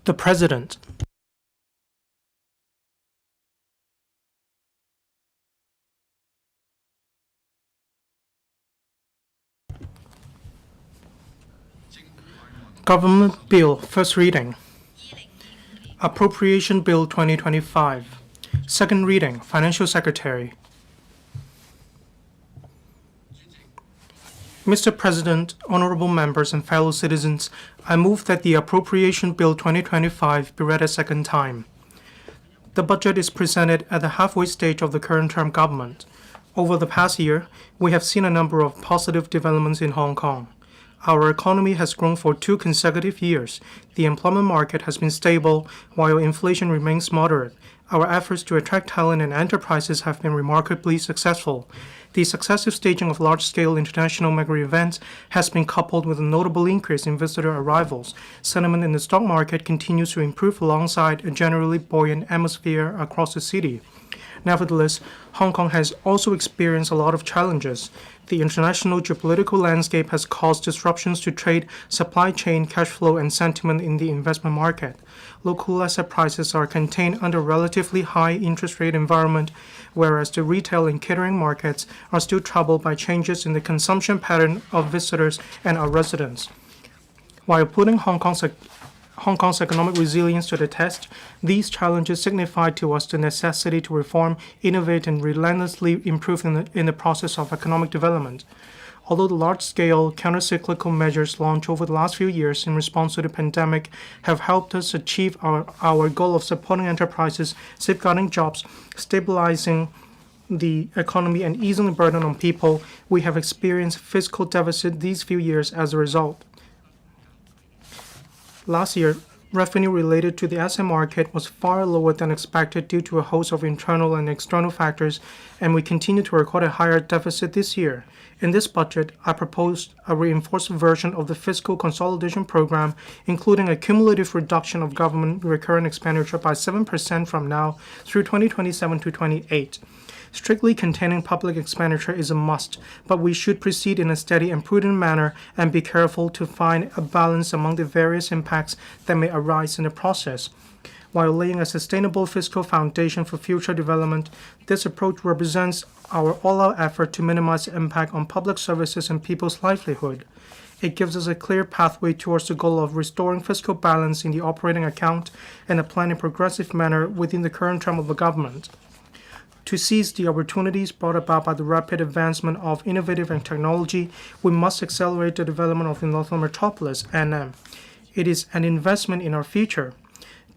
The President. Government Bill, first reading. Appropriation Bill 2025. Second reading, Financial Secretary. Mr. President, honorable members and fellow citizens, I move that the Appropriation Bill 2025 be read a second time. The budget is presented at the halfway stage of the current term government. Over the past year, we have seen a number of positive developments in Hong Kong. Our economy has grown for 2 consecutive years. The employment market has been stable, while inflation remains moderate. Our efforts to attract talent and enterprises have been remarkably successful. The successive staging of large-scale international mega events has been coupled with a notable increase in visitor arrivals. Sentiment in the stock market continues to improve alongside a generally buoyant atmosphere across the city. Nevertheless, Hong Kong has also experienced a lot of challenges. The international geopolitical landscape has caused disruptions to trade, supply chain, cash flow, and sentiment in the investment market. Local asset prices are contained under a relatively high interest rate environment, whereas the retail and catering markets are still troubled by changes in the consumption pattern of visitors and our residents. While putting Hong Kong's economic resilience to the test, these challenges signify to us the necessity to reform, innovate, and relentlessly improve in the process of economic development. Although the large-scale counter-cyclical measures launched over the last few years in response to the pandemic have helped us achieve our goal of supporting enterprises, safeguarding jobs, stabilizing the economy, and easing the burden on people, we have experienced fiscal deficit these few years as a result. Last year, revenue related to the asset market was far lower than expected due to a host of internal and external factors, and we continue to record a higher deficit this year. In this budget, I proposed a reinforced version of the fiscal consolidation program, including a cumulative reduction of government recurrent expenditure by 7% from now through 2027 to 28. Strictly containing public expenditure is a must, but we should proceed in a steady and prudent manner and be careful to find a balance among the various impacts that may arise in the process. While laying a sustainable fiscal foundation for future development, this approach represents our all-out effort to minimize the impact on public services and people's livelihood. It gives us a clear pathway towards the goal of restoring fiscal balance in the operating account and applying a progressive manner within the current term of the government. To seize the opportunities brought about by the rapid advancement of innovative and technology, we must accelerate the development of the Northern Metropolis, NM. It is an investment in our future.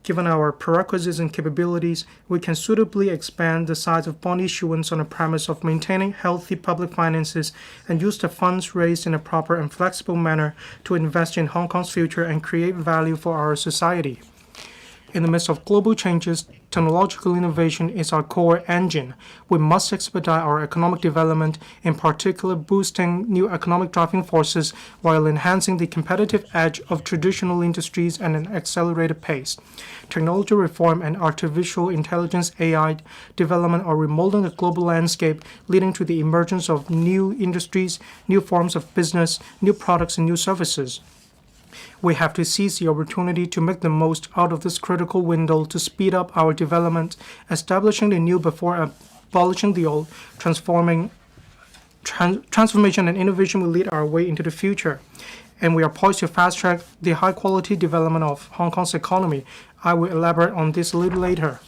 Given our prerequisites and capabilities, we can suitably expand the size of bond issuance on the premise of maintaining healthy public finances and use the funds raised in a proper and flexible manner to invest in Hong Kong's future and create value for our society. In the midst of global changes, technological innovation is our core engine. We must expedite our economic development, in particular boosting new economic driving forces while enhancing the competitive edge of traditional industries at an accelerated pace. Technology reform and artificial intelligence AI development are remodeling the global landscape, leading to the emergence of new industries, new forms of business, new products, and new services. We have to seize the opportunity to make the most out of this critical window to speed up our development, establishing the new before abolishing the old. Transformation and innovation will lead our way into the future, and we are poised to fast-track the high-quality development of Hong Kong's economy. I will elaborate on this a little later.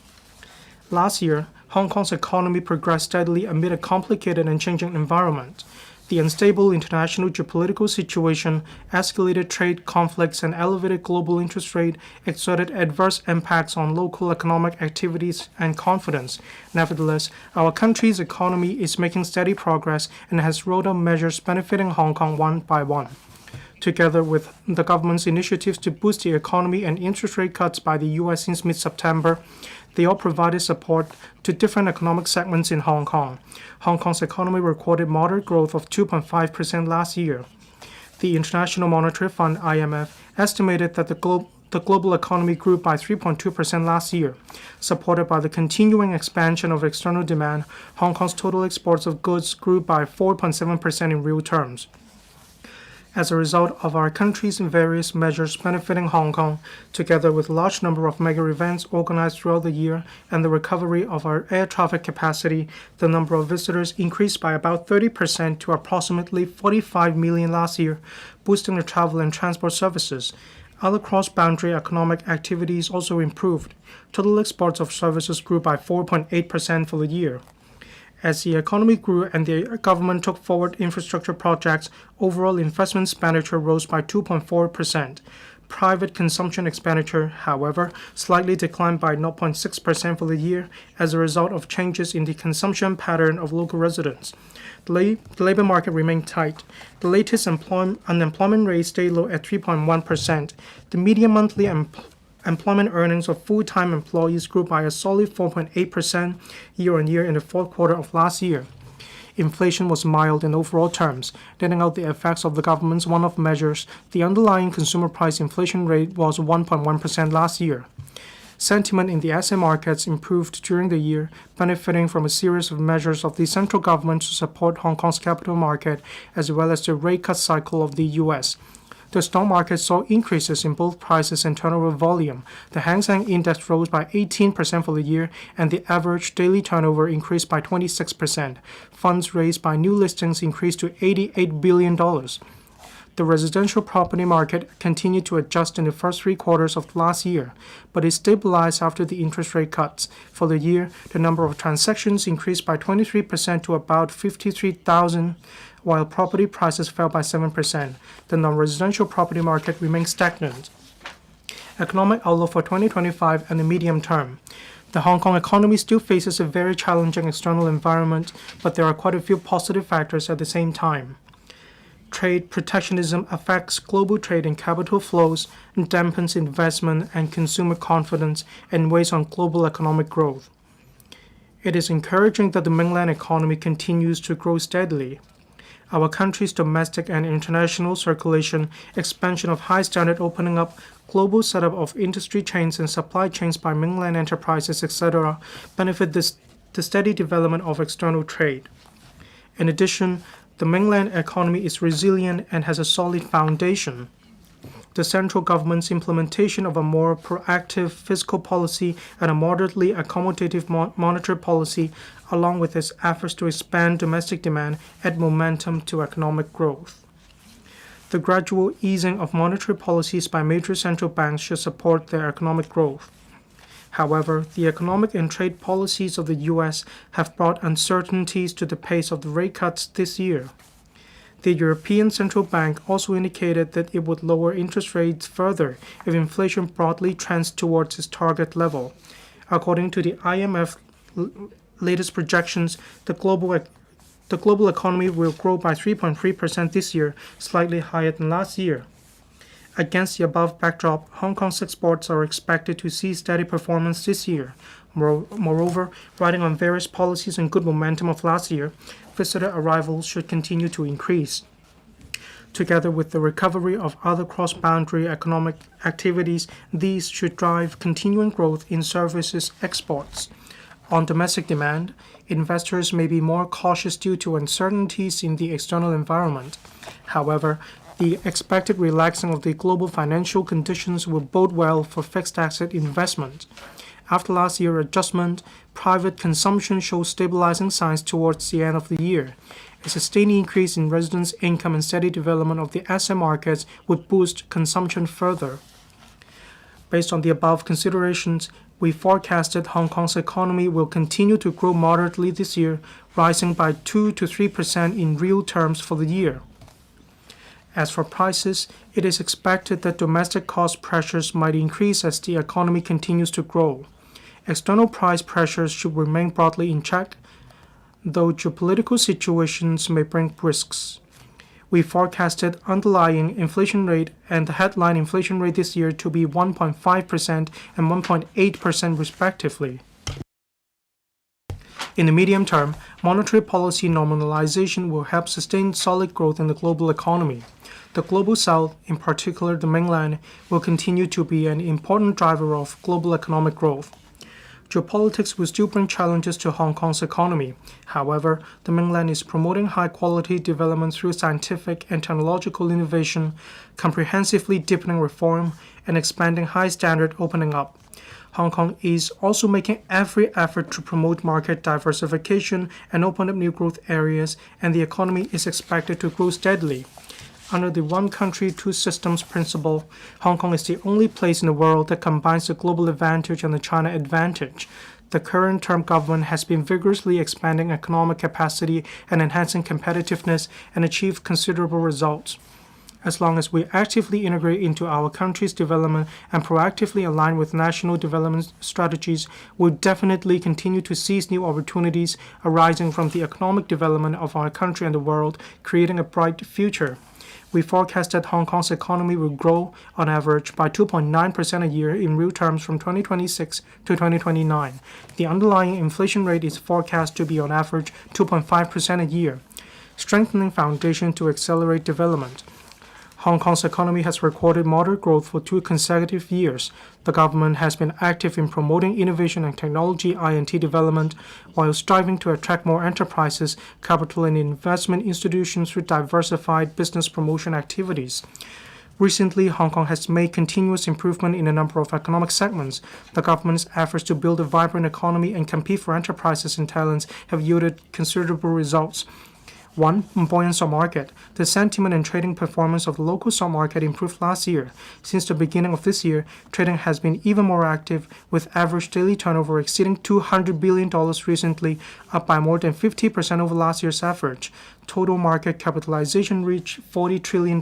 Last year, Hong Kong's economy progressed steadily amid a complicated and changing environment. The unstable international geopolitical situation, escalated trade conflicts, and elevated global interest rate exerted adverse impacts on local economic activities and confidence. Nevertheless, our country's economy is making steady progress and has rolled out measures benefiting Hong Kong one by one. Together with the government's initiatives to boost the economy and interest rate cuts by the U.S. since mid-September, they all provided support to different economic segments in Hong Kong. Hong Kong's economy recorded moderate growth of 2.5% last year. The International Monetary Fund, IMF, estimated that the global economy grew by 3.2% last year. Supported by the continuing expansion of external demand, Hong Kong's total exports of goods grew by 4.7% in real terms. As a result of our country's various measures benefiting Hong Kong, together with a large number of mega events organized throughout the year and the recovery of our air traffic capacity, the number of visitors increased by about 30% to approximately 45 million last year, boosting the travel and transport services. Other cross-boundary economic activities also improved. Total exports of services grew by 4.8% for the year. As the economy grew and the government took forward infrastructure projects, overall investment expenditure rose by 2.4%. Private consumption expenditure, however, slightly declined by 0.6% for the year as a result of changes in the consumption pattern of local residents. The labor market remained tight. The latest unemployment rate stayed low at 3.1%. The median monthly employment earnings of full-time employees grew by a solid 4.8% year-on-year in the fourth quarter of last year. Inflation was mild in overall terms. Netting out the effects of the government's one-off measures, the underlying consumer price inflation rate was 1.1% last year. Sentiment in the asset markets improved during the year, benefiting from a series of measures of the central government to support Hong Kong's capital market, as well as the rate cut cycle of the U.S. The stock market saw increases in both prices and turnover volume. The Hang Seng Index rose by 18% for the year, and the average daily turnover increased by 26%. Funds raised by new listings increased to $88 billion. The residential property market continued to adjust in the first 3 quarters of last year, but it stabilized after the interest rate cuts. For the year, the number of transactions increased by 23% to about 53,000, while property prices fell by 7%. The non-residential property market remained stagnant. Economic outlook for 2025 and the medium term. The Hong Kong economy still faces a very challenging external environment, but there are quite a few positive factors at the same time. Trade protectionism affects global trade and capital flows, and dampens investment and consumer confidence, and weighs on global economic growth. It is encouraging that the mainland economy continues to grow steadily. Our country's domestic and international circulation, expansion of high standard opening up, global setup of industry chains and supply chains by mainland enterprises, etc., benefit the steady development of external trade. In addition, the mainland economy is resilient and has a solid foundation. The central government's implementation of a more proactive fiscal policy and a moderately accommodative monetary policy, along with its efforts to expand domestic demand, add momentum to economic growth. The gradual easing of monetary policies by major central banks should support their economic growth. However, the economic and trade policies of the U.S. have brought uncertainties to the pace of the rate cuts this year. The European Central Bank also indicated that it would lower interest rates further if inflation broadly trends towards its target level. According to the IMF latest projections, the global economy will grow by 3.3% this year, slightly higher than last year. Against the above backdrop, Hong Kong's exports are expected to see steady performance this year. Moreover, riding on various policies and good momentum of last year, visitor arrivals should continue to increase. Together with the recovery of other cross-boundary economic activities, these should drive continuing growth in services exports. On domestic demand, investors may be more cautious due to uncertainties in the external environment. However, the expected relaxing of the global financial conditions will bode well for fixed asset investment. After last year's adjustment, private consumption shows stabilizing signs towards the end of the year. A sustained increase in residents' income and steady development of the asset markets would boost consumption further. Based on the above considerations, we forecasted Hong Kong's economy will continue to grow moderately this year, rising by 2 to 3% in real terms for the year. As for prices, it is expected that domestic cost pressures might increase as the economy continues to grow. External price pressures should remain broadly in check, though geopolitical situations may bring risks. We forecasted underlying inflation rate and the headline inflation rate this year to be 1.5% and 1.8% respectively. In the medium term, monetary policy normalization will help sustain solid growth in the global economy. The Global South, in particular the mainland, will continue to be an important driver of global economic growth. Geopolitics will still bring challenges to Hong Kong's economy. However, the mainland is promoting high-quality development through scientific and technological innovation, comprehensively deepening reform, and expanding high-standard opening up. Hong Kong is also making every effort to promote market diversification and open up new growth areas, and the economy is expected to grow steadily. Under the one country, two systems principle, Hong Kong is the only place in the world that combines the global advantage and the China advantage. The current term government has been vigorously expanding economic capacity and enhancing competitiveness and achieved considerable results. As long as we actively integrate into our country's development and proactively align with national development strategies, we'll definitely continue to seize new opportunities arising from the economic development of our country and the world, creating a bright future. We forecast that Hong Kong's economy will grow on average by 2.9% a year in real terms from 2026 to 2029. The underlying inflation rate is forecast to be on average 2.5% a year, strengthening foundation to accelerate development. Hong Kong's economy has recorded moderate growth for 2 consecutive years. The government has been active in promoting innovation and technology I&T development while striving to attract more enterprises, capital, and investment institutions through diversified business promotion activities. Recently, Hong Kong has made continuous improvement in a number of economic segments. The government's efforts to build a vibrant economy and compete for enterprises and talents have yielded considerable results. 1. Buoyant stock market. The sentiment and trading performance of the local stock market improved last year. Since the beginning of this year, trading has been even more active, with average daily turnover exceeding $200 billion recently, up by more than 50% over last year's average. Total market capitalization reached $40 trillion.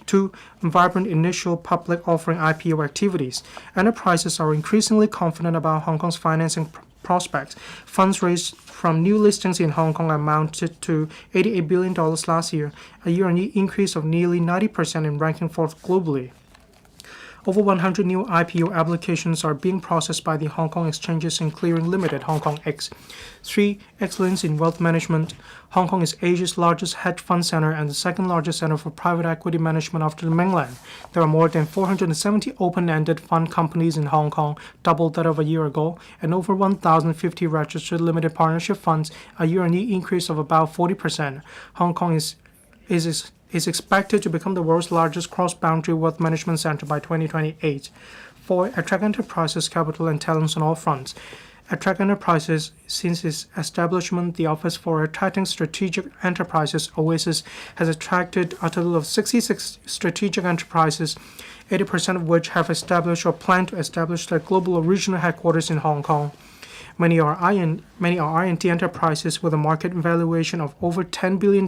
2. Vibrant initial public offering IPO activities. Enterprises are increasingly confident about Hong Kong's financing prospects. Funds raised from new listings in Hong Kong amounted to $88 billion last year, a year-on-year increase of nearly 90% and ranking fourth globally. Over 100 new IPO applications are being processed by the Hong Kong Exchanges and Clearing Limited, Hong Kong X. 3. Excellence in wealth management. Hong Kong is Asia's largest hedge fund center and the second largest center for private equity management after the mainland. There are more than 470 open-ended fund companies in Hong Kong, double that of a year ago, and over 1,050 registered limited partnership funds, a year-on-year increase of about 40%. Hong Kong is expected to become the world's largest cross-boundary wealth management center by 2028. 4. Attract enterprises, capital, and talents on all fronts. Attract enterprises. Since its establishment, the Office for Attracting Strategic Enterprises, OASIS, has attracted a total of 66 strategic enterprises, 80% of which have established or plan to establish their global or regional headquarters in Hong Kong. Many are I&T enterprises with a market valuation of over $10 billion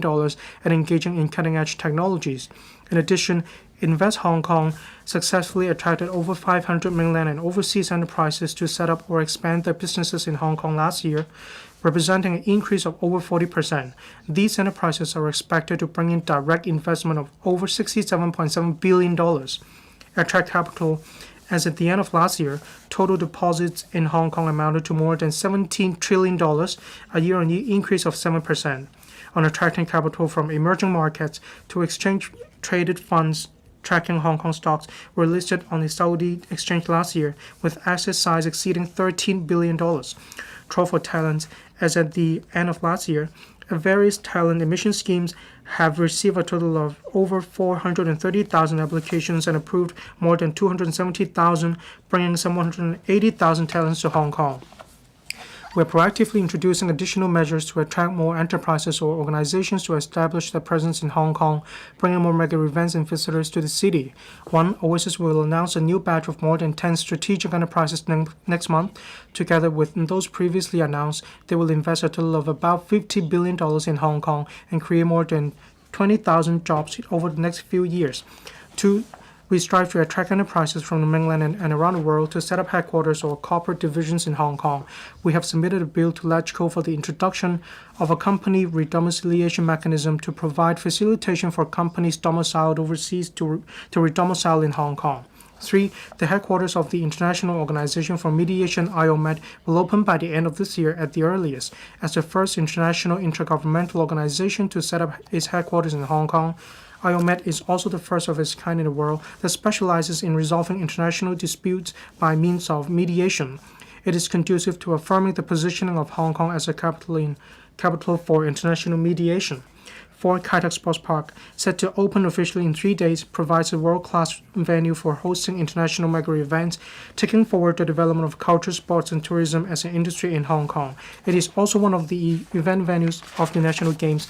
and engaging in cutting-edge technologies. In addition, Invest Hong Kong successfully attracted over 500 mainland and overseas enterprises to set up or expand their businesses in Hong Kong last year, representing an increase of over 40%. These enterprises are expected to bring in direct investment of over $67.7 billion. Attract capital. As at the end of last year, total deposits in Hong Kong amounted to more than $17 trillion, a year-on-year increase of 7%. On attracting capital from emerging markets, to exchange-traded funds tracking Hong Kong stocks were listed on the Saudi exchange last year, with asset size exceeding $13 billion. Draw for talents. As at the end of last year, various talent admission schemes have received a total of over 430,000 applications and approved more than 270,000, bringing some 180,000 talents to Hong Kong. We are proactively introducing additional measures to attract more enterprises or organizations to establish their presence in Hong Kong, bringing more mega events and visitors to the city. 1. OASIS will announce a new batch of more than 10 strategic enterprises next month. Together with those previously announced, they will invest a total of about $50 billion in Hong Kong and create more than 20,000 jobs over the next few years. 2. We strive to attract enterprises from the mainland and around the world to set up headquarters or corporate divisions in Hong Kong. We have submitted a bill to LegCo for the introduction of a company redomiciliation mechanism to provide facilitation for companies domiciled overseas to redomicile in Hong Kong. 3. The headquarters of the International Organization for Mediation, IOMED, will open by the end of this year at the earliest. As the first international intergovernmental organization to set up its headquarters in Hong Kong, IOMED is also the first of its kind in the world that specializes in resolving international disputes by means of mediation. It is conducive to affirming the positioning of Hong Kong as a capital for international mediation. 4. Kai Tak Sports Park, set to open officially in 3 days, provides a world-class venue for hosting international mega events, taking forward the development of culture, sports, and tourism as an industry in Hong Kong. It is also one of the event venues of the National Games.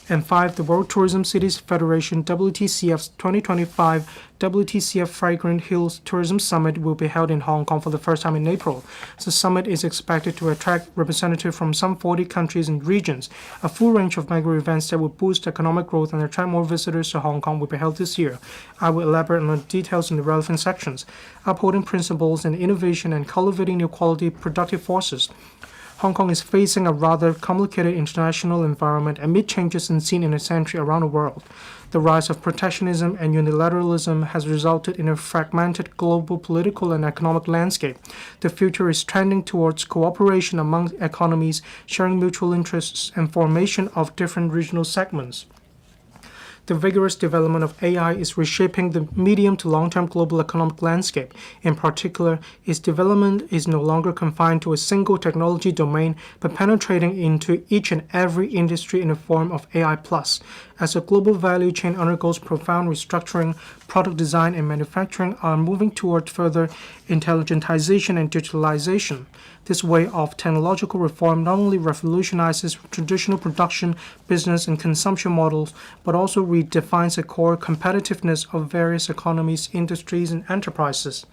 And 5. The World Tourism Cities Federation WTCF's 2025 WTCF Fragrant Hills Tourism Summit will be held in Hong Kong for the first time in April. The summit is expected to attract representatives from some 40 countries and regions. A full range of mega events that will boost economic growth and attract more visitors to Hong Kong will be held this year. I will elaborate on the details in the relevant sections. Upholding principles and innovation and cultivating new quality productive forces. Hong Kong is facing a rather complicated international environment amid changes seen in a century around the world. The rise of protectionism and unilateralism has resulted in a fragmented global political and economic landscape. The future is trending towards cooperation among economies, sharing mutual interests, and formation of different regional segments. The vigorous development of AI is reshaping the medium to long-term global economic landscape. In particular, its development is no longer confined to a single technology domain, but penetrating into each and every industry in the form of AI+. As the global value chain undergoes profound restructuring, product design and manufacturing are moving toward further intelligentization and digitalization. This way of technological reform not only revolutionizes traditional production, business, and consumption models, but also redefines the core competitiveness of various economies, industries, and enterprises.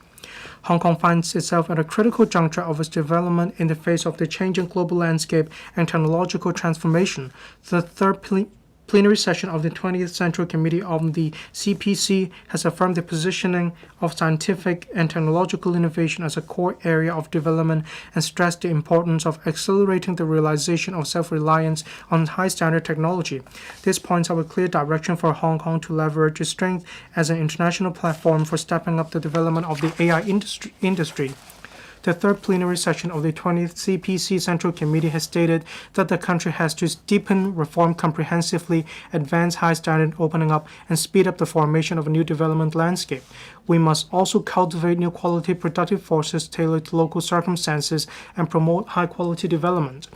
Hong Kong finds itself at a critical juncture of its development in the face of the changing global landscape and technological transformation. The third plenary session of the 20th Central Committee of the CPC has affirmed the positioning of scientific and technological innovation as a core area of development and stressed the importance of accelerating the realization of self-reliance on high-standard technology. This points out a clear direction for Hong Kong to leverage its strength as an international platform for stepping up the development of the AI industry. The third plenary session of the 20th CPC Central Committee has stated that the country has to deepen reform comprehensively, advance high standard opening up, and speed up the formation of a new development landscape. We must also cultivate new quality productive forces tailored to local circumstances and promote high-quality development.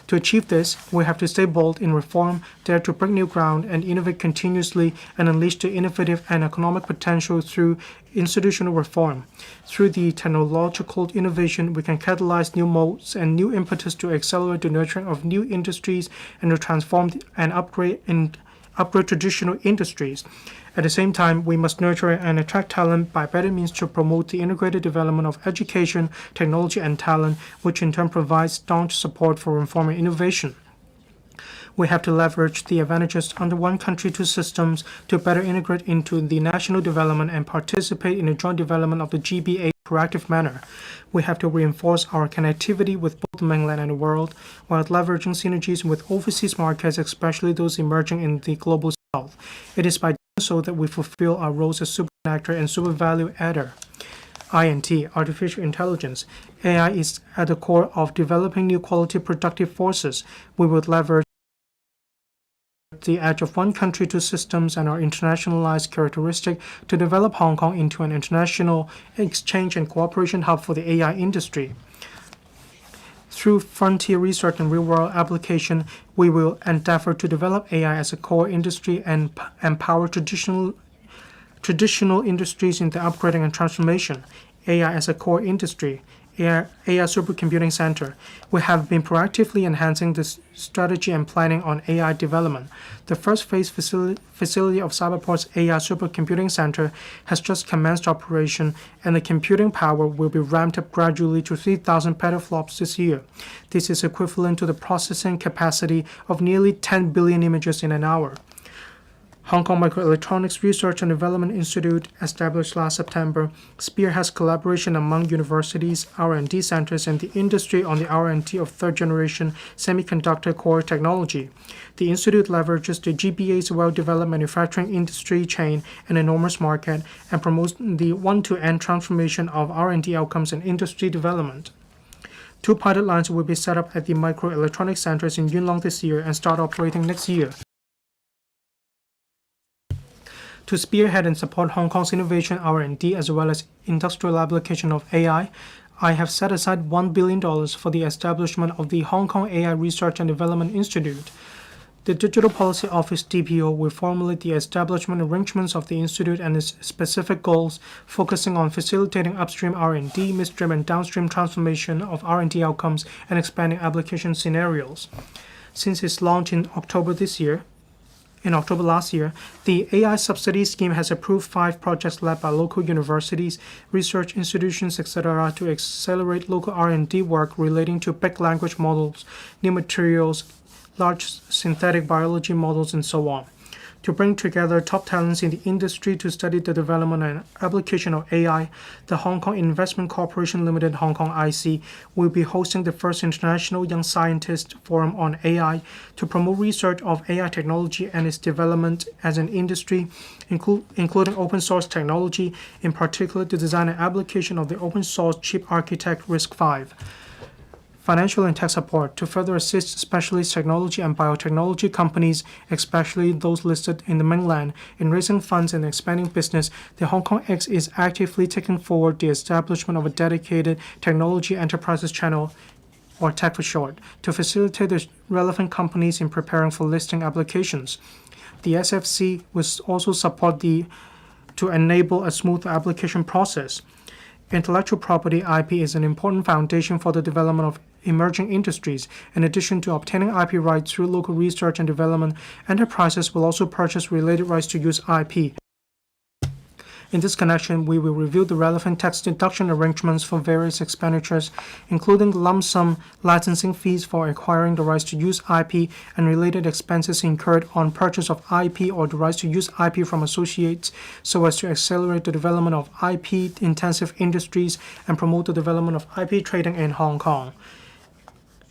To achieve this, we have to stay bold in reform, dare to break new ground, and innovate continuously and unleash the innovative and economic potential through institutional reform. Through the technological innovation, we can catalyze new modes and new impetus to accelerate the nurturing of new industries and to transform and upgrade traditional industries. At the same time, we must nurture and attract talent by better means to promote the integrated development of education, technology, and talent, which in turn provides staunch support for reform and innovation. We have to leverage the advantages under one country, two systems to better integrate into the national development and participate in the joint development of the GBA in a proactive manner. We have to reinforce our connectivity with both the mainland and the world, while leveraging synergies with overseas markets, especially those emerging in the global south. It is by doing so that we fulfill our roles as super actor and super value adder. INT, artificial intelligence. AI is at the core of developing new quality productive forces. We would leverage the edge of one country, two systems, and our internationalized characteristic to develop Hong Kong into an international exchange and cooperation hub for the AI industry. Through frontier research and real-world application, we will endeavor to develop AI as a core industry and empower traditional industries in the upgrading and transformation. AI as a core industry. AI Supercomputing Center. We have been proactively enhancing the strategy and planning on AI development. The first phase facility of Cyberport's AI Supercomputing Center has just commenced operation, and the computing power will be ramped up gradually to 3,000 petaflops this year. This is equivalent to the processing capacity of nearly 10 billion images in an hour. Hong Kong Microelectronics Research and Development Institute, established last September, spearheads collaboration among universities, R&D centers, and the industry on the R&D of third-generation semiconductor core technology. The institute leverages the GBA's well-developed manufacturing industry chain and enormous market and promotes the one-to-end transformation of R&D outcomes and industry development. 2 pilot lines will be set up at the microelectronics centers in Yuen Long this year and start operating next year. To spearhead and support Hong Kong's innovation R&D as well as industrial application of AI, I have set aside $1 billion for the establishment of the Hong Kong AI Research and Development Institute. The Digital Policy Office (DPO) will formulate the establishment arrangements of the institute and its specific goals, focusing on facilitating upstream R&D, midstream and downstream transformation of R&D outcomes, and expanding application scenarios. Since its launch in October last year, the AI subsidy scheme has approved 5 projects led by local universities, research institutions, etc. to accelerate local R&D work relating to big language models, new materials, large synthetic biology models, and so on, to bring together top talents in the industry to study the development and application of AI. The Hong Kong Investment Corporation Limited (Hong Kong IC) will be hosting the first International Young Scientist Forum on AI to promote research of AI technology and its development as an industry, including open source technology, in particular the design and application of the open source chip architect RISC-V. Financial and tech support to further assist specialist technology and biotechnology companies, especially those listed in the mainland, in raising funds and expanding business. The Hong Kong X is actively taking forward the establishment of a dedicated technology enterprises channel, or TEC for short, to facilitate the relevant companies in preparing for listing applications. The SFC will also support to enable a smooth application process. Intellectual property (IP) is an important foundation for the development of emerging industries. In addition to obtaining IP rights through local research and development, enterprises will also purchase related rights to use IP. In this connection, we will review the relevant tax deduction arrangements for various expenditures, including lump sum licensing fees for acquiring the rights to use IP and related expenses incurred on purchase of IP or the rights to use IP from associates, so as to accelerate the development of IP-intensive industries and promote the development of IP trading in Hong Kong.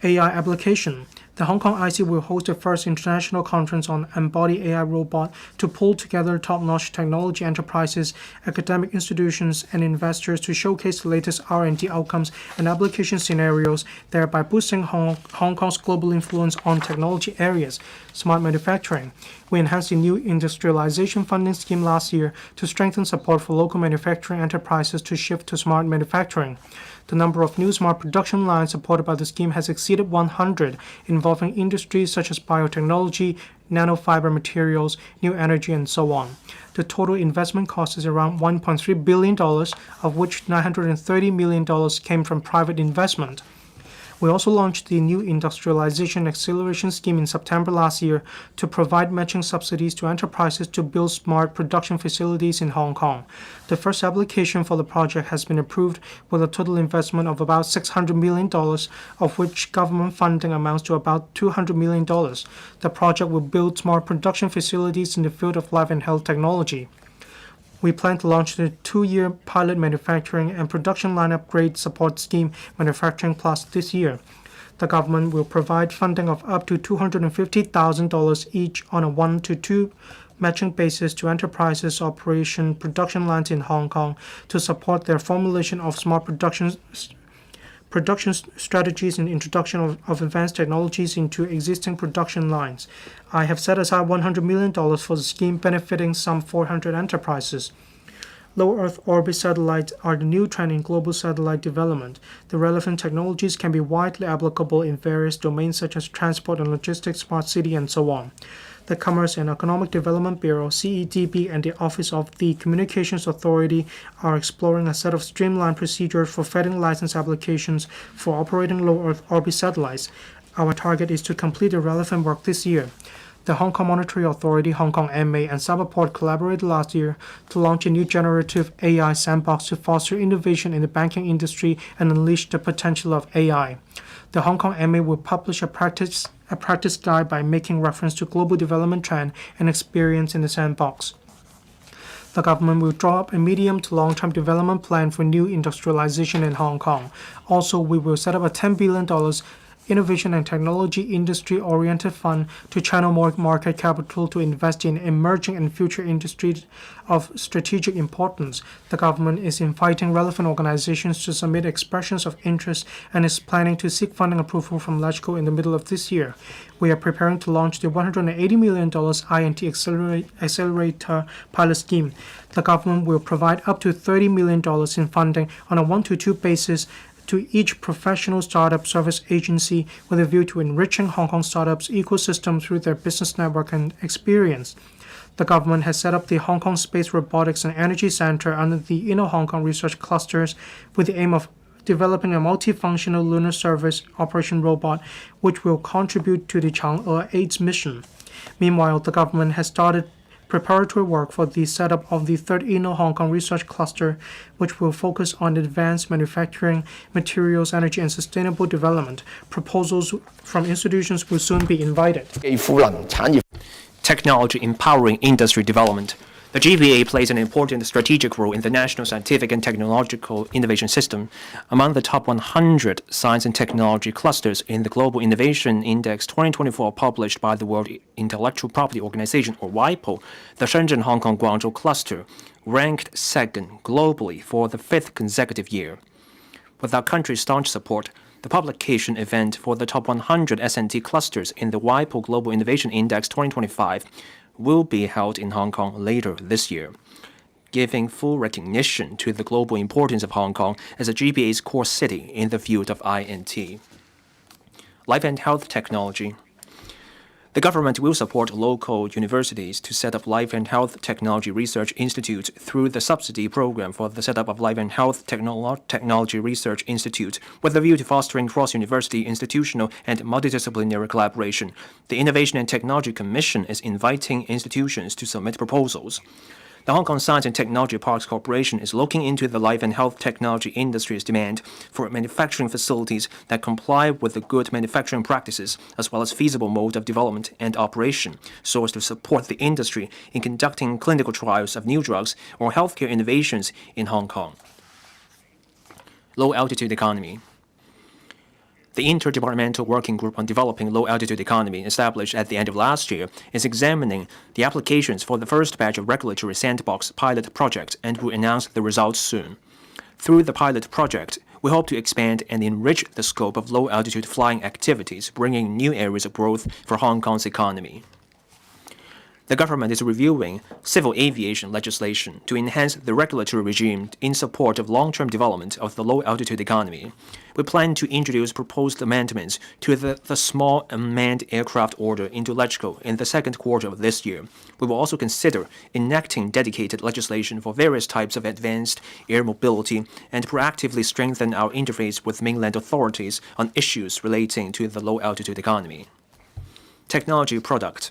AI application. The Hong Kong IC will host the first international conference on embodied AI robot to pull together top-notch technology enterprises, academic institutions, and investors to showcase the latest R&D outcomes and application scenarios, thereby boosting Hong Kong's global influence on technology areas. Smart manufacturing. We enhanced the new industrialization funding scheme last year to strengthen support for local manufacturing enterprises to shift to smart manufacturing. The number of new smart production lines supported by the scheme has exceeded 100, involving industries such as biotechnology, nanofiber materials, new energy, and so on. The total investment cost is around $1.3 billion, of which $930 million came from private investment. We also launched the new Industrialization Acceleration Scheme in September last year to provide matching subsidies to enterprises to build smart production facilities in Hong Kong. The first application for the project has been approved with a total investment of about $600 million, of which government funding amounts to about $200 million. The project will build smart production facilities in the field of life and health technology. We plan to launch the 2-year pilot manufacturing and production line upgrade support scheme, Manufacturing Plus, this year. The government will provide funding of up to $250,000 each on a 1-to-2 matching basis to enterprises operating production lines in Hong Kong to support their formulation of smart production strategies and introduction of advanced technologies into existing production lines. I have set aside $100 million for the scheme, benefiting some 400 enterprises. Low Earth orbit satellites are the new trend in global satellite development. The relevant technologies can be widely applicable in various domains such as transport and logistics, smart city, and so on. The Commerce and Economic Development Bureau (CEDB) and the Office of the Communications Authority are exploring a set of streamlined procedures for vetting license applications for operating low Earth orbit satellites. Our target is to complete the relevant work this year. The Hong Kong Monetary Authority, Hong Kong MA, and Cyberport collaborated last year to launch a new generative AI sandbox to foster innovation in the banking industry and unleash the potential of AI. The Hong Kong MA will publish a practice guide by making reference to global development trend and experience in the sandbox. The government will draw up a medium to long-term development plan for new industrialization in Hong Kong. Also, we will set up a $10 billion innovation and technology industry-oriented fund to channel more market capital to invest in emerging and future industries of strategic importance. The government is inviting relevant organizations to submit expressions of interest and is planning to seek funding approval from LegCo in the middle of this year. We are preparing to launch the $180 million INT Accelerator pilot scheme. The government will provide up to $30 million in funding on a 1-to-2 basis to each professional startup service agency with a view to enriching Hong Kong startups' ecosystem through their business network and experience. The government has set up the Hong Kong Space Robotics and Energy Center under the Inno-Hong Kong Research Clusters with the aim of developing a multifunctional lunar surface operation robot which will contribute to the Chang'e 8's mission. Meanwhile, the government has started preparatory work for the setup of the third Inno-Hong Kong Research Cluster, which will focus on advanced manufacturing, materials, energy, and sustainable development. Proposals from institutions will soon be invited. Technology empowering industry development. The GBA plays an important strategic role in the national scientific and technological innovation system. Among the top 100 science and technology clusters in the Global Innovation Index 2024 published by the World Intellectual Property Organization, or WIPO, the Shenzhen-Hong Kong-Guangzhou cluster ranked second globally for the fifth consecutive year. With our country's staunch support, the publication event for the top 100 S&T clusters in the WIPO Global Innovation Index 2025 will be held in Hong Kong later this year, giving full recognition to the global importance of Hong Kong as a GBA's core city in the field of INT. Life and health technology. The government will support local universities to set up life and health technology research institutes through the subsidy program for the setup of Life and Health Technology Research Institute with a view to fostering cross-university institutional and multidisciplinary collaboration. The Innovation and Technology Commission is inviting institutions to submit proposals. The Hong Kong Science and Technology Parks Corporation is looking into the life and health technology industry's demand for manufacturing facilities that comply with the good manufacturing practices as well as feasible mode of development and operation, so as to support the industry in conducting clinical trials of new drugs or healthcare innovations in Hong Kong. Low-altitude economy. The Interdepartmental Working Group on Developing Low-Altitude Economy, established at the end of last year, is examining the applications for the first batch of regulatory sandbox pilot project and will announce the results soon. Through the pilot project, we hope to expand and enrich the scope of low-altitude flying activities, bringing new areas of growth for Hong Kong's economy. The government is reviewing civil aviation legislation to enhance the regulatory regime in support of long-term development of the low-altitude economy. We plan to introduce proposed amendments to the Small Unmanned Aircraft Order into LegCo in the second quarter of this year. We will also consider enacting dedicated legislation for various types of advanced air mobility and proactively strengthen our interface with mainland authorities on issues relating to the low-altitude economy. Technology product.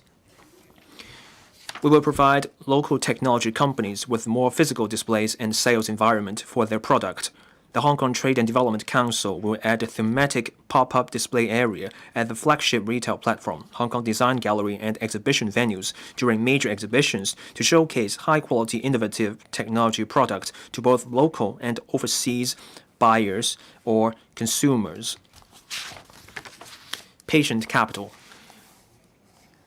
We will provide local technology companies with more physical displays and sales environment for their product. The Hong Kong Trade and Development Council will add a thematic pop-up display area at the flagship retail platform, Hong Kong Design Gallery, and exhibition venues during major exhibitions to showcase high-quality innovative technology products to both local and overseas buyers or consumers. Patient capital.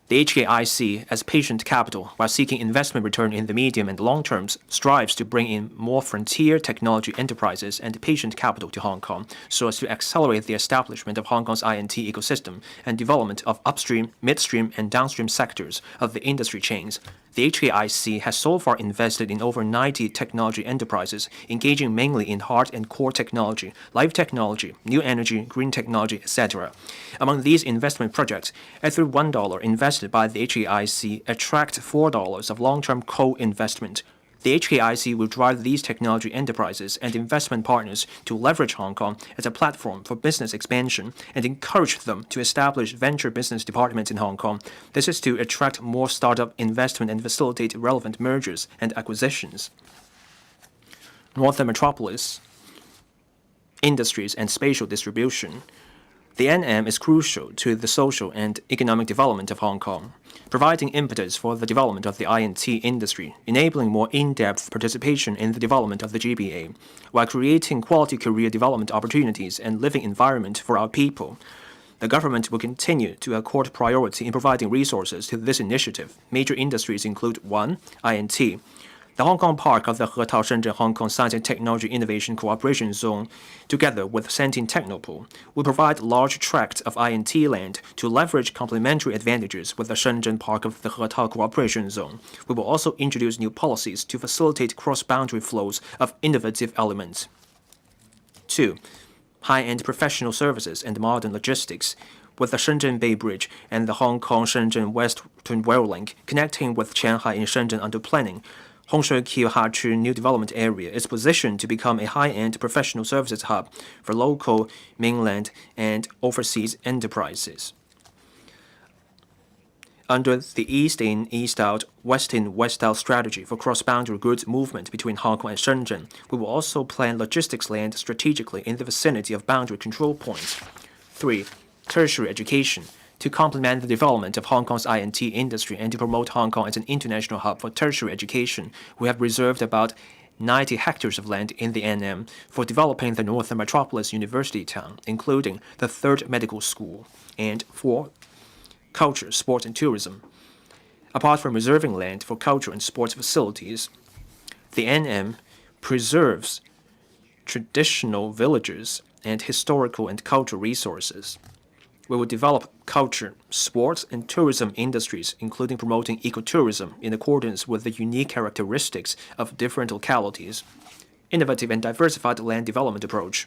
The HKIC, as patient capital, while seeking investment return in the medium and long terms, strives to bring in more frontier technology enterprises and patient capital to Hong Kong, so as to accelerate the establishment of Hong Kong's INT ecosystem and development of upstream, midstream, and downstream sectors of the industry chains. The HKIC has so far invested in over 90 technology enterprises, engaging mainly in hard and core technology, life technology, new energy, green technology, etc. Among these investment projects, every $1 invested by the HKIC attracts $4 of long-term co-investment. The HKIC will drive these technology enterprises and investment partners to leverage Hong Kong as a platform for business expansion and encourage them to establish venture business departments in Hong Kong. This is to attract more startup investment and facilitate relevant mergers and acquisitions. Northern Metropolis, industries and spatial distribution. The NM is crucial to the social and economic development of Hong Kong, providing impetus for the development of the INT industry, enabling more in-depth participation in the development of the GBA, while creating quality career development opportunities and living environment for our people. The government will continue to accord priority in providing resources to this initiative. Major industries include 1. INT. The Hong Kong Park of the Hetao Shenzhen Hong Kong Science and Technology Innovation Cooperation Zone, together with Sentine Technopool, will provide large tracts of INT land to leverage complementary advantages with the Shenzhen Park of the Hetao Cooperation Zone. We will also introduce new policies to facilitate cross-boundary flows of innovative elements. 2. high-end professional services and modern logistics, with the Shenzhen Bay Bridge and the Hong Kong-Shenzhen Western Rail Link connecting with Qianhai and Shenzhen under planning. Hongshui-Qiu-Hachu New Development Area is positioned to become a high-end professional services hub for local, mainland, and overseas enterprises. Under the East in, East out, West in, West out strategy for cross-boundary goods movement between Hong Kong and Shenzhen, we will also plan logistics land strategically in the vicinity of boundary control points. 3. Tertiary education. To complement the development of Hong Kong's INT industry and to promote Hong Kong as an international hub for tertiary education, we have reserved about 90 hectares of land in the NM for developing the Northern Metropolis University town, including the 3rd Medical School, and 4. Culture, sport, and tourism. Apart from reserving land for culture and sports facilities, the NM preserves traditional villages and historical and cultural resources. We will develop culture, sports, and tourism industries, including promoting ecotourism in accordance with the unique characteristics of different localities. Innovative and diversified land development approach.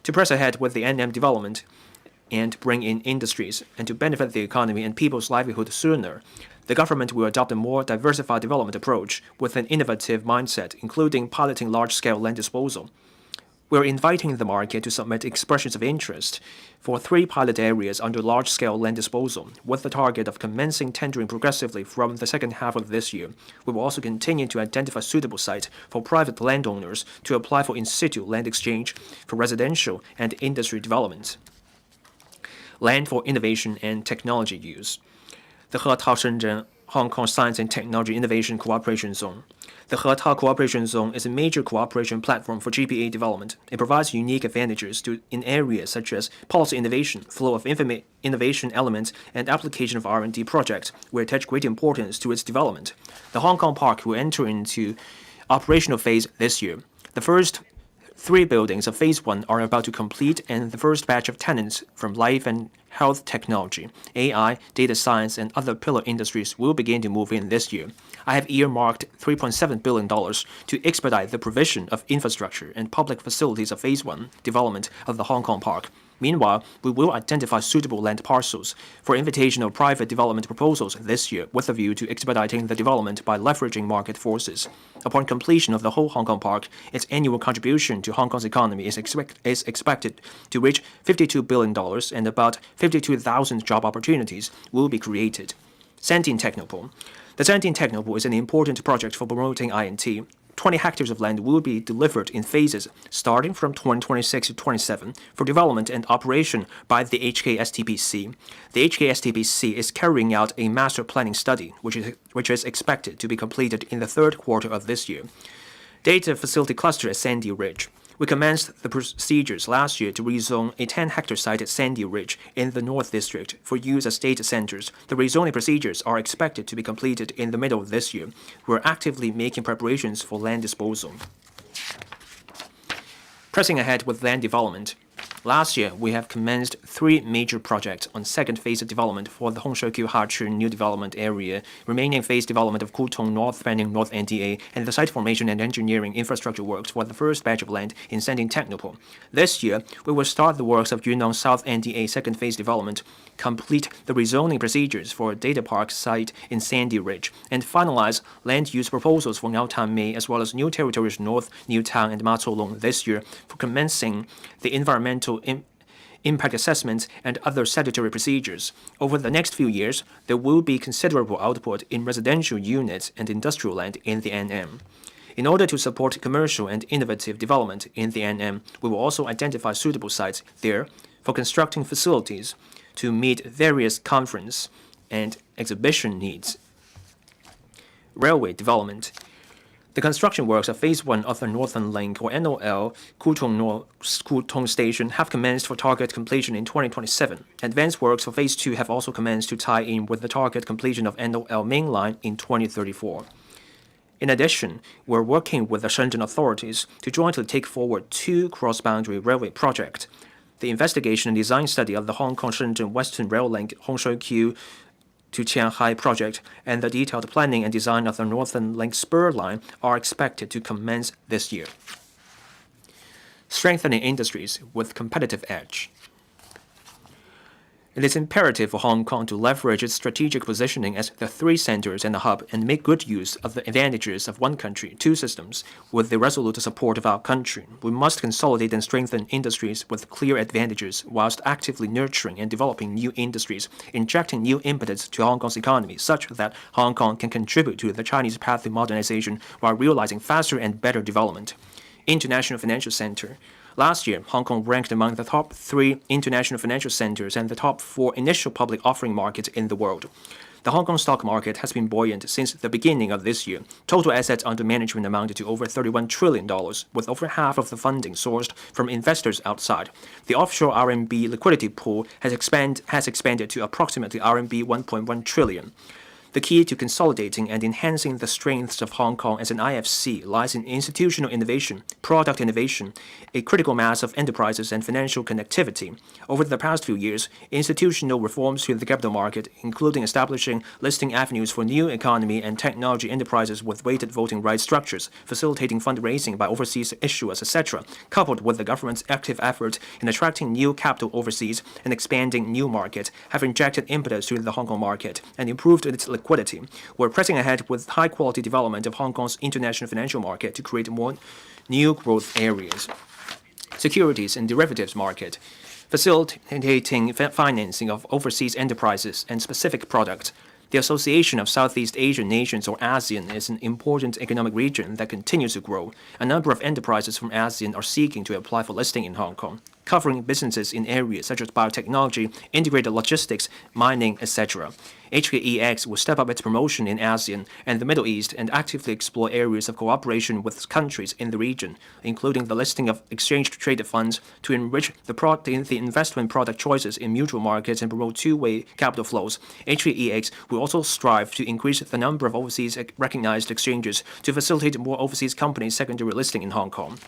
To press ahead with the NM development and bring in industries and to benefit the economy and people's livelihood sooner, the government will adopt a more diversified development approach with an innovative mindset, including piloting large-scale land disposal. We're inviting the market to submit expressions of interest for 3 pilot areas under large-scale land disposal, with the target of commencing tendering progressively from the second half of this year. We will also continue to identify suitable sites for private landowners to apply for in-situ land exchange for residential and industry development. Land for innovation and technology use. The Hetao-Shenzhen Hong Kong Science and Technology Innovation Cooperation Zone. The Hetao Cooperation Zone is a major cooperation platform for GPA development. It provides unique advantages in areas such as policy innovation, flow of innovation elements, and application of R&D projects. We attach great importance to its development. The Hong Kong Park will enter into operational phase this year. The first 3 buildings of Phase 1 are about to complete, and the first batch of tenants from life and health technology, AI, data science, and other pillar industries will begin to move in this year. I have earmarked $3.7 billion to expedite the provision of infrastructure and public facilities of Phase 1 development of the Hong Kong Park. Meanwhile, we will identify suitable land parcels for invitation of private development proposals this year with a view to expediting the development by leveraging market forces. Upon completion of the whole Hong Kong Park, its annual contribution to Hong Kong's economy is expected to reach $52 billion, and about 52,000 job opportunities will be created. Sandine Technopole. The Sandine Technopole is an important project for promoting INT. 20 hectares of land will be delivered in phases starting from 2026 to 27 for development and operation by the HKSTPC. The HKSTPC is carrying out a master planning study, which is expected to be completed in the 3rd quarter of this year. Data facility cluster at Sandy Ridge. We commenced the procedures last year to rezone a 10-hectare site at Sandy Ridge in the North District for use as data centers. The rezoning procedures are expected to be completed in the middle of this year. We're actively making preparations for land disposal. Pressing ahead with land development. Last year, we have commenced 3 major projects on second phase of development for the Hongshui-Qiu-Hachu New Development Area, remaining phase development of Kutong North Fanning North NDA, and the site formation and engineering infrastructure works for the first batch of land in Sandine Technopole. This year, we will start the works of Yunnan South NDA second phase development, complete the rezoning procedures for a data park site in Sandy Ridge, and finalize land use proposals for Ngaotan Mei as well as New Territories North, Newtown, and Ma Long this year for commencing the environmental impact assessments and other statutory procedures. Over the next few years, there will be considerable output in residential units and industrial land in the NM. In order to support commercial and innovative development in the NM, we will also identify suitable sites there for constructing facilities to meet various conference and exhibition needs. Railway development. The construction works of Phase 1 of the Northern Link, or NOL, Kutong Station have commenced for target completion in 2027. Advanced works for Phase 2 have also commenced to tie in with the target completion of NOL Main Line in 2034. In addition, we're working with the Shenzhen authorities to jointly take forward 2 cross-boundary railway projects. The investigation and design study of the Hong Kong-Shenzhen Western Rail Link, Hongshui-Qiu to Qianhai project, and the detailed planning and design of the Northern Link spur line are expected to commence this year. strengthening industries with competitive edge. It is imperative for Hong Kong to leverage its strategic positioning as the three centers and a hub and make good use of the advantages of one country, two systems. With the resolute support of our country, we must consolidate and strengthen industries with clear advantages whilst actively nurturing and developing new industries, injecting new impetus to Hong Kong's economy such that Hong Kong can contribute to the Chinese path to modernization while realizing faster and better development. International Financial Center. Last year, Hong Kong ranked among the top 3 international financial centers and the top 4 initial public offering markets in the world. The Hong Kong stock market has been buoyant since the beginning of this year. Total assets under management amounted to over $31 trillion, with over half of the funding sourced from investors outside. The offshore RMB liquidity pool has expanded to approximately RMB 1.1 trillion. The key to consolidating and enhancing the strengths of Hong Kong as an IFC lies in institutional innovation, product innovation, a critical mass of enterprises, and financial connectivity. Over the past few years, institutional reforms to the capital market, including establishing listing avenues for new economy and technology enterprises with weighted voting rights structures, facilitating fundraising by overseas issuers, etc., coupled with the government's active effort in attracting new capital overseas and expanding new markets, have injected impetus to the Hong Kong market and improved its liquidity. We're pressing ahead with high-quality development of Hong Kong's international financial market to create more new growth areas. Securities and derivatives market, facilitating financing of overseas enterprises and specific products. The Association of Southeast Asian Nations, or ASEAN, is an important economic region that continues to grow. A number of enterprises from ASEAN are seeking to apply for listing in Hong Kong, covering businesses in areas such as biotechnology, integrated logistics, mining, etc. HKEX will step up its promotion in ASEAN and the Middle East and actively explore areas of cooperation with countries in the region, including the listing of exchange-traded funds to enrich the investment product choices in mutual markets and promote two-way capital flows. HKEX will also strive to increase the number of overseas recognized exchanges to facilitate more overseas companies' secondary listing in Hong Kong.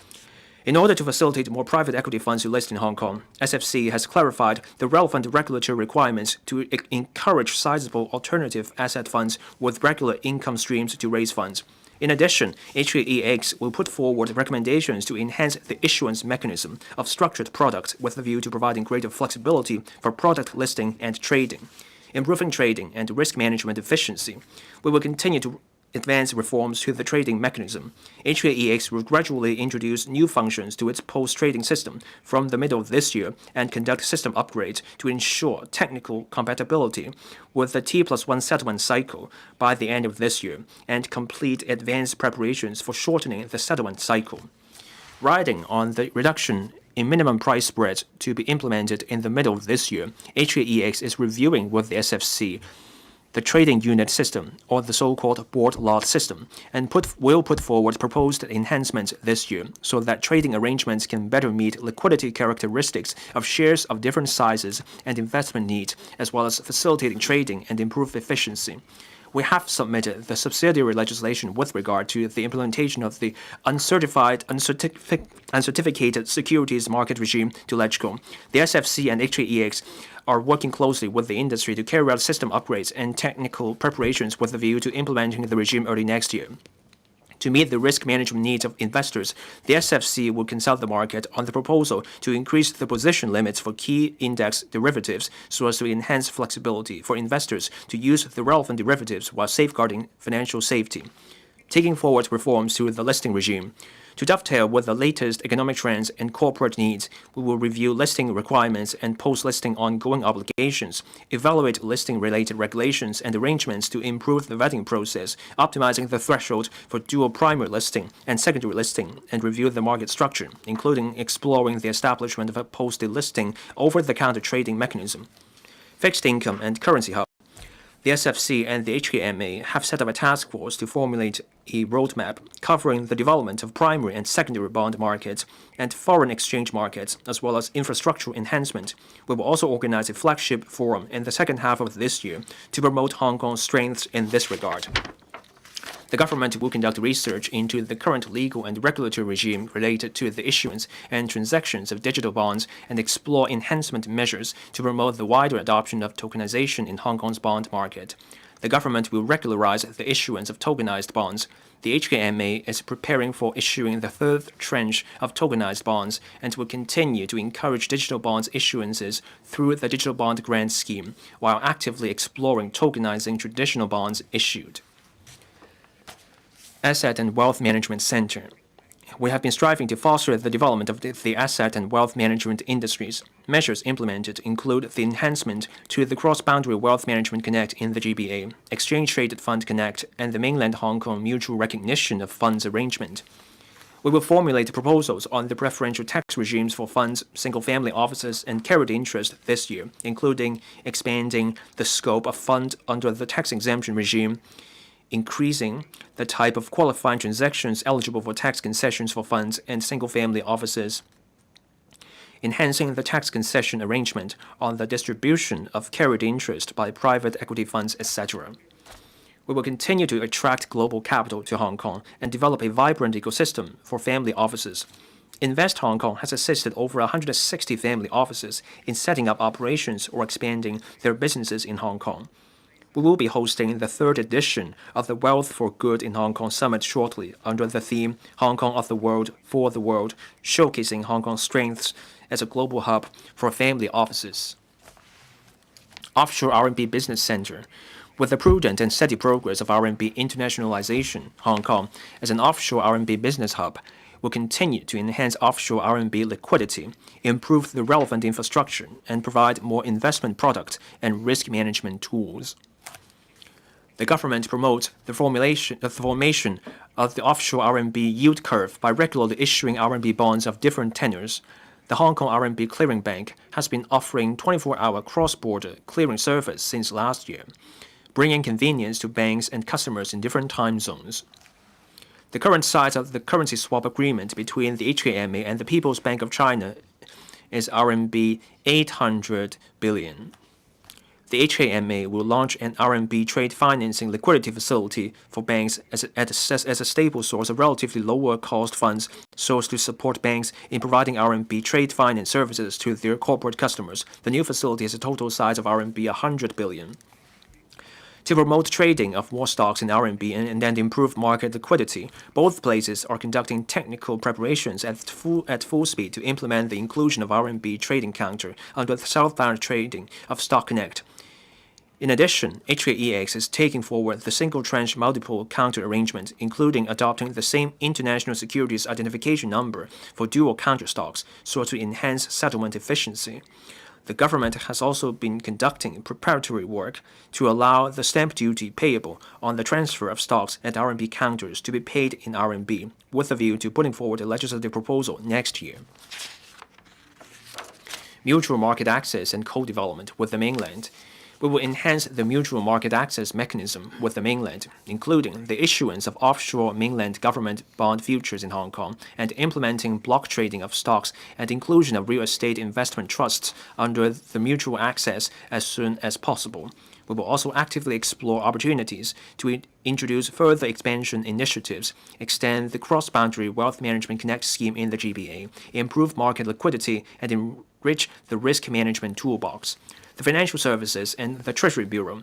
In order to facilitate more private equity funds to list in Hong Kong, SFC has clarified the relevant regulatory requirements to encourage sizable alternative asset funds with regular income streams to raise funds. In addition, HKEX will put forward recommendations to enhance the issuance mechanism of structured products with a view to providing greater flexibility for product listing and trading. Improving trading and risk management efficiency. We will continue to advance reforms to the trading mechanism. HKEX will gradually introduce new functions to its post-trading system from the middle of this year and conduct system upgrades to ensure technical compatibility with the T+1 settlement cycle by the end of this year and complete advanced preparations for shortening the settlement cycle. Riding on the reduction in minimum price spreads to be implemented in the middle of this year, HKEX is reviewing with the SFC the trading unit system, or the so-called board lot system, and will put forward proposed enhancements this year so that trading arrangements can better meet liquidity characteristics of shares of different sizes and investment needs, as well as facilitating trading and improve efficiency. We have submitted the subsidiary legislation with regard to the implementation of the uncertificated securities market regime to LegCo. The SFC and HKEX are working closely with the industry to carry out system upgrades and technical preparations with a view to implementing the regime early next year. To meet the risk management needs of investors, the SFC will consult the market on the proposal to increase the position limits for key index derivatives so as to enhance flexibility for investors to use the relevant derivatives while safeguarding financial safety. Taking forward reforms to the listing regime. To dovetail with the latest economic trends and corporate needs, we will review listing requirements and post-listing ongoing obligations, evaluate listing-related regulations and arrangements to improve the vetting process, optimizing the threshold for dual primary listing and secondary listing, and review the market structure, including exploring the establishment of a post-delisting over-the-counter trading mechanism. Fixed income and currency hub. The SFC and the HKMA have set up a task force to formulate a roadmap covering the development of primary and secondary bond markets and foreign exchange markets, as well as infrastructural enhancement. We will also organize a flagship forum in the second half of this year to promote Hong Kong's strengths in this regard. The government will conduct research into the current legal and regulatory regime related to the issuance and transactions of digital bonds and explore enhancement measures to promote the wider adoption of tokenization in Hong Kong's bond market. The government will regularize the issuance of tokenized bonds. The HKMA is preparing for issuing the third tranche of tokenized bonds and will continue to encourage digital bonds issuances through the Digital Bond Grant Scheme, while actively exploring tokenizing traditional bonds issued. Asset and Wealth Management Center. We have been striving to foster the development of the asset and wealth management industries. Measures implemented include the enhancement to the Cross-Boundary Wealth Management Connect in the GBA, Exchange-Traded Fund Connect, and the Mainland Hong Kong Mutual Recognition of Funds Arrangement. We will formulate proposals on the preferential tax regimes for funds, single-family offices, and carried interest this year, including expanding the scope of fund under the tax exemption regime, increasing the type of qualifying transactions eligible for tax concessions for funds and single-family offices, enhancing the tax concession arrangement on the distribution of carried interest by private equity funds, etc. We will continue to attract global capital to Hong Kong and develop a vibrant ecosystem for family offices. Invest Hong Kong has assisted over 160 family offices in setting up operations or expanding their businesses in Hong Kong. We will be hosting the third edition of the Wealth for Good in Hong Kong Summit shortly under the theme Hong Kong of the World for the World, showcasing Hong Kong's strengths as a global hub for family offices. Offshore RMB Business Center. With the prudent and steady progress of RMB internationalization, Hong Kong, as an offshore RMB business hub, will continue to enhance offshore RMB liquidity, improve the relevant infrastructure, and provide more investment product and risk management tools. The government promotes the formation of the offshore RMB yield curve by regularly issuing RMB bonds of different tenors. The Hong Kong RMB Clearing Bank has been offering 24-hour cross-border clearing service since last year, bringing convenience to banks and customers in different time zones. The current size of the currency swap agreement between the HKMA and the People's Bank of China is RMB 800 billion. The HKMA will launch an RMB trade financing liquidity facility for banks as a stable source of relatively lower cost funds so as to support banks in providing RMB trade finance services to their corporate customers. The new facility has a total size of RMB 100 billion. To promote trading of more stocks in RMB and then improve market liquidity, both places are conducting technical preparations at full speed to implement the inclusion of RMB trading counter under the southbound trading of Stock Connect. In addition, HKEX is taking forward the single tranche multiple counter arrangement, including adopting the same international securities identification number for dual counter stocks so as to enhance settlement efficiency. The government has also been conducting preparatory work to allow the stamp duty payable on the transfer of stocks at RMB counters to be paid in RMB, with a view to putting forward a legislative proposal next year. Mutual market access and co-development with the mainland. We will enhance the mutual market access mechanism with the mainland, including the issuance of offshore mainland government bond futures in Hong Kong and implementing block trading of stocks and inclusion of real estate investment trusts under the mutual access as soon as possible. We will also actively explore opportunities to introduce further expansion initiatives, extend the Cross-Boundary Wealth Management Connect scheme in the GBA, improve market liquidity, and enrich the risk management toolbox. The Financial Services and the Treasury Bureau,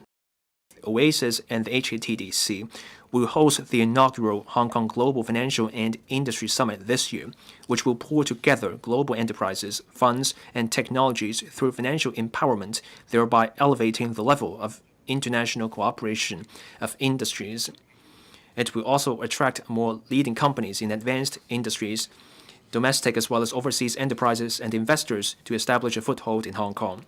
OASIS, and the HKTDC will host the inaugural Hong Kong Global Financial and Industry Summit this year, which will pull together global enterprises, funds, and technologies through financial empowerment, thereby elevating the level of international cooperation of industries. It will also attract more leading companies in advanced industries, domestic as well as overseas enterprises and investors to establish a foothold in Hong Kong.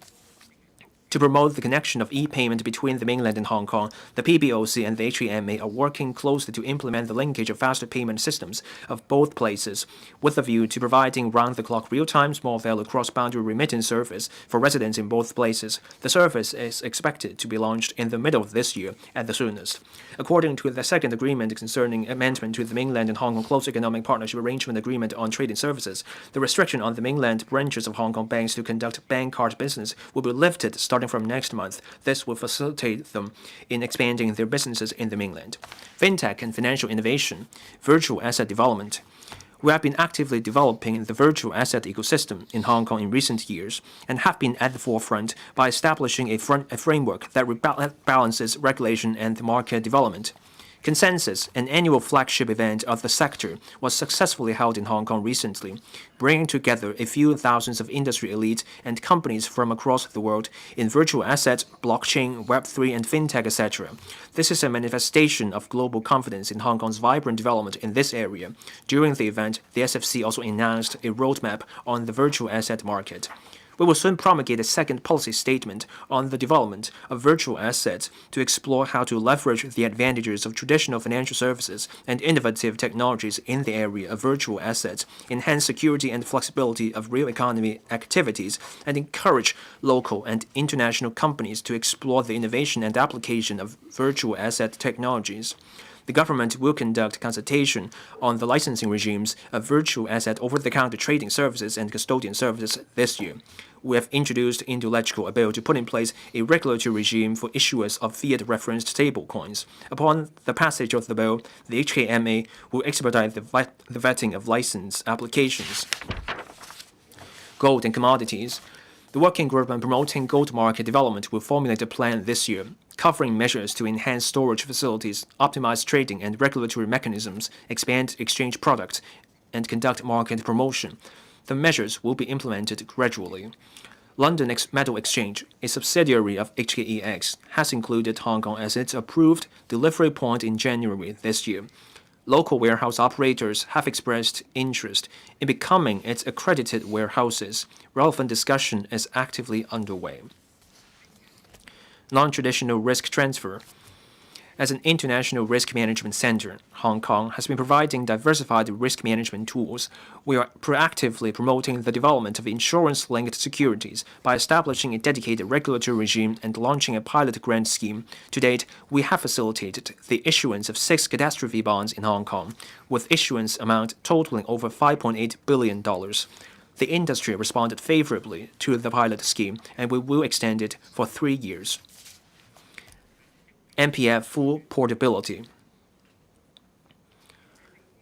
To promote the connection of e-payment between the mainland and Hong Kong, the PBOC and the HKMA are working closely to implement the linkage of faster payment systems of both places, with a view to providing round-the-clock real-time small-value cross-boundary remittance service for residents in both places. The service is expected to be launched in the middle of this year at the soonest. According to the second agreement concerning amendment to the mainland and Hong Kong Close Economic Partnership Arrangement Agreement on Trading Services, the restriction on the mainland branches of Hong Kong banks to conduct bank card business will be lifted starting from next month. This will facilitate them in expanding their businesses in the mainland. Fintech and financial innovation, virtual asset development. We have been actively developing the virtual asset ecosystem in Hong Kong in recent years and have been at the forefront by establishing a framework that balances regulation and market development. Consensus, an annual flagship event of the sector, was successfully held in Hong Kong recently, bringing together a few thousands of industry elites and companies from across the world in virtual assets, blockchain, Web3, and fintech, etc. This is a manifestation of global confidence in Hong Kong's vibrant development in this area. During the event, the SFC also announced a roadmap on the virtual asset market. We will soon promulgate a second policy statement on the development of virtual assets to explore how to leverage the advantages of traditional financial services and innovative technologies in the area of virtual assets, enhance security and flexibility of real economy activities, and encourage local and international companies to explore the innovation and application of virtual asset technologies. The government will conduct consultation on the licensing regimes of virtual asset over-the-counter trading services and custodian services this year. We have introduced into legislation a bill to put in place a regulatory regime for issuers of fiat-referenced stablecoins. Upon the passage of the bill, the HKMA will expedite the vetting of license applications. Gold and commodities. The Working Group on Promoting Gold Market Development will formulate a plan this year, covering measures to enhance storage facilities, optimize trading and regulatory mechanisms, expand exchange products, and conduct market promotion. The measures will be implemented gradually. London Metal Exchange, a subsidiary of HKEX, has included Hong Kong as its approved delivery point in January this year. Local warehouse operators have expressed interest in becoming its accredited warehouses. Relevant discussion is actively underway. Non-traditional risk transfer. As an international risk management center, Hong Kong has been providing diversified risk management tools. We are proactively promoting the development of insurance-linked securities by establishing a dedicated regulatory regime and launching a pilot grant scheme. To date, we have facilitated the issuance of 6 catastrophe bonds in Hong Kong, with issuance amount totaling over $5.8 billion. The industry responded favorably to the pilot scheme, and we will extend it for 3 years. MPF full portability.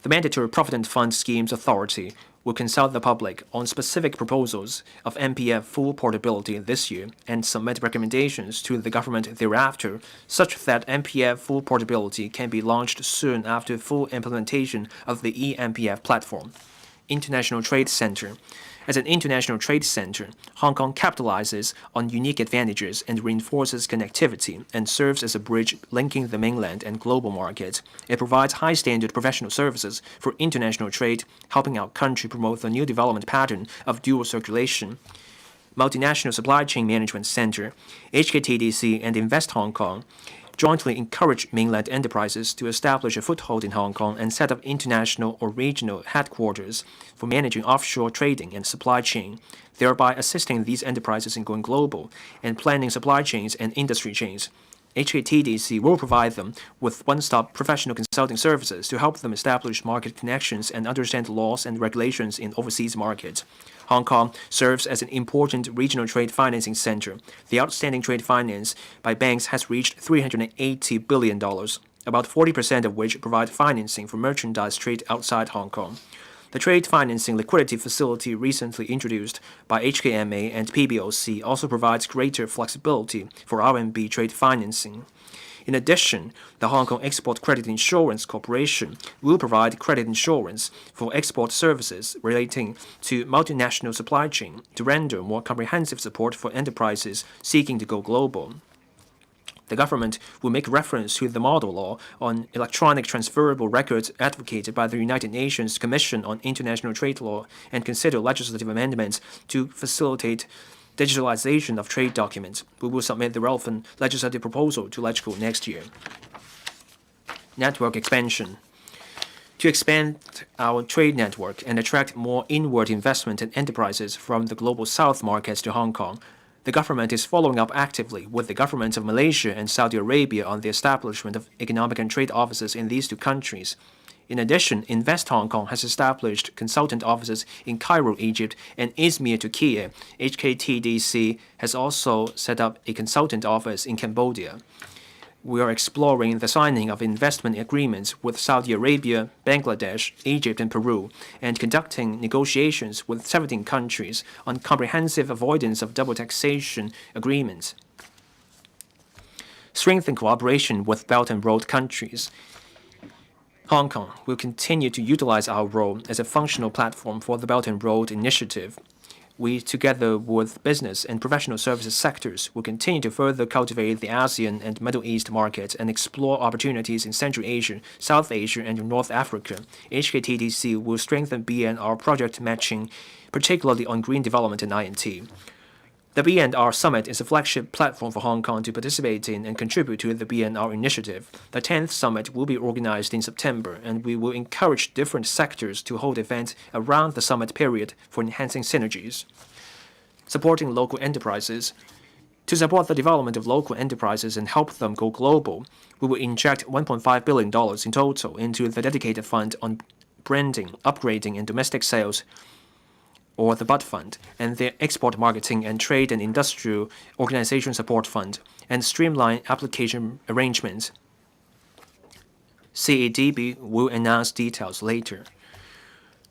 The Mandatory Provident Fund Schemes Authority will consult the public on specific proposals of MPF full portability this year and submit recommendations to the government thereafter, such that MPF full portability can be launched soon after full implementation of the eMPF platform. International Trade Center. As an international trade center, Hong Kong capitalizes on unique advantages and reinforces connectivity and serves as a bridge linking the mainland and global markets. It provides high-standard professional services for international trade, helping our country promote the new development pattern of dual circulation. Multinational Supply Chain Management Center, HKTDC, and Invest Hong Kong jointly encourage mainland enterprises to establish a foothold in Hong Kong and set up international or regional headquarters for managing offshore trading and supply chain, thereby assisting these enterprises in going global and planning supply chains and industry chains. HKTDC will provide them with one-stop professional consulting services to help them establish market connections and understand laws and regulations in overseas markets. Hong Kong serves as an important regional trade financing center. The outstanding trade finance by banks has reached $380 billion, about 40% of which provide financing for merchandise trade outside Hong Kong. The trade financing liquidity facility recently introduced by HKMA and PBOC also provides greater flexibility for RMB trade financing. In addition, the Hong Kong Export Credit Insurance Corporation will provide credit insurance for export services relating to multinational supply chain to render more comprehensive support for enterprises seeking to go global. The government will make reference to the model law on electronic transferable records advocated by the United Nations Commission on International Trade Law and consider legislative amendments to facilitate digitalization of trade documents. We will submit the relevant legislative proposal to LegCo next year. Network expansion. To expand our trade network and attract more inward investment and enterprises from the Global South markets to Hong Kong, the government is following up actively with the governments of Malaysia and Saudi Arabia on the establishment of economic and trade offices in these 2 countries. In addition, Invest Hong Kong has established consultant offices in Cairo, Egypt, and Izmir, Turkey. HKTDC has also set up a consultant office in Cambodia. we are exploring the signing of investment agreements with Saudi Arabia, Bangladesh, Egypt, and Peru, and conducting negotiations with 17 countries on comprehensive avoidance of double taxation agreements. Strengthen cooperation with Belt and Road countries. Hong Kong will continue to utilize our role as a functional platform for the Belt and Road Initiative. We, together with business and professional services sectors, will continue to further cultivate the ASEAN and Middle East markets and explore opportunities in Central Asia, South Asia, and North Africa. HKTDC will strengthen BNR project matching, particularly on green development and INT. The BNR Summit is a flagship platform for Hong Kong to participate in and contribute to the BNR initiative. The 10th summit will be organized in September, and we will encourage different sectors to hold events around the summit period for enhancing synergies. Supporting local enterprises. To support the development of local enterprises and help them go global, we will inject $1.5 billion in total into the dedicated fund on branding, upgrading, and domestic sales, or the BUD Fund, and the Export Marketing and Trade and Industrial Organization Support Fund, and streamline application arrangements. CADB will announce details later.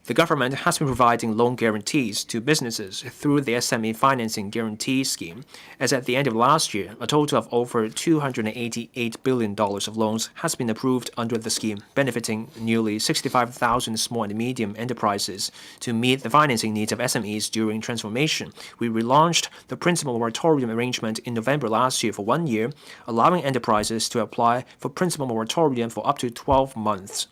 The government has been providing loan guarantees to businesses through the SME Financing Guarantee Scheme. As at the end of last year, a total of over $288 billion of loans has been approved under the scheme, benefiting nearly 65,000 small and medium enterprises. To meet the financing needs of SMEs during transformation, we relaunched the principal moratorium arrangement in November last year for 1 year, allowing enterprises to apply for principal moratorium for up to 12 months.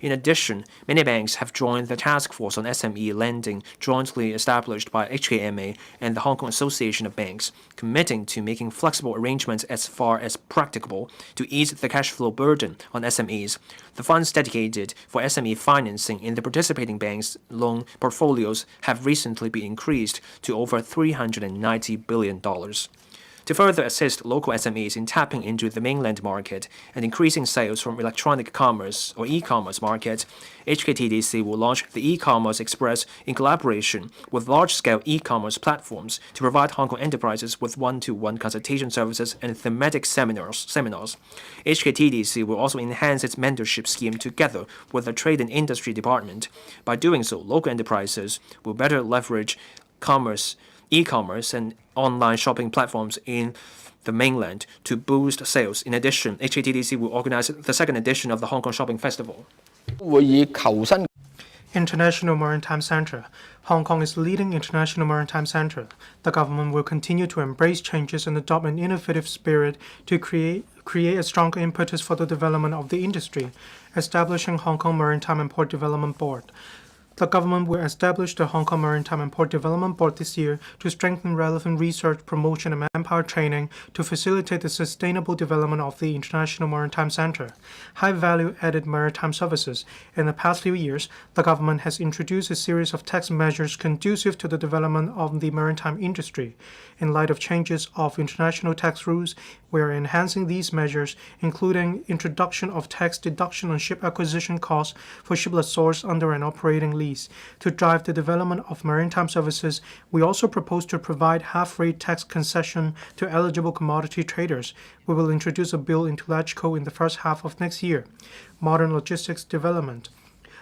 In addition, many banks have joined the task force on SME lending jointly established by HKMA and the Hong Kong Association of Banks, committing to making flexible arrangements as far as practicable to ease the cash flow burden on SMEs. The funds dedicated for SME financing in the participating banks' loan portfolios have recently been increased to over $390 billion. To further assist local SMEs in tapping into the mainland market and increasing sales from electronic commerce or e-commerce market, HKTDC will launch the E-commerce Express in collaboration with large-scale e-commerce platforms to provide Hong Kong enterprises with one-to-one consultation services and thematic seminars. HKTDC will also enhance its mentorship scheme together with the Trade and Industry Department. By doing so, local enterprises will better leverage e-commerce and online shopping platforms in the mainland to boost sales. In addition, HKTDC will organize the second edition of the Hong Kong Shopping Festival. International Maritime Center. Hong Kong is the leading international maritime center. The government will continue to embrace changes and adopt an innovative spirit to create a stronger impetus for the development of the industry, establishing Hong Kong Maritime and Port Development Board. The government will establish the Hong Kong Maritime and Port Development Board this year to strengthen relevant research, promotion, and manpower training to facilitate the sustainable development of the International Maritime Center. High-value added maritime services. In the past few years, the government has introduced a series of tax measures conducive to the development of the maritime industry. In light of changes of international tax rules, we are enhancing these measures, including introduction of tax deduction on ship acquisition costs for ship lessors under an operating lease. To drive the development of maritime services, we also propose to provide half-rate tax concession to eligible commodity traders. We will introduce a bill into LegCo in the first half of next year. Modern logistics development.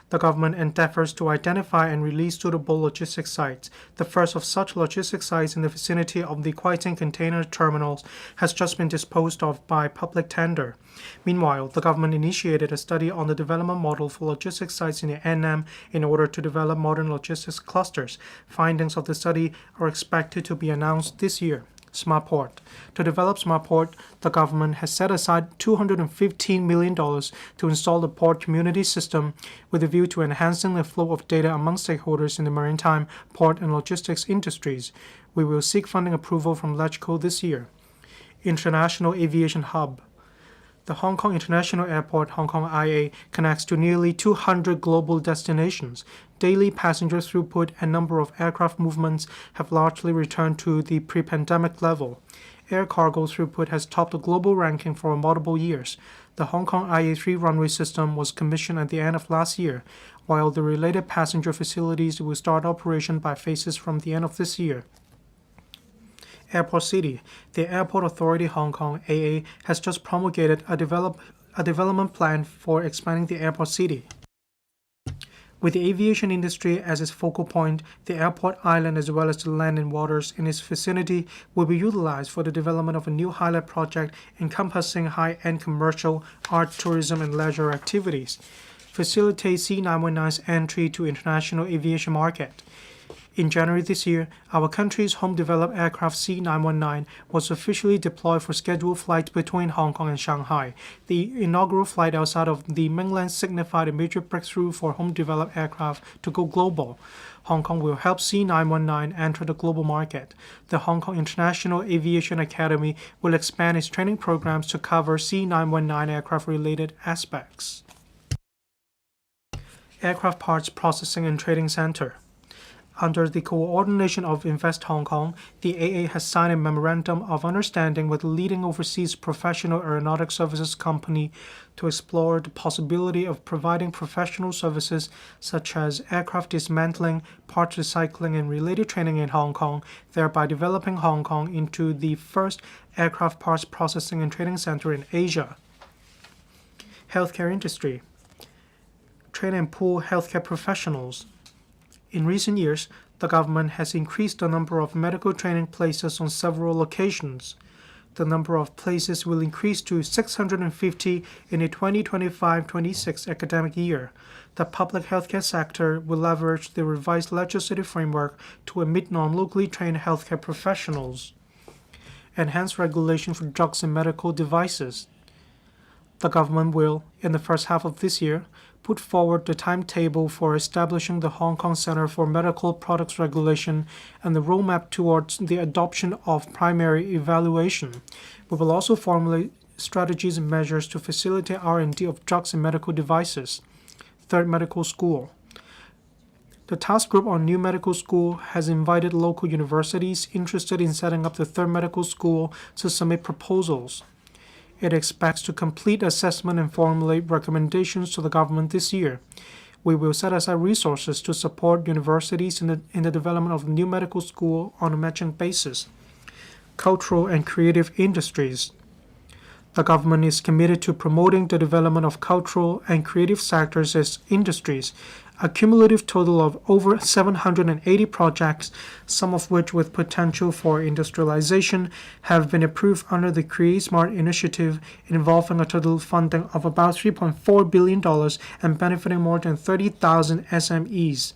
The government endeavors to identify and release suitable logistics sites. The first of such logistics sites in the vicinity of the Kwai Ting container terminals has just been disposed of by public tender. Meanwhile, the government initiated a study on the development model for logistics sites in the NM in order to develop modern logistics clusters. Findings of the study are expected to be announced this year. Smart Port. To develop Smart Port, the government has set aside $215 million to install the port community system with a view to enhancing the flow of data among stakeholders in the maritime, port, and logistics industries. We will seek funding approval from LegCo this year. International Aviation Hub. The Hong Kong International Airport, Hong Kong IA, connects to nearly 200 global destinations. Daily passenger throughput and number of aircraft movements have largely returned to the pre-pandemic level. Air cargo throughput has topped the global ranking for multiple years. The Hong Kong IA3 runway system was commissioned at the end of last year, while the related passenger facilities will start operation by phases from the end of this year. Airport City. The Airport Authority Hong Kong AA has just promulgated a development plan for expanding the airport city. With the aviation industry as its focal point, the airport island as well as the land and waters in its vicinity will be utilized for the development of a new highlight project encompassing high-end commercial, art, tourism, and leisure activities. Facilitate C919's entry to international aviation market. In January this year, our country's home-developed aircraft C919 was officially deployed for scheduled flights between Hong Kong and Shanghai. The inaugural flight outside of the mainland signified a major breakthrough for home-developed aircraft to go global. Hong Kong will help C919 enter the global market. The Hong Kong International Aviation Academy will expand its training programs to cover C919 aircraft-related aspects. Aircraft Parts Processing and Trading Center. Under the coordination of Invest Hong Kong, the AA has signed a memorandum of understanding with a leading overseas professional aeronautic services company to explore the possibility of providing professional services such as aircraft dismantling, parts recycling, and related training in Hong Kong, thereby developing Hong Kong into the first aircraft parts processing and trading center in Asia. Healthcare industry. Train and pool healthcare professionals. In recent years, the government has increased the number of medical training places on several locations. The number of places will increase to 650 in the 2025-26 academic year. The public healthcare sector will leverage the revised legislative framework to admit non-locally trained healthcare professionals. Enhance regulation for drugs and medical devices. The government will, in the first half of this year, put forward the timetable for establishing the Hong Kong Center for Medical Products Regulation and the roadmap towards the adoption of primary evaluation. We will also formulate strategies and measures to facilitate R&D of drugs and medical devices. Third medical school. The task group on new medical school has invited local universities interested in setting up the third medical school to submit proposals. It expects to complete assessment and formulate recommendations to the government this year. We will set aside resources to support universities in the development of the new medical school on a matching basis. Cultural and creative industries. The government is committed to promoting the development of cultural and creative sectors as industries. A cumulative total of over 780 projects, some of which with potential for industrialization, have been approved under the Create Smart initiative, involving a total funding of about $3.4 billion and benefiting more than 30,000 SMEs.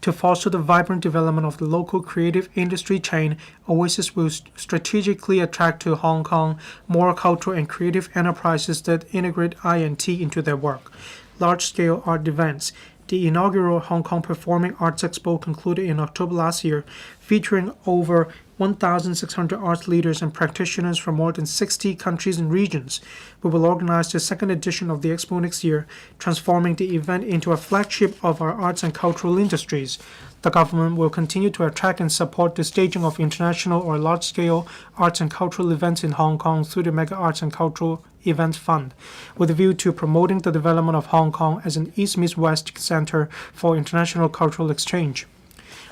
To foster the vibrant development of the local creative industry chain, Oasis will strategically attract to Hong Kong more cultural and creative enterprises that integrate I&T into their work. Large-scale art events. The inaugural Hong Kong Performing Arts Expo concluded in October last year, featuring over 1,600 arts leaders and practitioners from more than 60 countries and regions. We will organize the second edition of the expo next year, transforming the event into a flagship of our arts and cultural industries. The government will continue to attract and support the staging of international or large-scale arts and cultural events in Hong Kong through the Mega Arts and Cultural Events Fund, with a view to promoting the development of Hong Kong as an East-Meets-West center for international cultural exchange.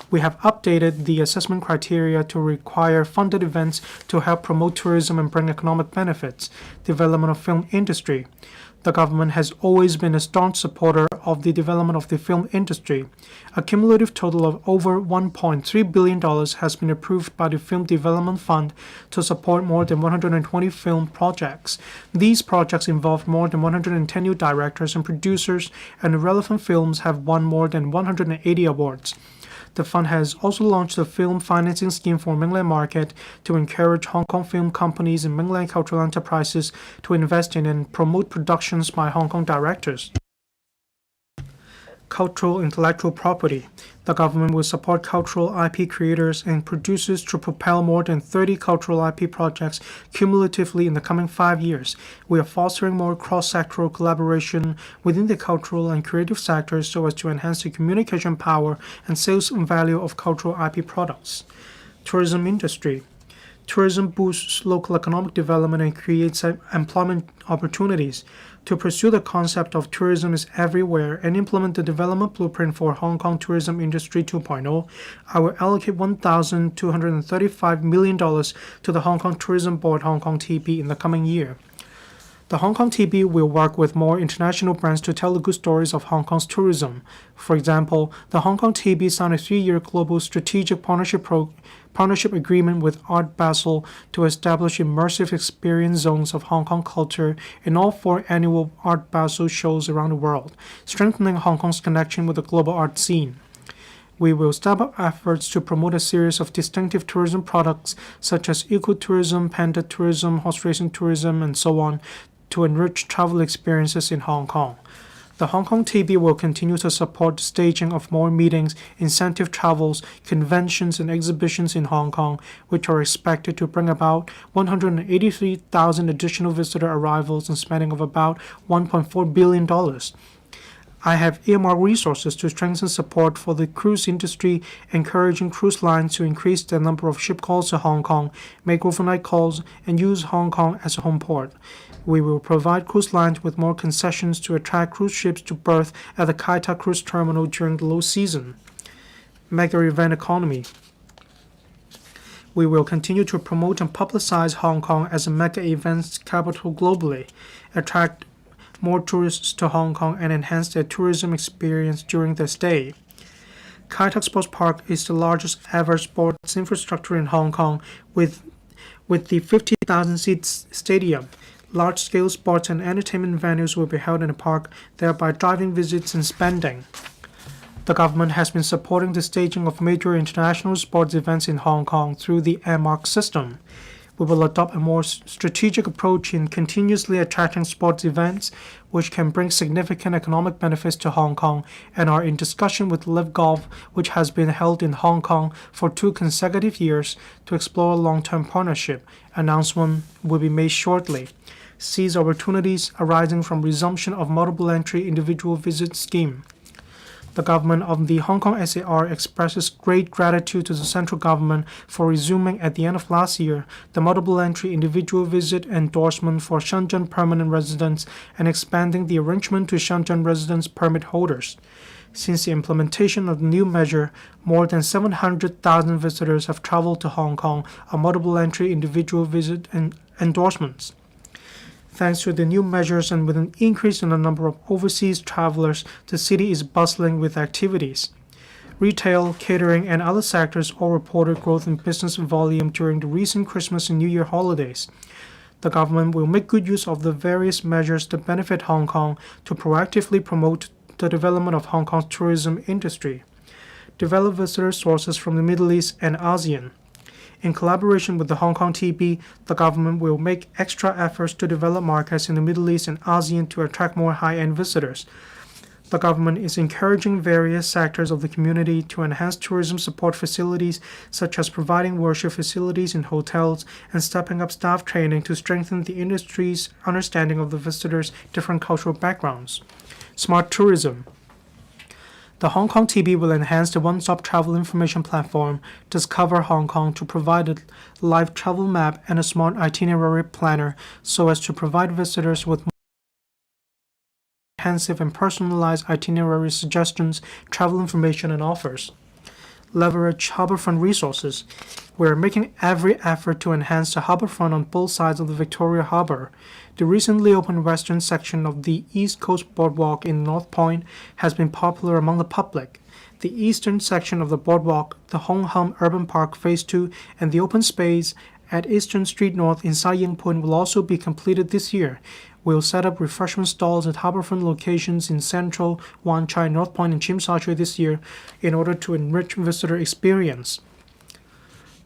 We have updated the assessment criteria to require funded events to help promote tourism and bring economic benefits. Development of film industry. The government has always been a staunch supporter of the development of the film industry. A cumulative total of over $1.3 billion has been approved by the Film Development Fund to support more than 120 film projects. These projects involve more than 110 new directors and producers, and the relevant films have won more than 180 awards. The fund has also launched a film financing scheme for mainland market to encourage Hong Kong film companies and mainland cultural enterprises to invest in and promote productions by Hong Kong directors. Cultural intellectual property. The government will support cultural IP creators and producers to propel more than 30 cultural IP projects cumulatively in the coming 5 years. We are fostering more cross-sectoral collaboration within the cultural and creative sectors so as to enhance the communication power and sales value of cultural IP products. Tourism industry. Tourism boosts local economic development and creates employment opportunities. To pursue the concept of tourism is everywhere and implement the development blueprint for Hong Kong Tourism Industry 2.0, I will allocate $1,235 million to the Hong Kong Tourism Board Hong Kong TB in the coming year. The Hong Kong TB will work with more international brands to tell the good stories of Hong Kong's tourism. For example, the Hong Kong TB signed a 3-year global strategic partnership agreement with Art Basel to establish immersive experience zones of Hong Kong culture in all 4 annual Art Basel shows around the world, strengthening Hong Kong's connection with the global art scene. We will step up efforts to promote a series of distinctive tourism products such as ecotourism, panda tourism, horse racing tourism, and so on, to enrich travel experiences in Hong Kong. The Hong Kong TB will continue to support the staging of more meetings, incentive travels, conventions, and exhibitions in Hong Kong, which are expected to bring about 183,000 additional visitor arrivals and spending of about $1.4 billion. I have earmarked resources to strengthen support for the cruise industry, encouraging cruise lines to increase the number of ship calls to Hong Kong, make overnight calls, and use Hong Kong as a home port. We will provide cruise lines with more concessions to attract cruise ships to berth at the Kai Tak Cruise Terminal during the low season. Mega event economy. We will continue to promote and publicize Hong Kong as a mega events capital globally, attract more tourists to Hong Kong, and enhance their tourism experience during their stay. Kai Tak Sports Park is the largest ever sports infrastructure in Hong Kong with the 50,000-seat stadium. Large-scale sports and entertainment venues will be held in the park, thereby driving visits and spending. The government has been supporting the staging of major international sports events in Hong Kong through the earmark system. We will adopt a more strategic approach in continuously attracting sports events, which can bring significant economic benefits to Hong Kong, and are in discussion with Live Golf, which has been held in Hong Kong for 2 consecutive years, to explore a long-term partnership. Announcement will be made shortly. Seize opportunities arising from resumption of multiple entry individual visit scheme. The government of the Hong Kong SAR expresses great gratitude to the central government for resuming at the end of last year the multiple entry individual visit endorsement for Shenzhen permanent residents and expanding the arrangement to Shenzhen residence permit holders. Since the implementation of the new measure, more than 700,000 visitors have traveled to Hong Kong on multiple entry individual visit endorsements. Thanks to the new measures and with an increase in the number of overseas travelers, the city is bustling with activities. Retail, catering, and other sectors all reported growth in business volume during the recent Christmas and New Year holidays. The government will make good use of the various measures that benefit Hong Kong to proactively promote the development of Hong Kong's tourism industry. Develop visitor sources from the Middle East and ASEAN. In collaboration with the Hong Kong TB, the government will make extra efforts to develop markets in the Middle East and ASEAN to attract more high-end visitors. The government is encouraging various sectors of the community to enhance tourism support facilities, such as providing worship facilities in hotels and stepping up staff training to strengthen the industry's understanding of the visitors' different cultural backgrounds. Smart tourism. The Hong Kong TB will enhance the one-stop travel information platform, Discover Hong Kong, to provide a live travel map and a smart itinerary planner so as to provide visitors with comprehensive and personalized itinerary suggestions, travel information, and offers. Leverage harborfront resources. We are making every effort to enhance the harborfront on both sides of the Victoria Harbour. The recently opened western section of the East Coast Boardwalk in North Point has been popular among the public. The eastern section of the boardwalk, the Hong Hum Urban Park Phase 2, and the open space at Eastern Street North in Sai Ying Point will also be completed this year. We'll set up refreshment stalls at harborfront locations in Central, Wan Chai, North Point, and Tsim Sha Tsui this year in order to enrich visitor experience.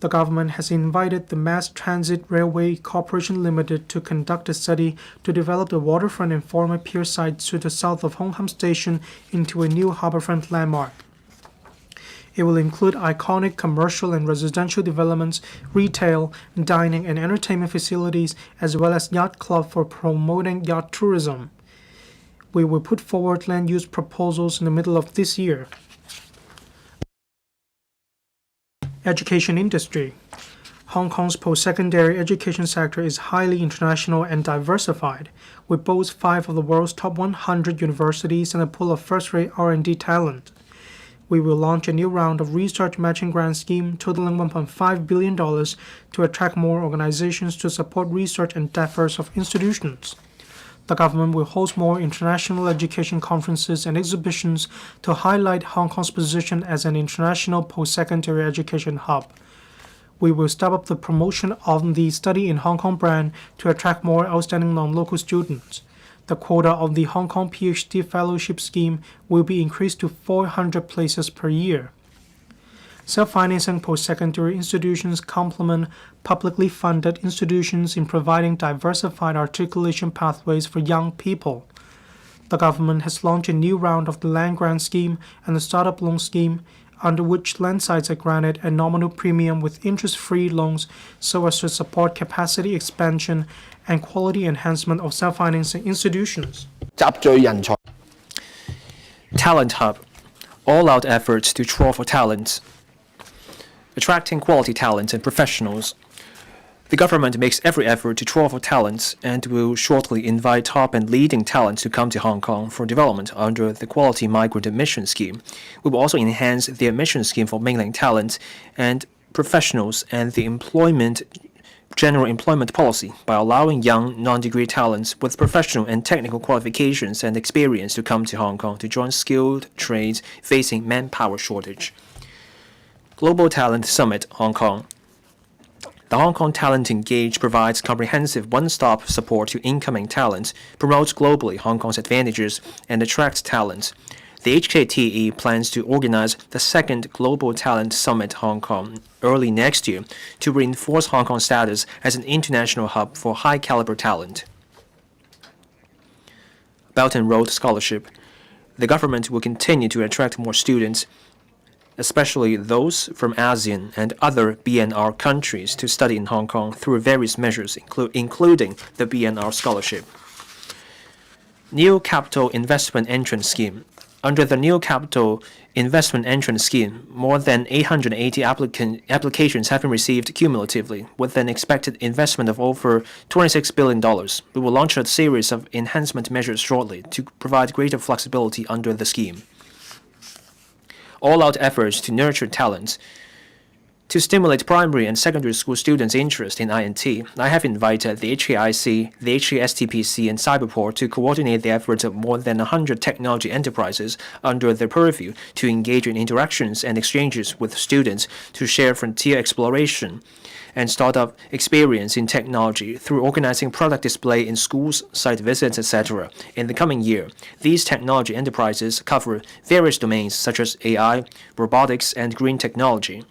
The government has invited the Mass Transit Railway Corporation Limited to conduct a study to develop the waterfront and former pier sites to the south of Hong Kong Station into a new harborfront landmark. It will include iconic commercial and residential developments, retail, dining, and entertainment facilities, as well as yacht club for promoting yacht tourism. We will put forward land use proposals in the middle of this year. Education industry. Hong Kong's post-secondary education sector is highly international and diversified. We boast 5 of the world's top 100 universities and a pool of first-rate R&D talent. We will launch a new round of research matching grant scheme totaling $1.5 billion to attract more organizations to support research and diverse of institutions. The government will host more international education conferences and exhibitions to highlight Hong Kong's position as an international post-secondary education hub. We will step up the promotion of the Study in Hong Kong brand to attract more outstanding non-local students. The quota of the Hong Kong PhD Fellowship Scheme will be increased to 400 places per year. Self-financing post-secondary institutions complement publicly funded institutions in providing diversified articulation pathways for young people. The government has launched a new round of the land grant scheme and the startup loan scheme, under which land sites are granted a nominal premium with interest-free loans so as to support capacity expansion and quality enhancement of self-financing institutions. Talent Hub. All-out efforts to draw for talents. Attracting quality talents and professionals. The government makes every effort to draw for talents and will shortly invite top and leading talents to come to Hong Kong for development under the Quality Migrant Admission Scheme. We will also enhance the admission scheme for mainland talents and professionals and the general employment policy by allowing young non-degree talents with professional and technical qualifications and experience to come to Hong Kong to join skilled trades facing manpower shortage. Global Talent Summit, Hong Kong. The Hong Kong Talent Engage provides comprehensive one-stop support to incoming talents, promotes globally Hong Kong's advantages, and attracts talents. The HKTE plans to organize the second Global Talent Summit Hong Kong early next year to reinforce Hong Kong's status as an international hub for high-caliber talent. Belt and Road Scholarship. The government will continue to attract more students, especially those from ASEAN and other BNR countries, to study in Hong Kong through various measures, including the BNR Scholarship. New Capital Investment Entrance Scheme. Under the New Capital Investment Entrance Scheme, more than 880 applications have been received cumulatively, with an expected investment of over $26 billion. We will launch a series of enhancement measures shortly to provide greater flexibility under the scheme. All-out efforts to nurture talents. To stimulate primary and secondary school students' interest in INT, I have invited the HKIC, the HKSTPC, and Cyberport to coordinate the efforts of more than 100 technology enterprises under their purview to engage in interactions and exchanges with students to share frontier exploration and startup experience in technology through organizing product display in schools, site visits, etc. In the coming year, these technology enterprises cover various domains such as AI, robotics, and green technology.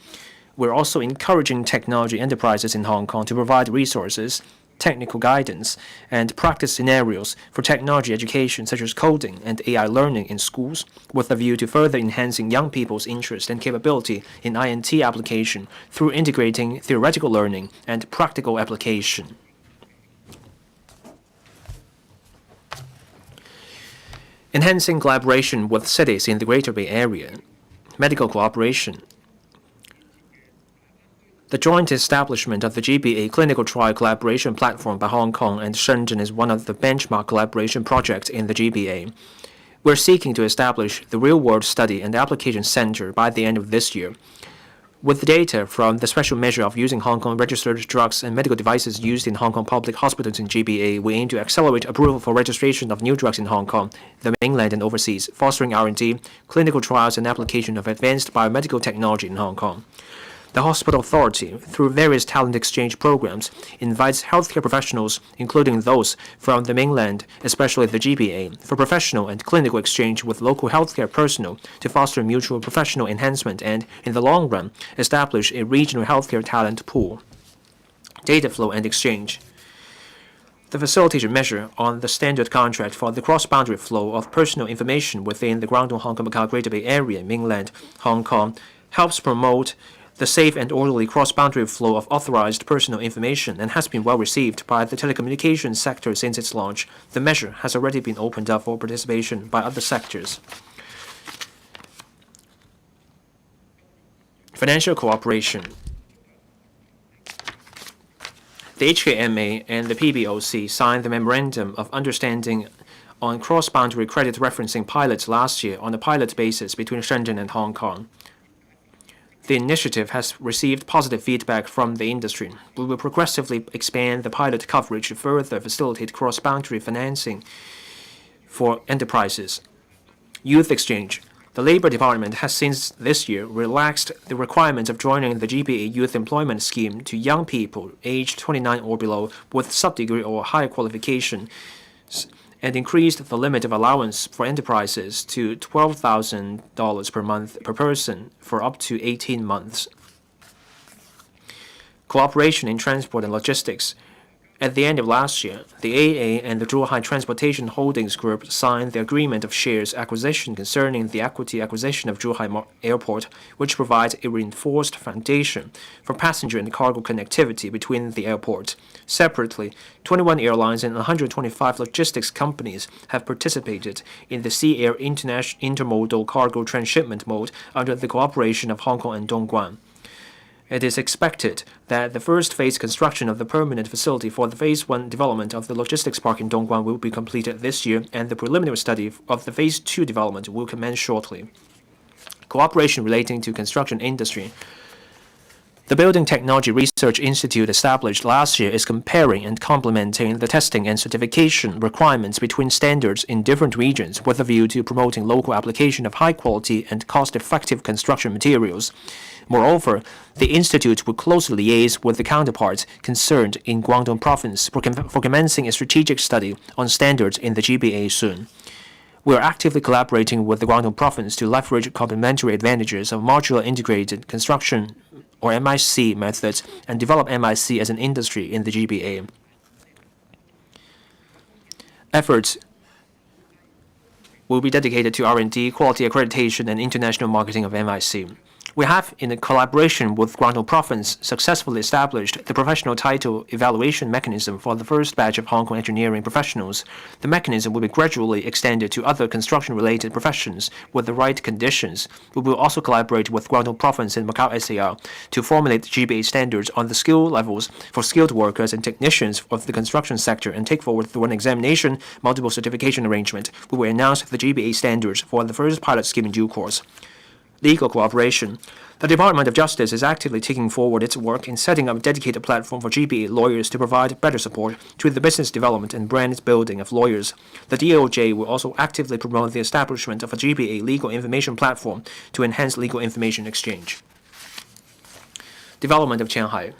We're also encouraging technology enterprises in Hong Kong to provide resources, technical guidance, and practice scenarios for technology education such as coding and AI learning in schools, with a view to further enhancing young people's interest and capability in INT application through integrating theoretical learning and practical application. Enhancing collaboration with cities in the Greater Bay Area. Medical cooperation. The joint establishment of the GBA Clinical Trial Collaboration Platform by Hong Kong and Shenzhen is one of the benchmark collaboration projects in the GBA. We're seeking to establish the real-world study and application center by the end of this year. With the data from the special measure of using Hong Kong registered drugs and medical devices used in Hong Kong public hospitals in GBA, we aim to accelerate approval for registration of new drugs in Hong Kong, the mainland and overseas, fostering R&D, clinical trials and application of advanced biomedical technology in Hong Kong. The Hospital Authority, through various talent exchange programs, invites healthcare professionals, including those from the mainland, especially the GBA, for professional and clinical exchange with local healthcare personnel to foster mutual professional enhancement and, in the long run, establish a regional healthcare talent pool. Data flow and exchange. The facilitation measure on the standard contract for the cross-boundary flow of personal information within the Guangdong, Hong Kong, Macau, Greater Bay Area, mainland Hong Kong, helps promote the safe and orderly cross-boundary flow of authorized personal information and has been well received by the telecommunications sector since its launch. The measure has already been opened up for participation by other sectors. Financial cooperation. The HKMA and the PBOC signed the Memorandum of Understanding on cross-boundary credit referencing pilots last year on a pilot basis between Shenzhen and Hong Kong. The initiative has received positive feedback from the industry. We will progressively expand the pilot coverage to further facilitate cross-boundary financing for enterprises. Youth exchange. The Labor Department has since this year relaxed the requirement of joining the GBA Youth Employment Scheme to young people aged 29 or below with sub-degree or higher qualification, and increased the limit of allowance for enterprises to $12,000 per month per person for up to 18 months. Cooperation in transport and logistics. At the end of last year, the AA and the Zhuhai Transportation Holdings Group signed the agreement of shares acquisition concerning the equity acquisition of Zhuhai Airport, which provides a reinforced foundation for passenger and cargo connectivity between the airports. Separately, 21 airlines and 125 logistics companies have participated in the Sea Air Intermodal Cargo Transshipment Mode under the cooperation of Hong Kong and Dongguan. It is expected that the first phase construction of the permanent facility for the Phase 1 development of the logistics park in Dongguan will be completed this year, and the preliminary study of the Phase 2 development will commence shortly. Cooperation relating to construction industry. The Building Technology Research Institute established last year is comparing and complementing the testing and certification requirements between standards in different regions with a view to promoting local application of high-quality and cost-effective construction materials. Moreover, the Institute will closely liaise with the counterparts concerned in Guangdong Province for commencing a strategic study on standards in the GBA soon. We are actively collaborating with the Guangdong Province to leverage complementary advantages of modular integrated construction or MIC methods and develop MIC as an industry in the GBA. Efforts will be dedicated to R&D, quality accreditation, and international marketing of MIC. We have, in collaboration with Guangdong Province, successfully established the professional title evaluation mechanism for the first batch of Hong Kong engineering professionals. The mechanism will be gradually extended to other construction-related professions with the right conditions. We will also collaborate with Guangdong Province and Macau SAR to formulate GBA standards on the skill levels for skilled workers and technicians of the construction sector and take forward through an examination multiple certification arrangement. We will announce the GBA standards for the first pilot scheme in due course. Legal cooperation. The Department of Justice is actively taking forward its work in setting up a dedicated platform for GBA lawyers to provide better support to the business development and brand building of lawyers. The DOJ will also actively promote the establishment of a GBA legal information platform to enhance legal information exchange. Development of Qianhai.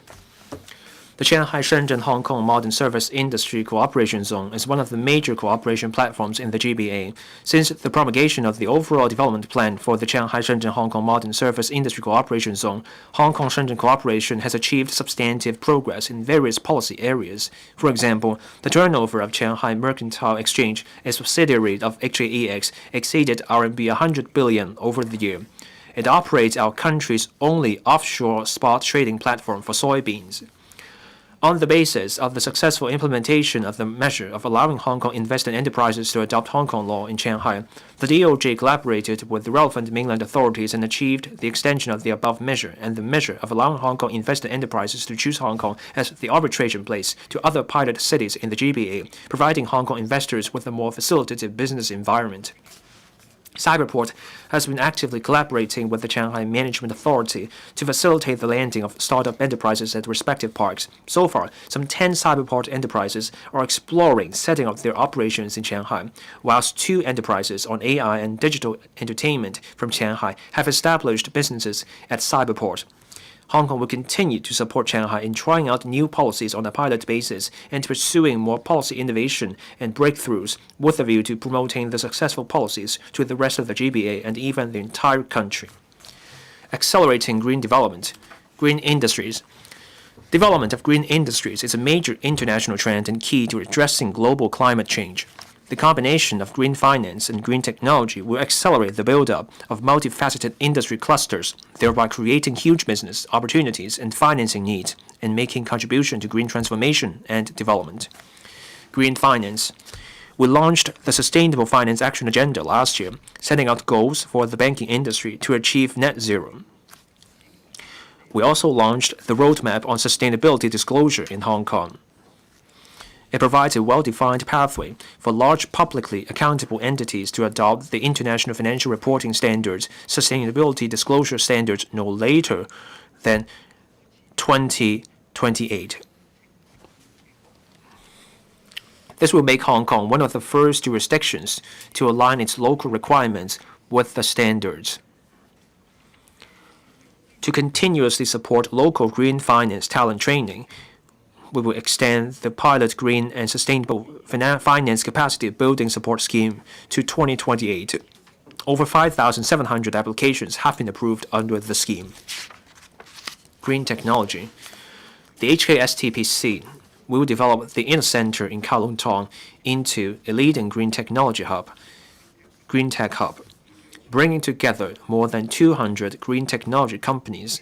The Shanghai-Shenzhen-Hong Kong Modern Service Industry Cooperation Zone is one of the major cooperation platforms in the GBA. Since the promulgation of the overall development plan for the Shanghai-Shenzhen-Hong Kong Modern Service Industry Cooperation Zone, Hong Kong-Shenzhen cooperation has achieved substantive progress in various policy areas. For example, the turnover of Shanghai Mercantile Exchange, a subsidiary of HKEX, exceeded RMB 100 billion over the year. It operates our country's only offshore spot trading platform for soybeans. On the basis of the successful implementation of the measure of allowing Hong Kong invested enterprises to adopt Hong Kong law in Shanghai, the DOJ collaborated with the relevant mainland authorities and achieved the extension of the above measure and the measure of allowing Hong Kong invested enterprises to choose Hong Kong as the arbitration place to other pilot cities in the GBA, providing Hong Kong investors with a more facilitative business environment. Cyberport has been actively collaborating with the Shanghai Management Authority to facilitate the landing of startup enterprises at respective parks. So far, some 10 Cyberport enterprises are exploring setting up their operations in Shanghai, whilst 2 enterprises on AI and digital entertainment from Shanghai have established businesses at Cyberport. Hong Kong will continue to support Shanghai in trying out new policies on a pilot basis and pursuing more policy innovation and breakthroughs with a view to promoting the successful policies to the rest of the GBA and even the entire country. Accelerating green development. Green industries. Development of green industries is a major international trend and key to addressing global climate change. The combination of green finance and green technology will accelerate the build-up of multifaceted industry clusters, thereby creating huge business opportunities and financing needs, and making contribution to green transformation and development. Green finance. We launched the Sustainable Finance Action Agenda last year, setting out goals for the banking industry to achieve net zero. We also launched the Roadmap on Sustainability Disclosure in Hong Kong. It provides a well-defined pathway for large publicly accountable entities to adopt the International Financial Reporting Standards Sustainability Disclosure Standards no later than 2028. This will make Hong Kong one of the first jurisdictions to align its local requirements with the standards. To continuously support local green finance talent training, we will extend the pilot green and sustainable finance capacity building support scheme to 2028. Over 5,700 applications have been approved under the scheme. Green technology. The HKSTPC will develop the inner center in Kowloon Tong into a leading green technology hub, Green Tech Hub, bringing together more than 200 green technology companies.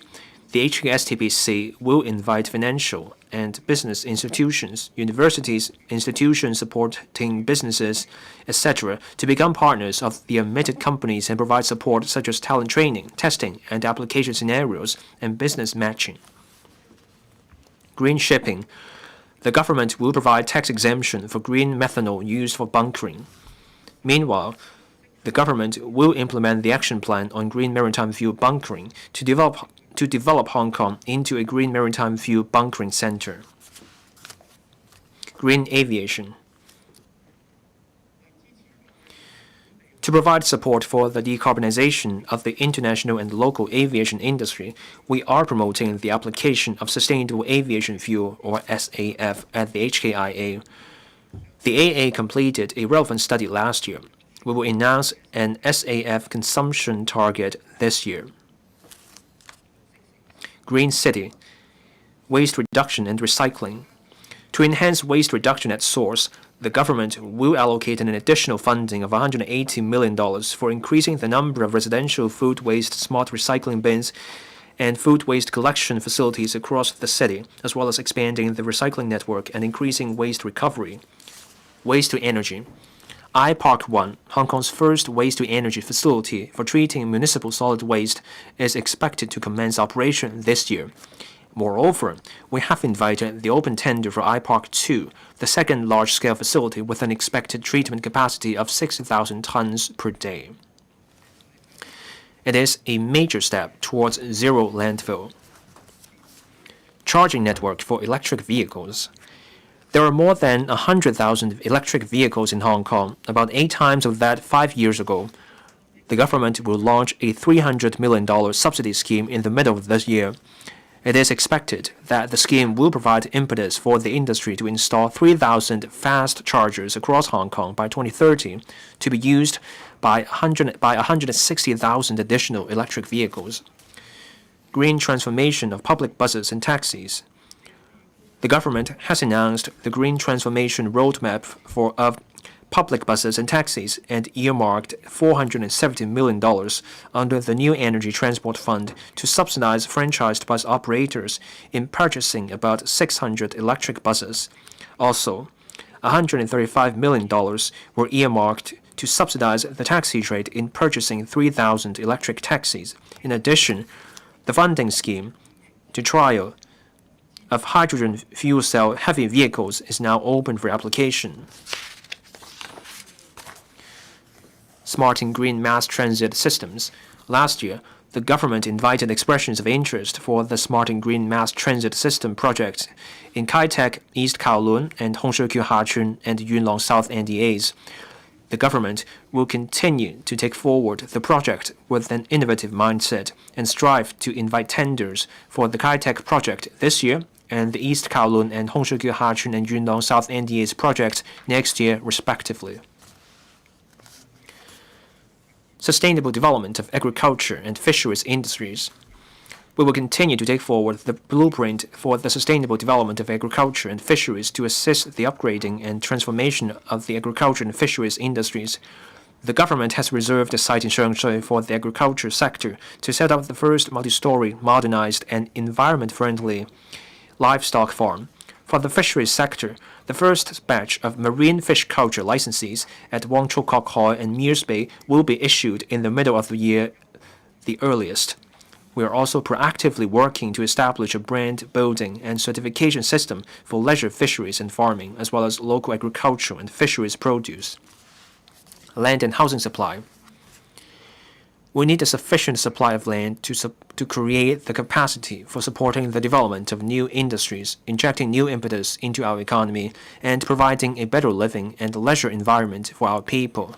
The HKSTPC will invite financial and business institutions, universities, institutions supporting businesses, etc., to become partners of the admitted companies and provide support such as talent training, testing, and application scenarios and business matching. Green shipping. The government will provide tax exemption for green methanol used for bunkering. Meanwhile, the government will implement the action plan on green maritime fuel bunkering to develop Hong Kong into a green maritime fuel bunkering center. Green aviation. To provide support for the decarbonization of the international and local aviation industry, we are promoting the application of sustainable aviation fuel, or SAF, at the HKIA. The AA completed a relevant study last year. We will announce an SAF consumption target this year. Green city. Waste reduction and recycling. To enhance waste reduction at source, the government will allocate an additional funding of $180 million for increasing the number of residential food waste smart recycling bins and food waste collection facilities across the city, as well as expanding the recycling network and increasing waste recovery. Waste to energy. iPark 1, Hong Kong's first waste-to-energy facility for treating municipal solid waste, is expected to commence operation this year. Moreover, we have invited the open tender for iPark 2, the second large-scale facility with an expected treatment capacity of 60,000 tons per day. It is a major step towards zero landfill. Charging network for electric vehicles. There are more than 100,000 electric vehicles in Hong Kong, about 8 times of that 5 years ago. The government will launch a $300 million subsidy scheme in the middle of this year. It is expected that the scheme will provide impetus for the industry to install 3,000 fast chargers across Hong Kong by 2030 to be used by 160,000 additional electric vehicles. Green transformation of public buses and taxis. The government has announced the Green Transformation Roadmap of public buses and taxis and earmarked $470 million under the New Energy Transport Fund to subsidize franchised bus operators in purchasing about 600 electric buses. Also, $135 million were earmarked to subsidize the taxi trade in purchasing 3,000 electric taxis. In addition, the funding scheme to trial of hydrogen fuel cell heavy vehicles is now open for application. Smart and green mass transit systems. Last year, the government invited expressions of interest for the Smart and Green Mass Transit System project in Kai Tak, East Kowloon, and Hong Shou Kyu Ha Chun and Yuen Long South NDAs. The government will continue to take forward the project with an innovative mindset and strive to invite tenders for the Kai Tak project this year and the East Kowloon and Hong Shou Kyu Ha Chun and Yuen Long South NDAs projects next year, respectively. Sustainable development of agriculture and fisheries industries. We will continue to take forward the blueprint for the sustainable development of agriculture and fisheries to assist the upgrading and transformation of the agriculture and fisheries industries. The government has reserved a site in Sheungshui for the agriculture sector to set up the first multi-story, modernized, and environment-friendly livestock farm. For the fisheries sector, the first batch of marine fish culture licenses at Wong Chuk Kok Hoi and Mears Bay will be issued in the middle of the year, the earliest. We are also proactively working to establish a brand building and certification system for leisure fisheries and farming, as well as local agricultural and fisheries produce. Land and housing supply. We need a sufficient supply of land to create the capacity for supporting the development of new industries, injecting new impetus into our economy, and providing a better living and leisure environment for our people.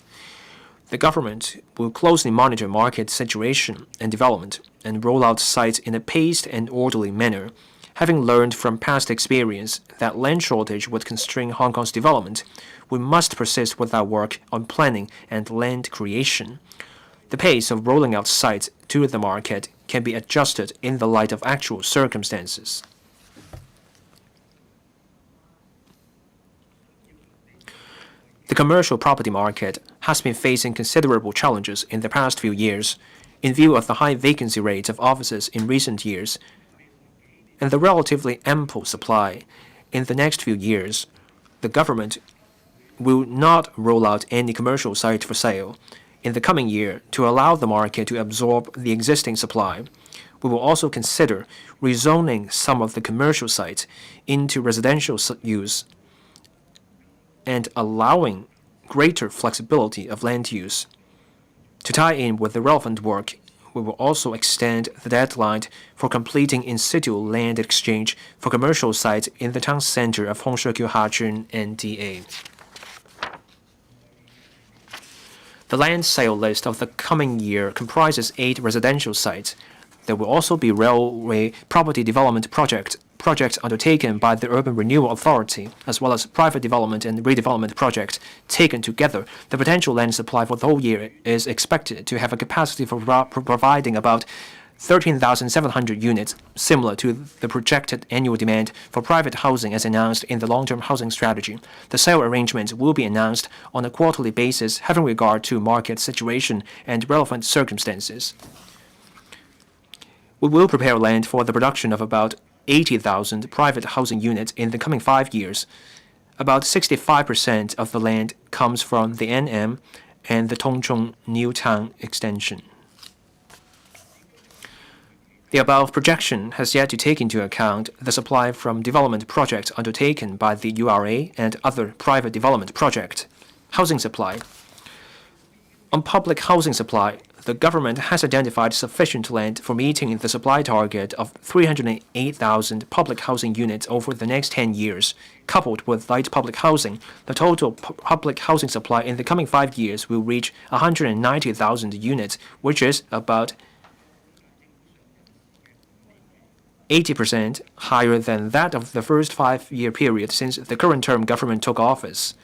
The government will closely monitor market situation and development and roll out sites in a paced and orderly manner. Having learned from past experience that land shortage would constrain Hong Kong's development, we must persist with our work on planning and land creation. The pace of rolling out sites to the market can be adjusted in the light of actual circumstances. The commercial property market has been facing considerable challenges in the past few years, in view of the high vacancy rates of offices in recent years and the relatively ample supply. In the next few years, the government will not roll out any commercial site for sale. In the coming year, to allow the market to absorb the existing supply, we will also consider rezoning some of the commercial sites into residential use and allowing greater flexibility of land use. To tie in with the relevant work, we will also extend the deadline for completing in situ land exchange for commercial sites in the town center of Hongshuqiu Hachun NDA. The land sale list of the coming year comprises 8 residential sites. There will also be railway property development projects undertaken by the Urban Renewal Authority, as well as private development and redevelopment projects. Taken together, the potential land supply for the whole year is expected to have a capacity for providing about 13,700 units, similar to the projected annual demand for private housing as announced in the long-term housing strategy. The sale arrangements will be announced on a quarterly basis, having regard to market situation and relevant circumstances. We will prepare land for the production of about 80,000 private housing units in the coming 5 years. About 65% of the land comes from the NM and the Tongchong New Town extension. The above projection has yet to take into account the supply from development projects undertaken by the URA and other private development projects. Housing supply. On public housing supply, the government has identified sufficient land for meeting the supply target of 308,000 public housing units over the next 10 years. Coupled with light public housing, the total public housing supply in the coming 5 years will reach 190,000 units, which is about 80% higher than that of the first 5-year period since the current term government took office.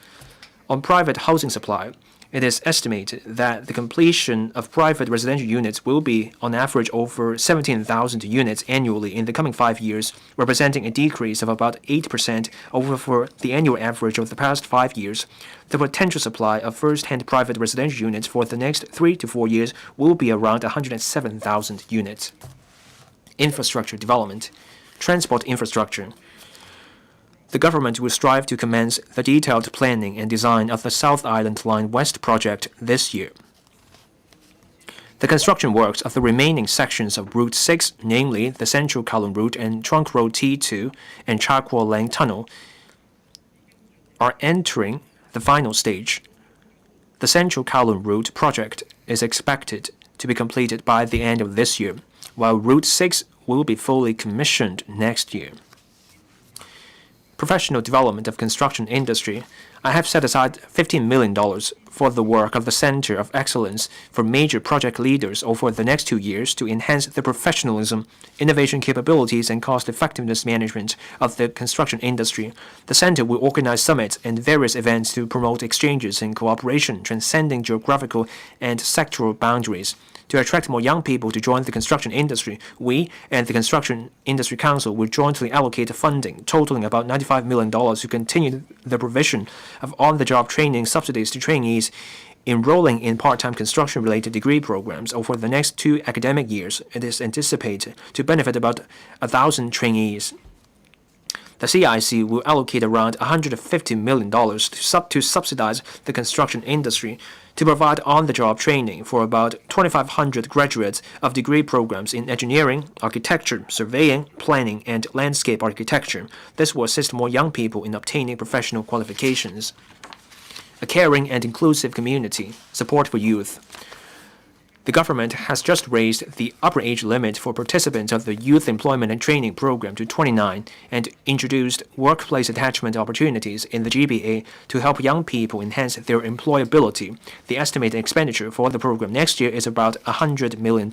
On private housing supply, it is estimated that the completion of private residential units will be on average over 17,000 units annually in the coming 5 years, representing a decrease of about 8% over the annual average of the past 5 years. The potential supply of first-hand private residential units for the next 3 to 4 years will be around 107,000 units. Infrastructure development. Transport infrastructure. The government will strive to commence the detailed planning and design of the South Island Line West project this year. The construction works of the remaining sections of Route 6, namely the Central Kowloon Route and Trunk Road T2 and Cha Kuo Lang Tunnel, are entering the final stage. The Central Kowloon Route project is expected to be completed by the end of this year, while Route 6 will be fully commissioned next year. Professional development of construction industry. I have set aside $15 million for the work of the Center of Excellence for major project leaders over the next 2 years to enhance the professionalism, innovation capabilities, and cost-effectiveness management of the construction industry. The center will organize summits and various events to promote exchanges and cooperation transcending geographical and sectoral boundaries. To attract more young people to join the construction industry, we and the Construction Industry Council will jointly allocate funding totaling about $95 million to continue the provision of on-the-job training subsidies to trainees enrolling in part-time construction-related degree programs over the next 2 academic years. It is anticipated to benefit about 1,000 trainees. The CIC will allocate around $150 million to subsidize the construction industry to provide on-the-job training for about 2,500 graduates of degree programs in engineering, architecture, surveying, planning, and landscape architecture. This will assist more young people in obtaining professional qualifications. A caring and inclusive community, support for youth. The government has just raised the upper age limit for participants of the Youth Employment and Training Program to 29 and introduced workplace attachment opportunities in the GBA to help young people enhance their employability. The estimated expenditure for the program next year is about $100 million.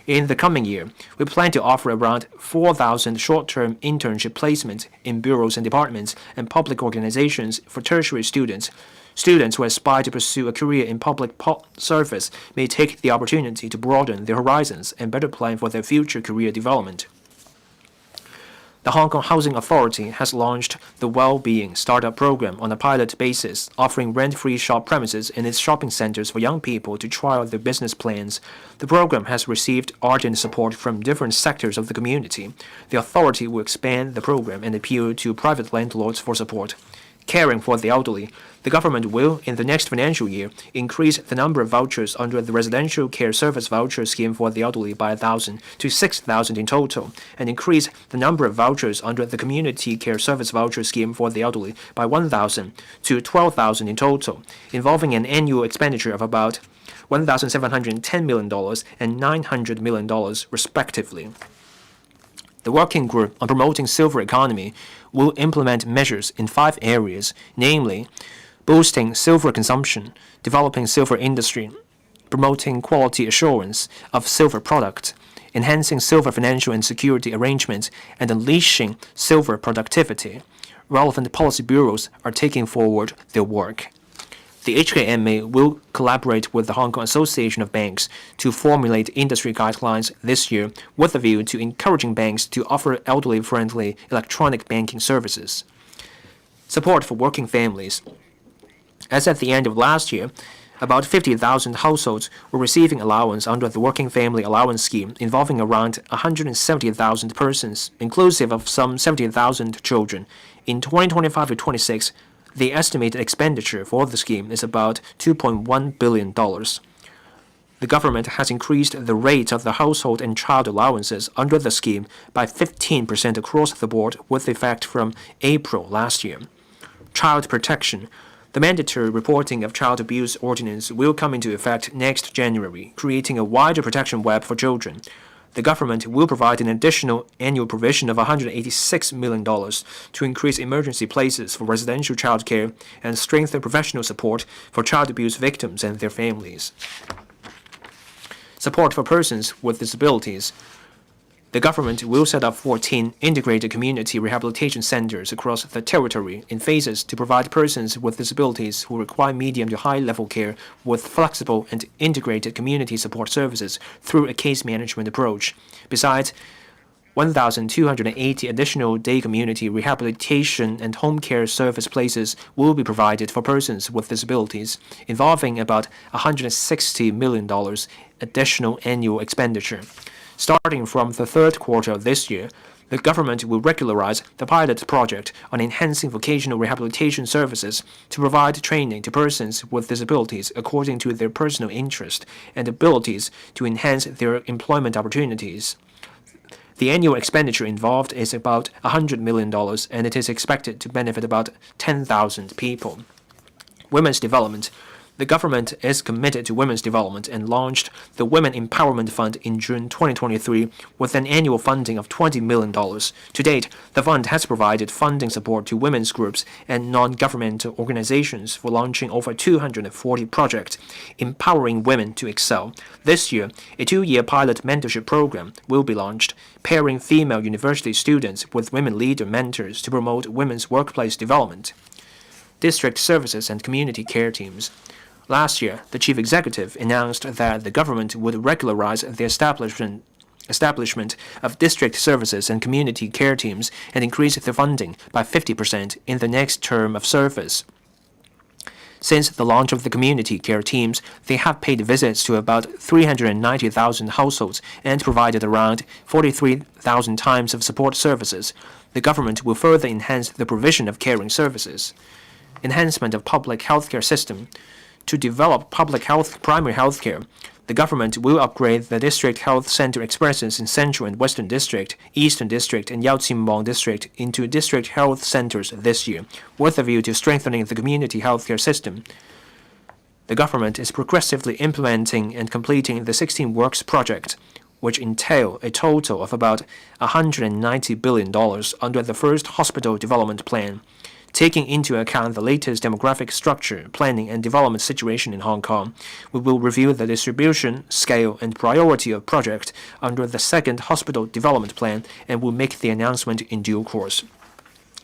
In the coming year, we plan to offer around 4,000 short-term internship placements in bureaus and departments and public organizations for tertiary students. Students who aspire to pursue a career in public service may take the opportunity to broaden their horizons and better plan for their future career development. The Hong Kong Housing Authority has launched the Well-Being Startup Program on a pilot basis, offering rent-free shop premises in its shopping centers for young people to trial their business plans. The program has received ardent support from different sectors of the community. The authority will expand the program and appeal to private landlords for support. Caring for the elderly. The government will, in the next financial year, increase the number of vouchers under the Residential Care Service Voucher Scheme for the elderly by 1,000 to 6,000 in total, and increase the number of vouchers under the Community Care Service Voucher Scheme for the elderly by 1,000 to 12,000 in total, involving an annual expenditure of about $1,710 million and $900 million, respectively. The Working Group on Promoting Silver Economy will implement measures in 5 areas, namely boosting silver consumption, developing silver industry, promoting quality assurance of silver products, enhancing silver financial and security arrangements, and unleashing silver productivity. Relevant policy bureaus are taking forward their work. The HKMA will collaborate with the Hong Kong Association of Banks to formulate industry guidelines this year with a view to encouraging banks to offer elderly-friendly electronic banking services. Support for working families. As at the end of last year, about 50,000 households were receiving allowance under the Working Family Allowance Scheme, involving around 170,000 persons, inclusive of some 70,000 children. In 2025 to 26, the estimated expenditure for the scheme is about $2.1 billion. The government has increased the rate of the household and child allowances under the scheme by 15% across the board with effect from April last year. Child protection. The mandatory reporting of child abuse ordinance will come into effect next January, creating a wider protection web for children. The government will provide an additional annual provision of $186 million to increase emergency places for residential child care and strengthen professional support for child abuse victims and their families. Support for persons with disabilities. The government will set up 14 integrated community rehabilitation centers across the territory in phases to provide persons with disabilities who require medium to high-level care with flexible and integrated community support services through a case management approach. Besides, 1,280 additional day community rehabilitation and home care service places will be provided for persons with disabilities, involving about $160 million additional annual expenditure. Starting from the third quarter of this year, the government will regularize the pilot project on enhancing vocational rehabilitation services to provide training to persons with disabilities according to their personal interest and abilities to enhance their employment opportunities. The annual expenditure involved is about $100 million, and it is expected to benefit about 10,000 people. Women's development. The government is committed to women's development and launched the Women Empowerment Fund in June 2023 with an annual funding of $20 million. To date, the fund has provided funding support to women's groups and non-governmental organizations for launching over 240 projects, empowering women to excel. This year, a 2-year pilot mentorship program will be launched, pairing female university students with women leader mentors to promote women's workplace development. District services and community care teams. Last year, the chief executive announced that the government would regularize the establishment of district services and community care teams and increase their funding by 50% in the next term of service. Since the launch of the community care teams, they have paid visits to about 390,000 households and provided around 43,000 times of support services. The government will further enhance the provision of caring services. Enhancement of public healthcare system. To develop public health primary health care, the government will upgrade the district health center expresses in Central and Western District, Eastern District, and Yaoqing District into district health centers this year, with a view to strengthening the community healthcare system. The government is progressively implementing and completing the 16 Works project, which entail a total of about $190 billion under the first hospital development plan. Taking into account the latest demographic structure, planning, and development situation in Hong Kong, we will review the distribution, scale, and priority of projects under the second hospital development plan and will make the announcement in due course.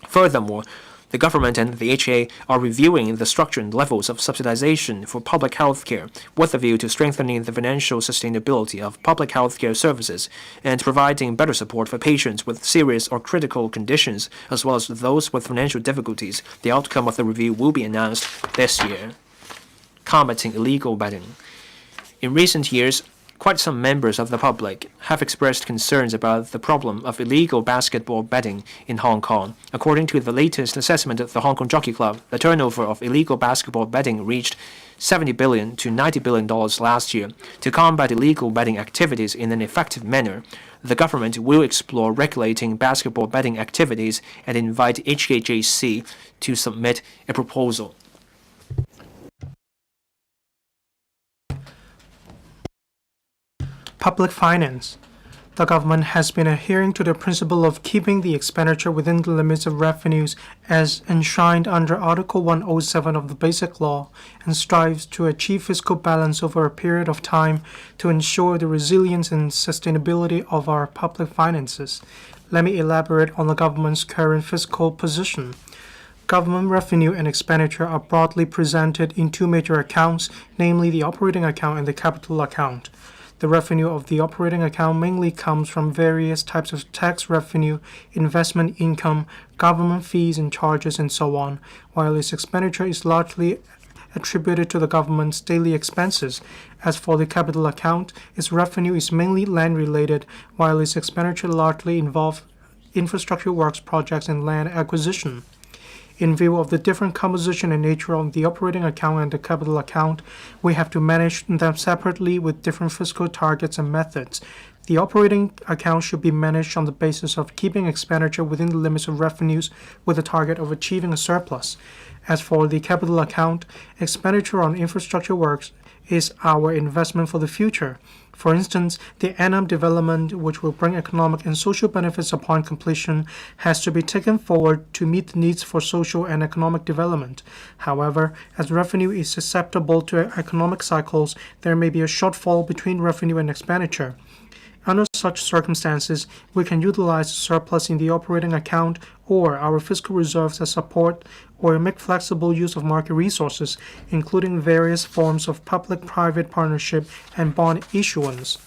Furthermore, the government and the HA are reviewing the structure and levels of subsidization for public health care with a view to strengthening the financial sustainability of public health care services and providing better support for patients with serious or critical conditions as well as those with financial difficulties. The outcome of the review will be announced this year. Combating illegal betting. In recent years, quite some members of the public have expressed concerns about the problem of illegal basketball betting in Hong Kong. According to the latest assessment of the Hong Kong Jockey Club, the turnover of illegal basketball betting reached $70 billion to $90 billion last year. To combat illegal betting activities in an effective manner, the government will explore regulating basketball betting activities and invite HKJC to submit a proposal. Public finance. The government has been adhering to the principle of keeping the expenditure within the limits of revenues as enshrined under Article 107 of the Basic Law and strives to achieve fiscal balance over a period of time to ensure the resilience and sustainability of our public finances. Let me elaborate on the government's current fiscal position. Government revenue and expenditure are broadly presented in two major accounts, namely the operating account and the capital account. The revenue of the operating account mainly comes from various types of tax revenue, investment income, government fees and charges, and so on, while its expenditure is largely attributed to the government's daily expenses. As for the capital account, its revenue is mainly land-related, while its expenditure largely involves infrastructure works projects and land acquisition. In view of the different composition and nature of the operating account and the capital account, we have to manage them separately with different fiscal targets and methods. The operating account should be managed on the basis of keeping expenditure within the limits of revenues with a target of achieving a surplus. As for the capital account, expenditure on infrastructure works is our investment for the future. For instance, the annum development, which will bring economic and social benefits upon completion, has to be taken forward to meet the needs for social and economic development. However, as revenue is susceptible to economic cycles, there may be a shortfall between revenue and expenditure. Under such circumstances, we can utilize surplus in the operating account or our fiscal reserves as support or make flexible use of market resources, including various forms of public-private partnership and bond issuance.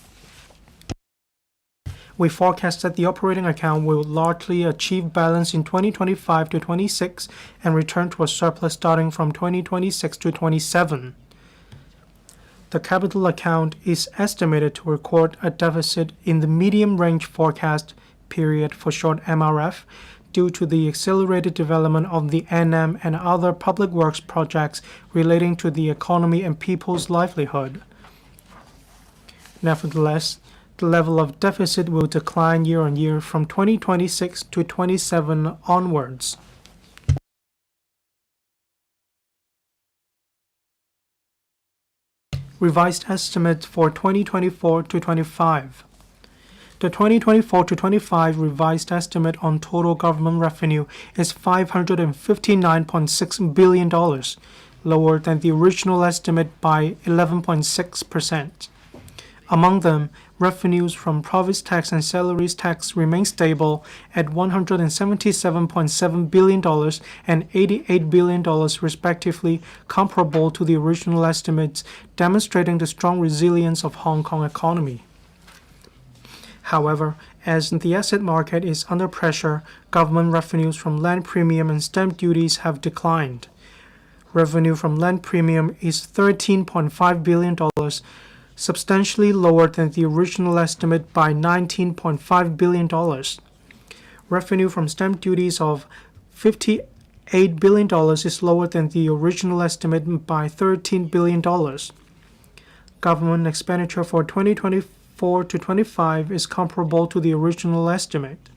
We forecast that the operating account will largely achieve balance in 2025 to 26 and return to a surplus starting from 2026 to 27. The capital account is estimated to record a deficit in the medium-range forecast period, for short MRF, due to the accelerated development of the NM and other public works projects relating to the economy and people's livelihood. Nevertheless, the level of deficit will decline year on year from 2026 to 27 onwards. Revised estimate for 2024 to 25. The 2024 to 25 revised estimate on total government revenue is $559.6 billion, lower than the original estimate by 11.6%. Among them, revenues from province tax and salaries tax remain stable at $177.7 billion and $88 billion respectively, comparable to the original estimates, demonstrating the strong resilience of Hong Kong economy. However, as the asset market is under pressure, government revenues from land premium and stamp duties have declined. Revenue from land premium is $13.5 billion, substantially lower than the original estimate by $19.5 billion. Revenue from stamp duties of $58 $8 billion is lower than the original estimate by $13 billion. Government expenditure for 2024 to 25 is comparable to the original estimate.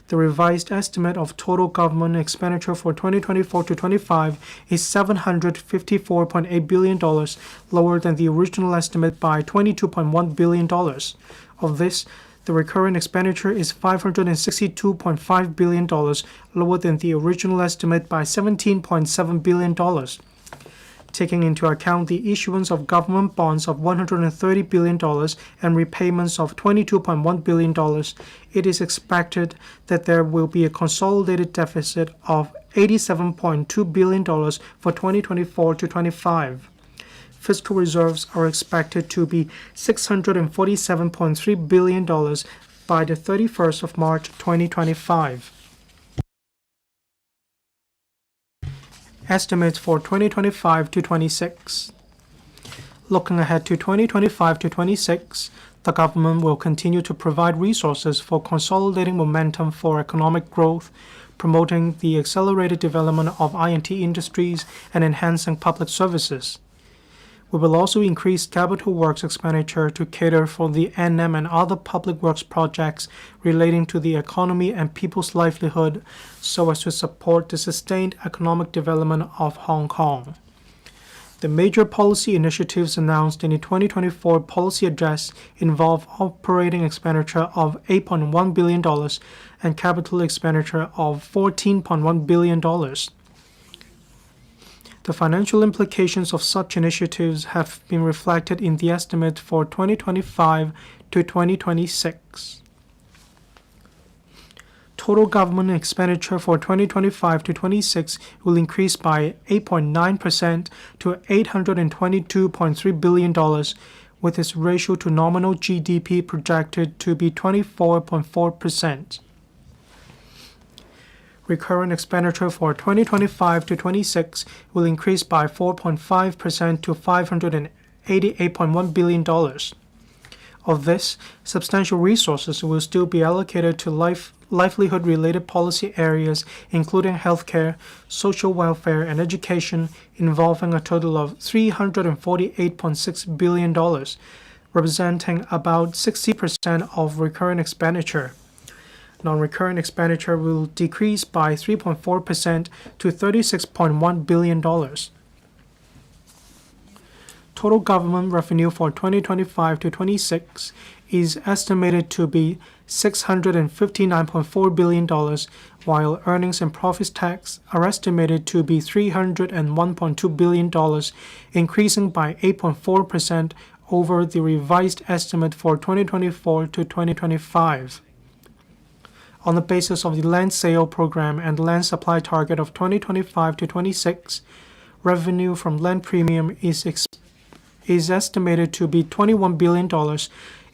The revised estimate of total government expenditure for 2024 to 25 is $754.8 billion, lower than the original estimate by $22.1 billion. Of this, the recurring expenditure is $562.5 billion, lower than the original estimate by $17.7 billion. Taking into account the issuance of government bonds of $130 billion and repayments of $22.1 billion, it is expected that there will be a consolidated deficit of $87.2 billion for 2024 to 25. Fiscal reserves are expected to be $647.3 billion by the 31st of March 2025. Estimates for 2025 to 26. Looking ahead to 2025 to 26, the government will continue to provide resources for consolidating momentum for economic growth, promoting the accelerated development of I&T industries, and enhancing public services. We will also increase capital works expenditure to cater for the NM and other public works projects relating to the economy and people's livelihood so as to support the sustained economic development of Hong Kong. The major policy initiatives announced in the 2024 policy address involve operating expenditure of $8.1 billion and capital expenditure of $14.1 billion. The financial implications of such initiatives have been reflected in the estimate for 2025 to 2026. Total government expenditure for 2025 to 26 will increase by 8.9% to $822.3 billion, with its ratio to nominal GDP projected to be 24.4%. Recurrent expenditure for 2025 to 26 will increase by 4.5% to $588.1 billion. Of this, substantial resources will still be allocated to livelihood-related policy areas, including healthcare, social welfare, and education, involving a total of $348.6 billion, representing about 60% of recurrent expenditure. Non-recurrent expenditure will decrease by 3.4% to $36.1 billion. Total government revenue for 2025 to 26 is estimated to be $659.4 billion, while earnings and profits tax are estimated to be $301.2 billion, increasing by 8.4% over the revised estimate for 2024 to 2025. On the basis of the land sale program and land supply target of 2025 to 26, revenue from land premium is estimated to be $21 billion,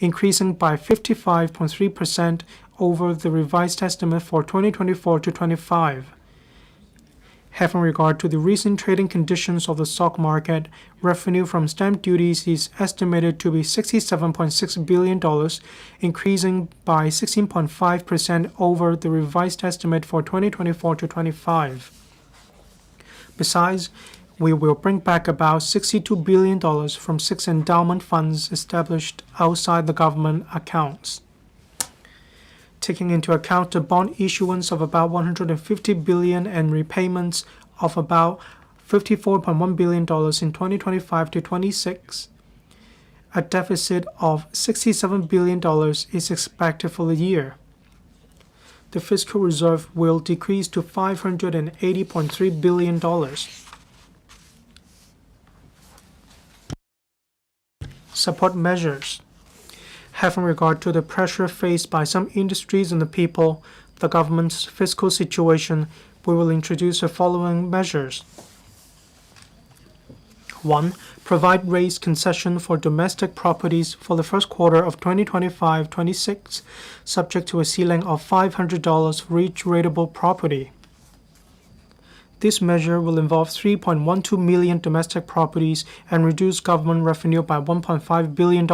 increasing by 55.3% over the revised estimate for 2024 to 25. Having regard to the recent trading conditions of the stock market, revenue from stamp duties is estimated to be $67.6 billion, increasing by 16.5% over the revised estimate for 2024 to 25. Besides, we will bring back about $62 billion from 6 endowment funds established outside the government accounts. Taking into account the bond issuance of about $150 billion and repayments of about $54.1 billion in 2025 to 26, a deficit of $67 billion is expected for the year. The fiscal reserve will decrease to $580.3 billion. Support measures. Having regard to the pressure faced by some industries and the people, the government's fiscal situation, we will introduce the following measures. 1. Provide raised concession for domestic properties for the first quarter of 2025-26, subject to a ceiling of $500 for each rateable property. This measure will involve 3.12 million domestic properties and reduce government revenue by $1.5 billion.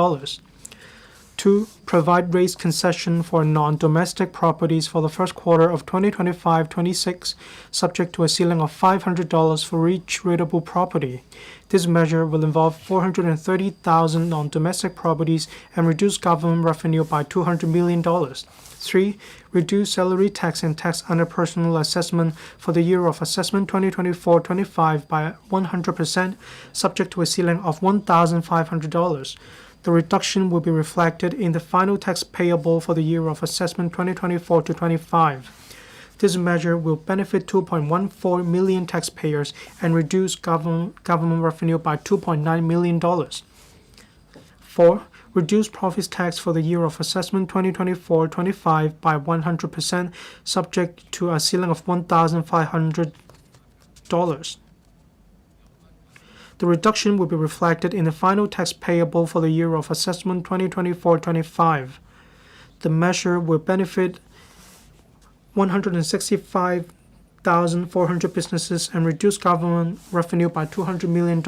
2. Provide raised concession for non-domestic properties for the first quarter of 2025-26, subject to a ceiling of $500 for each rateable property. This measure will involve 430,000 non-domestic properties and reduce government revenue by $200 million. 3. Reduce salary tax and tax under personal assessment for the year of assessment 2024-25 by 100%, subject to a ceiling of $1,500. The reduction will be reflected in the final tax payable for the year of assessment 2024-25. This measure will benefit 2.14 million taxpayers and reduce government revenue by $2.9 million. 4. Reduce profits tax for the year of assessment 2024-25 by 100%, subject to a ceiling of $1,500. The reduction will be reflected in the final tax payable for the year of assessment 2024-25. The measure will benefit 165,400 businesses and reduce government revenue by $200 million.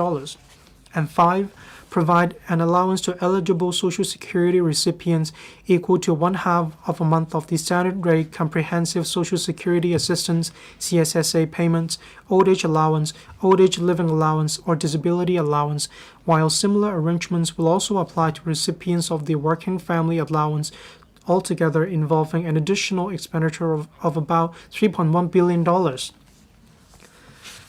And 5. Provide an allowance to eligible Social Security recipients equal to 1/2 of a month of the standard rate comprehensive Social Security assistance (CSSA) payments, old age allowance, old age living allowance, or disability allowance, while similar arrangements will also apply to recipients of the Working Family Allowance, altogether involving an additional expenditure of about $3.1 billion.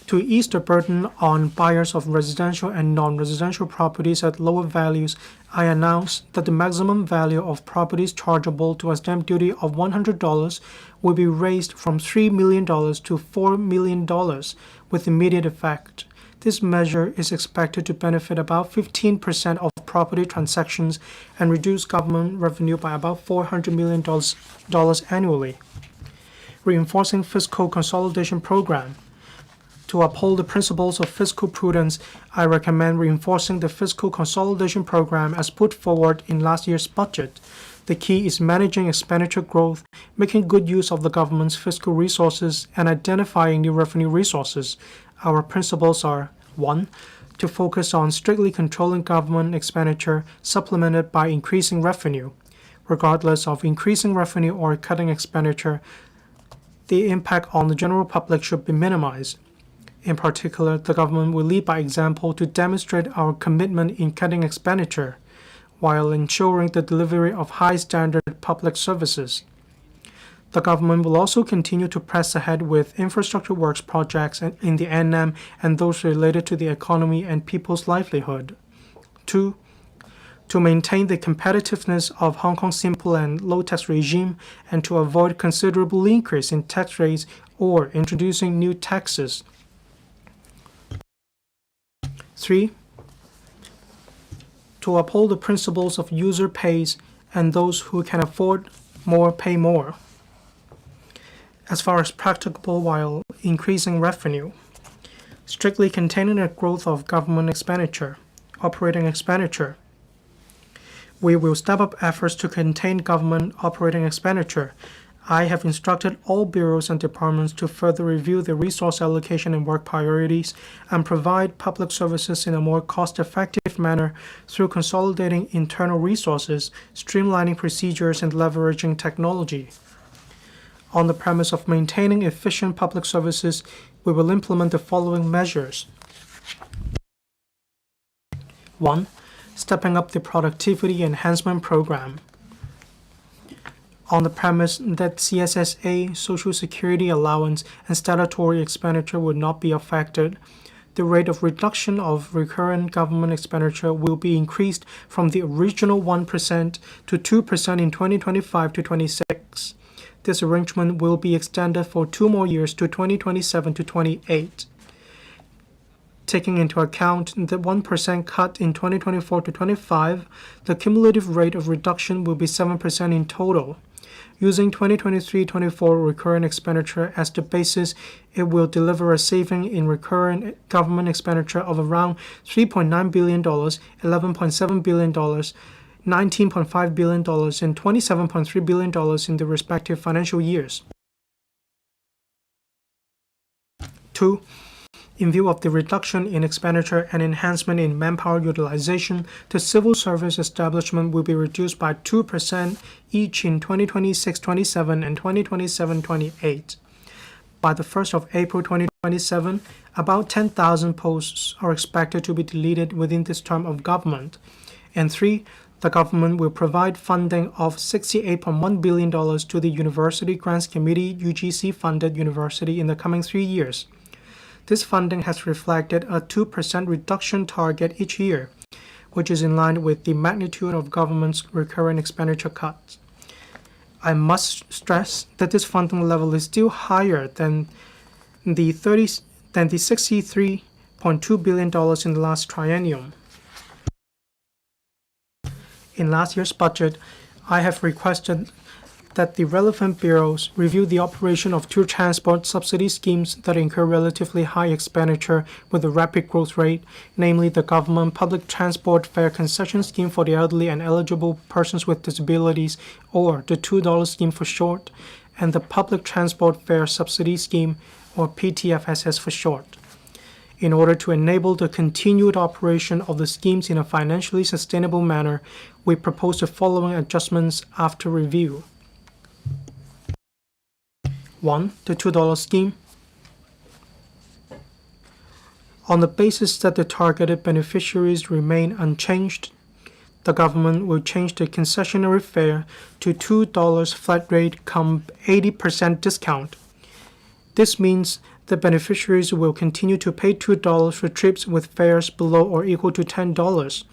To ease the burden on buyers of residential and non-residential properties at lower values, I announce that the maximum value of properties chargeable to a stamp duty of $100 will be raised from $3 million to $4 million with immediate effect. This measure is expected to benefit about 15% of property transactions and reduce government revenue by about $400 million annually. Reinforcing Fiscal Consolidation Program. To uphold the principles of fiscal prudence, I recommend reinforcing the fiscal consolidation program as put forward in last year's budget. The key is managing expenditure growth, making good use of the government's fiscal resources, and identifying new revenue resources. Our principles are: 1. To focus on strictly controlling government expenditure, supplemented by increasing revenue. Regardless of increasing revenue or cutting expenditure, the impact on the general public should be minimized. In particular, the government will lead by example to demonstrate our commitment in cutting expenditure, while ensuring the delivery of high-standard public services. The government will also continue to press ahead with infrastructure works projects in the NM and those related to the economy and people's livelihood. 2. To maintain the competitiveness of Hong Kong's simple and low-tax regime and to avoid considerable increase in tax rates or introducing new taxes. 3. To uphold the principles of user pays and those who can afford more pay more, as far as practicable while increasing revenue. Strictly containing the growth of government expenditure, operating expenditure. We will step up efforts to contain government operating expenditure. I have instructed all bureaus and departments to further review their resource allocation and work priorities and provide public services in a more cost-effective manner through consolidating internal resources, streamlining procedures, and leveraging technology. On the premise of maintaining efficient public services, we will implement the following measures. 1. Stepping up the productivity enhancement program. On the premise that CSSA, Social Security allowance, and statutory expenditure would not be affected, the rate of reduction of recurrent government expenditure will be increased from the original 1% to 2% in 2025 to 26. This arrangement will be extended for 2 more years to 2027 to 28. Taking into account the 1% cut in 2024 to 25, the cumulative rate of reduction will be 7% in total. Using 2023-24 recurrent expenditure as the basis, it will deliver a saving in recurrent government expenditure of around $3.9 billion, $11.7 billion, $19.5 billion, and $27.3 billion in the respective financial years. 2. In view of the reduction in expenditure and enhancement in manpower utilization, the civil service establishment will be reduced by 2% each in 2026-27 and 2027-28. By the 1st of April 2027, about 10,000 posts are expected to be deleted within this term of government. And 3, the government will provide funding of $68.1 billion to the University Grants Committee UGC-funded university in the coming 3 years. This funding has reflected a 2% reduction target each year, which is in line with the magnitude of government's recurrent expenditure cuts. I must stress that this funding level is still higher than the $63.2 billion in the last triennium. In last year's budget, I have requested that the relevant bureaus review the operation of 2 transport subsidy schemes that incur relatively high expenditure with a rapid growth rate, namely the Government Public Transport Fare Concession Scheme for the elderly and eligible persons with disabilities, or the $2 scheme for short, and the Public Transport Fare Subsidy Scheme, or PTFSS for short. In order to enable the continued operation of the schemes in a financially sustainable manner, we propose the following adjustments after review. 1. The $2 scheme. On the basis that the targeted beneficiaries remain unchanged, the government will change the concessionary fare to $2 flat rate cum 80% discount. This means the beneficiaries will continue to pay $2 for trips with fares below or equal to $10.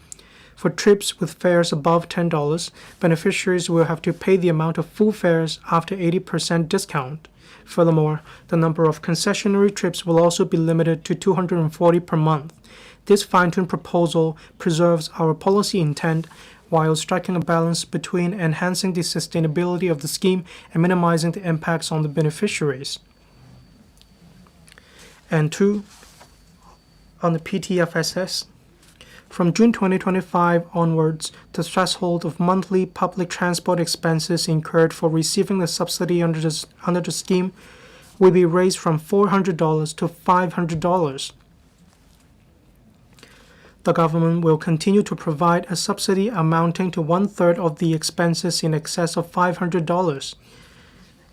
For trips with fares above $10, beneficiaries will have to pay the amount of full fares after 80% discount. Furthermore, the number of concessionary trips will also be limited to 240 per month. This fine-tuned proposal preserves our policy intent while striking a balance between enhancing the sustainability of the scheme and minimizing the impacts on the beneficiaries. And 2, on the PTFSS. From June 2025 onwards, the threshold of monthly public transport expenses incurred for receiving the subsidy under the scheme will be raised from $400 to $500. The government will continue to provide a subsidy amounting to 1/3 of the expenses in excess of $500,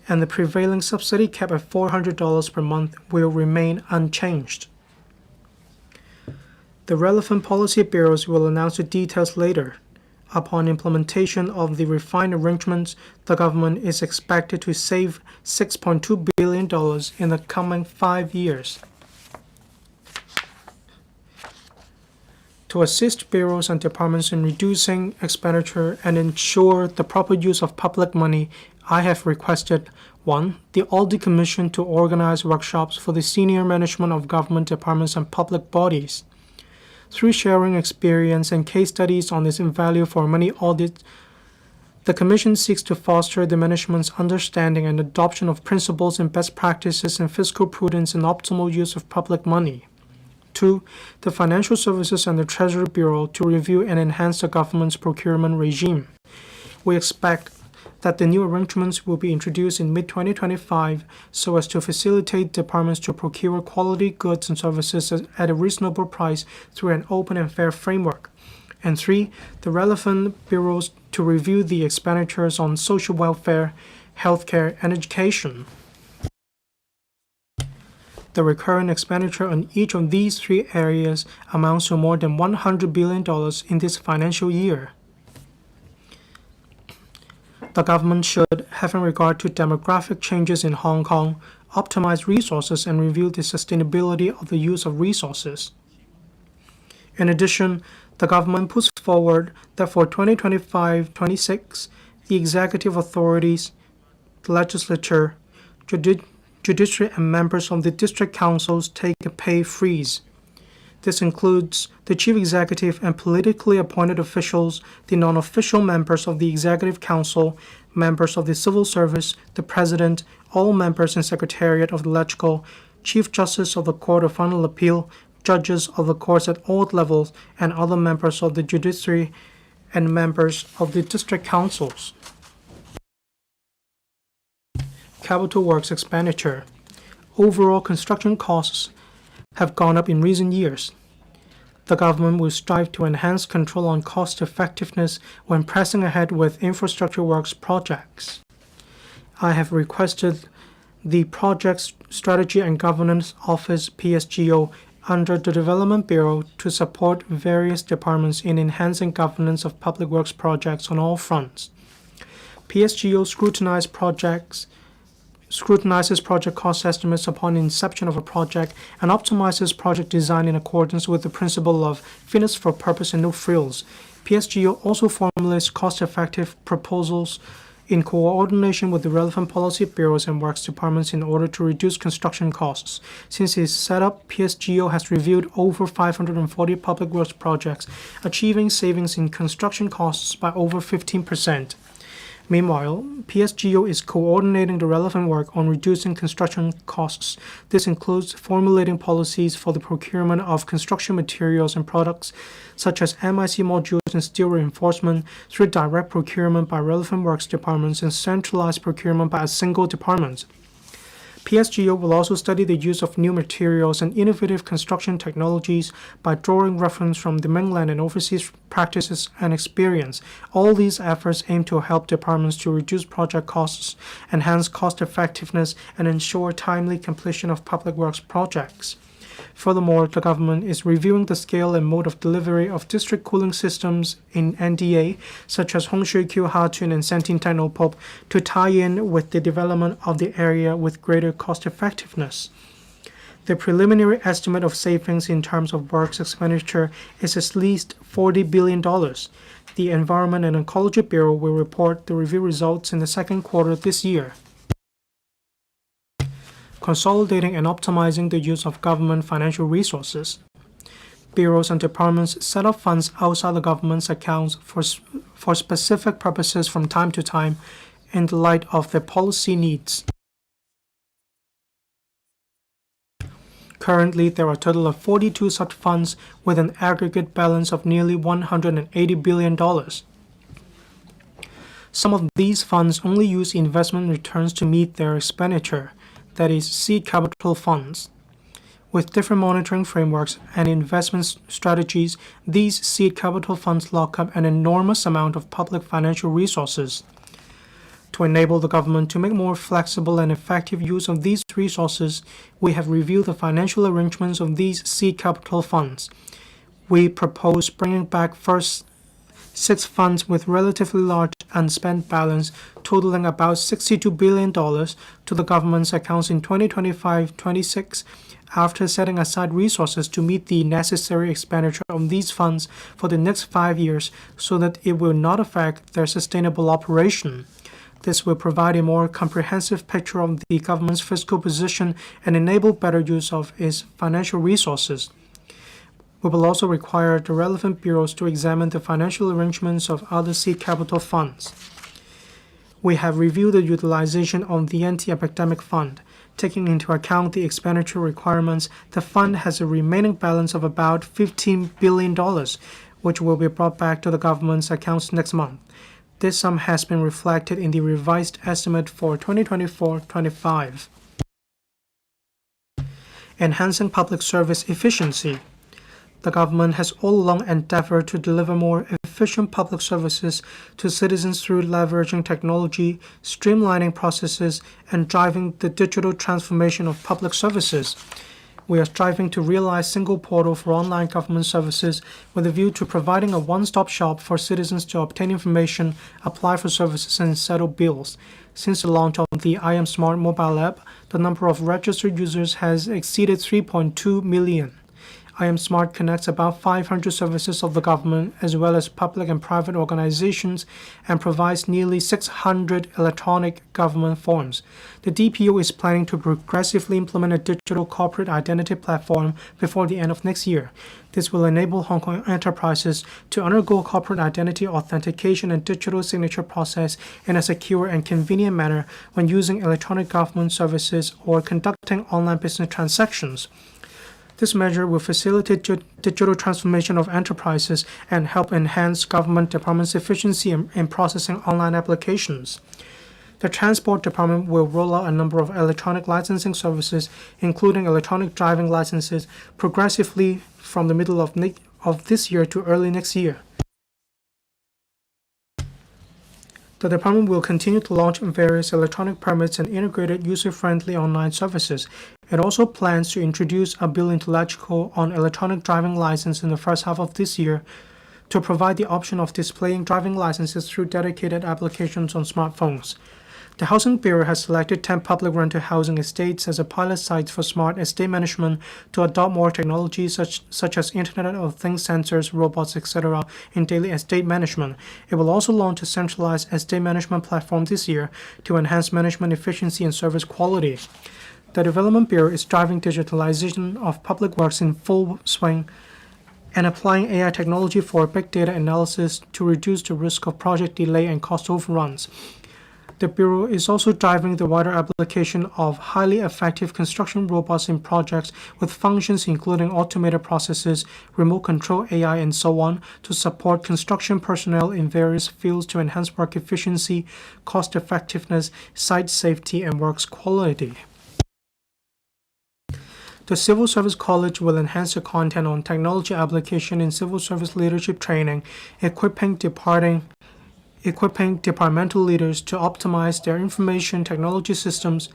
and the prevailing subsidy cap at $400 per month will remain unchanged. The relevant policy bureaus will announce the details later. Upon implementation of the refined arrangements, the government is expected to save $6.2 billion in the coming 5 years. To assist bureaus and departments in reducing expenditure and ensure the proper use of public money, I have requested 1. The Audit Commission to organize workshops for the senior management of government departments and public bodies. Through sharing experience and case studies on its value for money audit, the Commission seeks to foster the management's understanding and adoption of principles and best practices in fiscal prudence and optimal use of public money. 2. The Financial Services and the Treasury Bureau to review and enhance the government's procurement regime. We expect that the new arrangements will be introduced in mid-2025 so as to facilitate departments to procure quality goods and services at a reasonable price through an open and fair framework. And 3, the relevant bureaus to review the expenditures on social welfare, healthcare, and education. The recurrent expenditure on each of these 3 areas amounts to more than $100 billion in this financial year. The government should, having regard to demographic changes in Hong Kong, optimize resources and review the sustainability of the use of resources. In addition, the government puts forward that for 2025-26, the executive authorities, the legislature, judiciary, and members of the district councils take a pay freeze. This includes the chief executive and politically appointed officials, the non-official members of the executive council, members of the civil service, the president, all members and secretariat of the LegCo, chief justice of the Court of Final Appeal, judges of the courts at all levels, and other members of the judiciary and members of the district councils. Capital works expenditure. Overall construction costs have gone up in recent years. The government will strive to enhance control on cost effectiveness when pressing ahead with infrastructure works projects. I have requested the Project Strategy and Governance Office (PSGO) under the Development Bureau to support various departments in enhancing governance of public works projects on all fronts. PSGO scrutinizes project cost estimates upon inception of a project and optimizes project design in accordance with the principle of fitness for purpose and no frills. PSGO also formulates cost-effective proposals in coordination with the relevant policy bureaus and works departments in order to reduce construction costs. Since its setup, PSGO has reviewed over 540 public works projects, achieving savings in construction costs by over 15%. Meanwhile, PSGO is coordinating the relevant work on reducing construction costs. This includes formulating policies for the procurement of construction materials and products, such as MIC modules and steel reinforcement, through direct procurement by relevant works departments and centralized procurement by a single department. PSGO will also study the use of new materials and innovative construction technologies by drawing reference from the mainland and overseas practices and experience. All these efforts aim to help departments to reduce project costs, enhance cost effectiveness, and ensure timely completion of public works projects. Furthermore, the government is reviewing the scale and mode of delivery of district cooling systems in NDA, such as Hongshui-Q, Hatun, and Sentin Technopop, to tie in with the development of the area with greater cost effectiveness. The preliminary estimate of savings in terms of works expenditure is at least $40 billion. The Environment and Ecology Bureau will report the review results in the second quarter this year. Consolidating and optimizing the use of government financial resources. Bureaus and departments set up funds outside the government's accounts for specific purposes from time to time in the light of their policy needs. Currently, there are a total of 42 such funds with an aggregate balance of nearly $180 billion. Some of these funds only use investment returns to meet their expenditure, that is, seed capital funds. With different monitoring frameworks and investment strategies, these seed capital funds lock up an enormous amount of public financial resources. To enable the government to make more flexible and effective use of these resources, we have reviewed the financial arrangements of these seed capital funds. We propose bringing back first 6 funds with relatively large unspent balance totaling about $62 billion to the government's accounts in 2025-26 after setting aside resources to meet the necessary expenditure of these funds for the next 5 years so that it will not affect their sustainable operation. This will provide a more comprehensive picture of the government's fiscal position and enable better use of its financial resources. We will also require the relevant bureaus to examine the financial arrangements of other seed capital funds. We have reviewed the utilization of the anti-epidemic fund. Taking into account the expenditure requirements, the fund has a remaining balance of about $15 billion, which will be brought back to the government's accounts next month. This sum has been reflected in the revised estimate for 2024-25. Enhancing public service efficiency. The government has all along endeavored to deliver more efficient public services to citizens through leveraging technology, streamlining processes, and driving the digital transformation of public services. We are striving to realize single portal for online government services with a view to providing a one-stop shop for citizens to obtain information, apply for services, and settle bills. Since the launch of the I Am Smart mobile app, the number of registered users has exceeded 3.2 million. I Am Smart connects about 500 services of the government as well as public and private organizations and provides nearly 600 electronic government forms. The DPO is planning to progressively implement a digital corporate identity platform before the end of next year. This will enable Hong Kong enterprises to undergo corporate identity authentication and digital signature process in a secure and convenient manner when using electronic government services or conducting online business transactions. This measure will facilitate digital transformation of enterprises and help enhance government departments' efficiency in processing online applications. The Transport Department will roll out a number of electronic licensing services, including electronic driving licenses, progressively from the middle of this year to early next year. The department will continue to launch various electronic permits and integrated user-friendly online services. It also plans to introduce a bill into LegCo on electronic driving license in the first half of this year to provide the option of displaying driving licenses through dedicated applications on smartphones. The Housing Bureau has selected 10 public rental housing estates as a pilot site for smart estate management to adopt more technologies such as Internet of Things sensors, robots, etc. in daily estate management. It will also launch a centralized estate management platform this year to enhance management efficiency and service quality. The Development Bureau is driving digitalization of public works in full swing and applying AI technology for big data analysis to reduce the risk of project delay and cost overruns. The Bureau is also driving the wider application of highly effective construction robots in projects with functions including automated processes, remote control AI, and so on to support construction personnel in various fields to enhance work efficiency, cost effectiveness, site safety, and works quality. The Civil Service College will enhance the content on technology application in civil service leadership training, equipping departmental leaders to optimize their information technology systems,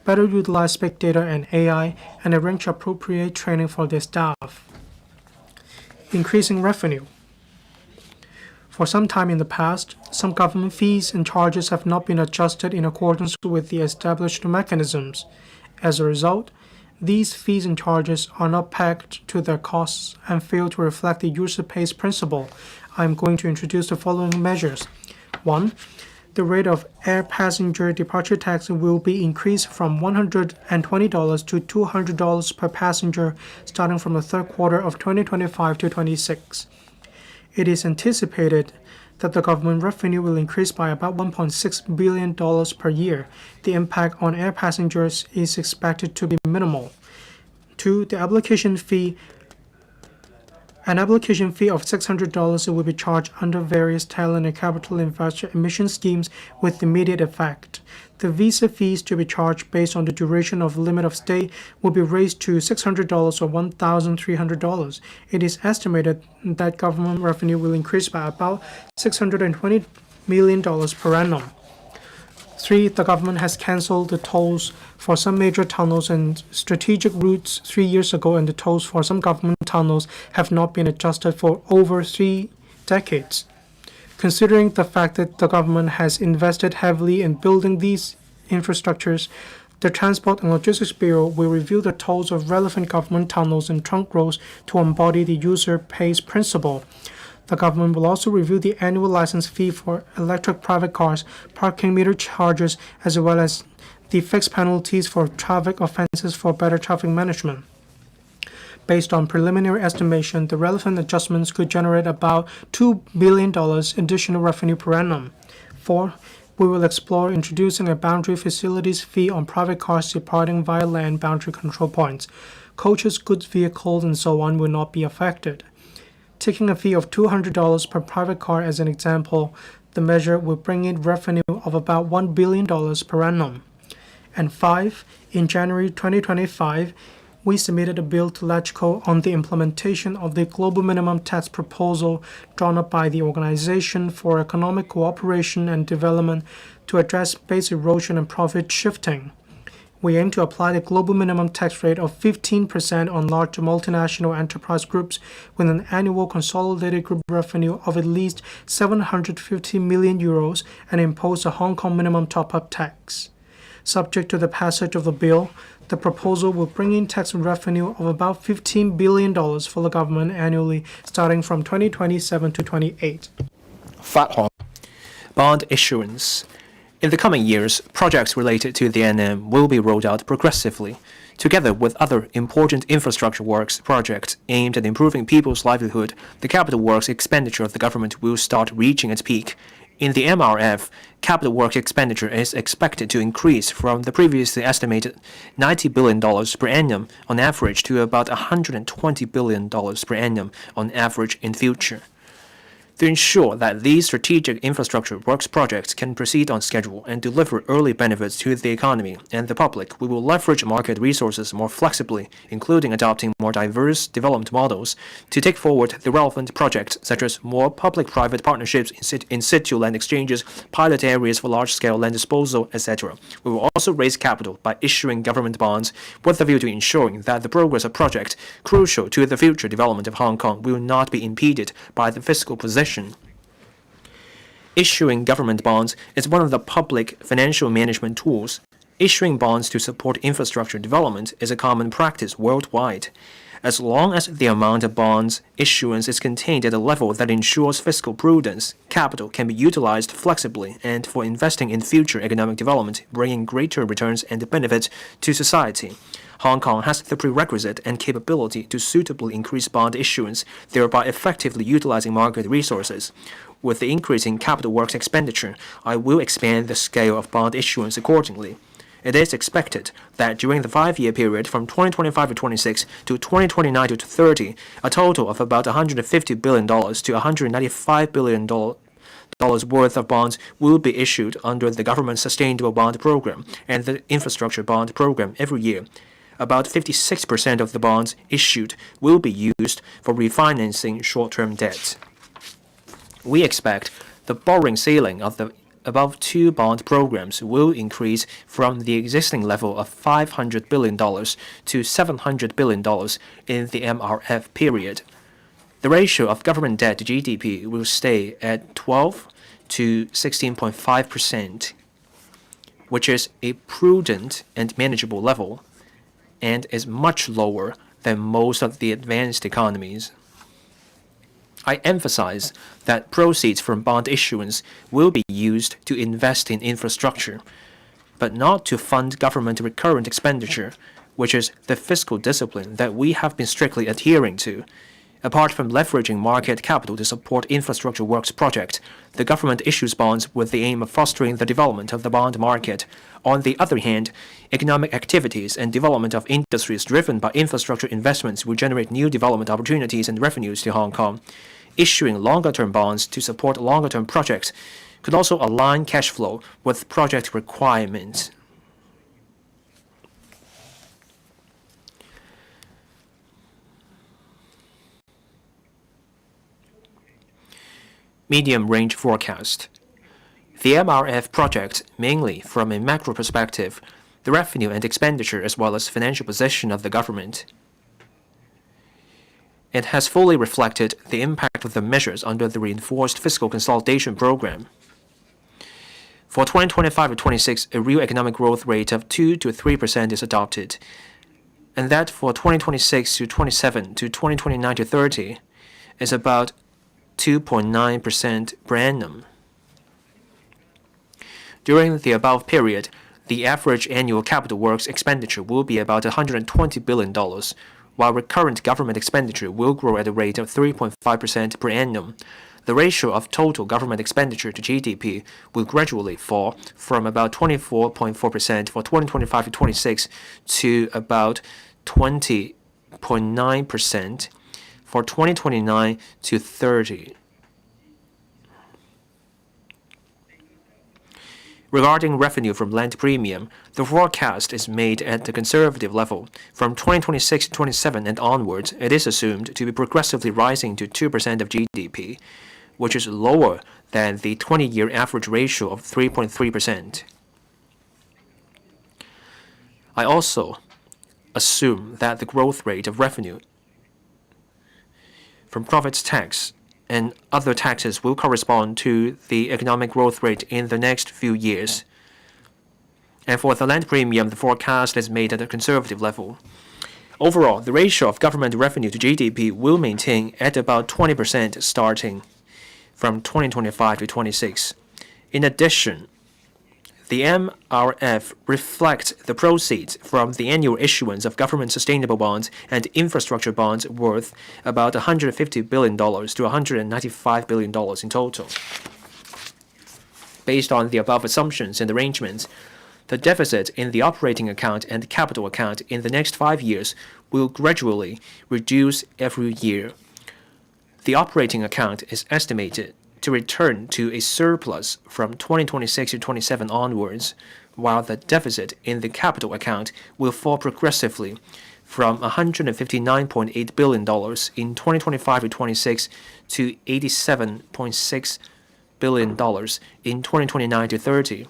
better utilize big data and AI, and arrange appropriate training for their staff. Increasing revenue. For some time in the past, some government fees and charges have not been adjusted in accordance with the established mechanisms. As a result, these fees and charges are not pegged to their costs and fail to reflect the user pays principle. I am going to introduce the following measures. 1. The rate of air passenger departure tax will be increased from $120 to $200 per passenger starting from the third quarter of 2025 to 26. It is anticipated that the government revenue will increase by about $1.6 billion per year. The impact on air passengers is expected to be minimal. 2. An application fee of $600 will be charged under various talent and capital investor admission schemes with immediate effect. The visa fees to be charged based on the duration of limit of stay will be raised to $600 or $1,300. It is estimated that government revenue will increase by about $620 million per annum. 3. The government has cancelled the tolls for some major tunnels and strategic routes 3 years ago, and the tolls for some government tunnels have not been adjusted for over 3 decades. Considering the fact that the government has invested heavily in building these infrastructures, the Transport and Logistics Bureau will review the tolls of relevant government tunnels and trunk roads to embody the user pays principle. The government will also review the annual license fee for electric private cars, parking meter charges, as well as the fixed penalties for traffic offenses for better traffic management. Based on preliminary estimation, the relevant adjustments could generate about $2 billion additional revenue per annum. 4. We will explore introducing a boundary facilities fee on private cars departing via land boundary control points. Coaches, goods vehicles, and so on will not be affected. Taking a fee of $200 per private car as an example, the measure will bring in revenue of about $1 billion per annum. And 5. In January 2025, we submitted a bill to LegCo on the implementation of the global minimum tax proposal drawn up by the Organization for Economic Cooperation and Development to address base erosion and profit shifting. We aim to apply the global minimum tax rate of 15% on large multinational enterprise groups with an annual consolidated group revenue of at least €750 million and impose a Hong Kong minimum top-up tax. Subject to the passage of the bill, the proposal will bring in tax revenue of about $15 billion for the government annually starting from 2027 to 28. Bond issuance. In the coming years, projects related to the NM will be rolled out progressively. Together with other important infrastructure works projects aimed at improving people's livelihood, the capital works expenditure of the government will start reaching its peak. In the MRF, capital works expenditure is expected to increase from the previously estimated $90 billion per annum on average to about $120 billion per annum on average in future. To ensure that these strategic infrastructure works projects can proceed on schedule and deliver early benefits to the economy and the public, we will leverage market resources more flexibly, including adopting more diverse development models to take forward the relevant projects, such as more public-private partnerships, in situ land exchanges, pilot areas for large-scale land disposal, etc. We will also raise capital by issuing government bonds with a view to ensuring that the progress of projects crucial to the future development of Hong Kong will not be impeded by the fiscal position. Issuing government bonds is one of the public financial management tools. Issuing bonds to support infrastructure development is a common practice worldwide. As long as the amount of bonds issuance is contained at a level that ensures fiscal prudence, capital can be utilized flexibly and for investing in future economic development, bringing greater returns and benefits to society. Hong Kong has the prerequisite and capability to suitably increase bond issuance, thereby effectively utilizing market resources. With the increasing capital works expenditure, I will expand the scale of bond issuance accordingly. It is expected that during the 5-year period from 2025 to 26 to 2029 to 30, a total of about $150 billion to $195 billion worth of bonds will be issued under the government's sustainable bond program and the infrastructure bond program every year. About 56% of the bonds issued will be used for refinancing short-term debt. We expect the borrowing ceiling of the above two bond programs will increase from the existing level of $500 billion to $700 billion in the MRF period. The ratio of government debt to GDP will stay at 12 to 16.5%, which is a prudent and manageable level, and is much lower than most of the advanced economies. I emphasize that proceeds from bond issuance will be used to invest in infrastructure, but not to fund government recurrent expenditure, which is the fiscal discipline that we have been strictly adhering to. Apart from leveraging market capital to support infrastructure works projects, the government issues bonds with the aim of fostering the development of the bond market. On the other hand, economic activities and development of industries driven by infrastructure investments will generate new development opportunities and revenues to Hong Kong. Issuing longer-term bonds to support longer-term projects could also align cash flow with project requirements. Medium-range forecast. The MRF project, mainly from a macro perspective, the revenue and expenditure as well as financial position of the government. It has fully reflected the impact of the measures under the reinforced fiscal consolidation program. For 2025 to 26, a real economic growth rate of 2 to 3% is adopted, and that for 2026 to 27 to 2029 to 30 is about 2.9% per annum. During the above period, the average annual capital works expenditure will be about $120 billion, while recurrent government expenditure will grow at a rate of 3.5% per annum. The ratio of total government expenditure to GDP will gradually fall from about 24.4% for 2025 to 26 to about 20.9% for 2029 to 30. Regarding revenue from land premium, the forecast is made at the conservative level. From 2026 to 27 and onwards, it is assumed to be progressively rising to 2% of GDP, which is lower than the 20-year average ratio of 3.3%. I also assume that the growth rate of revenue from profits tax and other taxes will correspond to the economic growth rate in the next few years. And for the land premium, the forecast is made at a conservative level. Overall, the ratio of government revenue to GDP will maintain at about 20% starting from 2025 to 26. In addition, the MRF reflects the proceeds from the annual issuance of government sustainable bonds and infrastructure bonds worth about $150 billion to $195 billion in total. Based on the above assumptions and arrangements, the deficit in the operating account and capital account in the next 5 years will gradually reduce every year. The operating account is estimated to return to a surplus from 2026 to 27 onwards, while the deficit in the capital account will fall progressively from $159.8 billion in 2025 to 26 to $87.6 billion in 2029 to 30.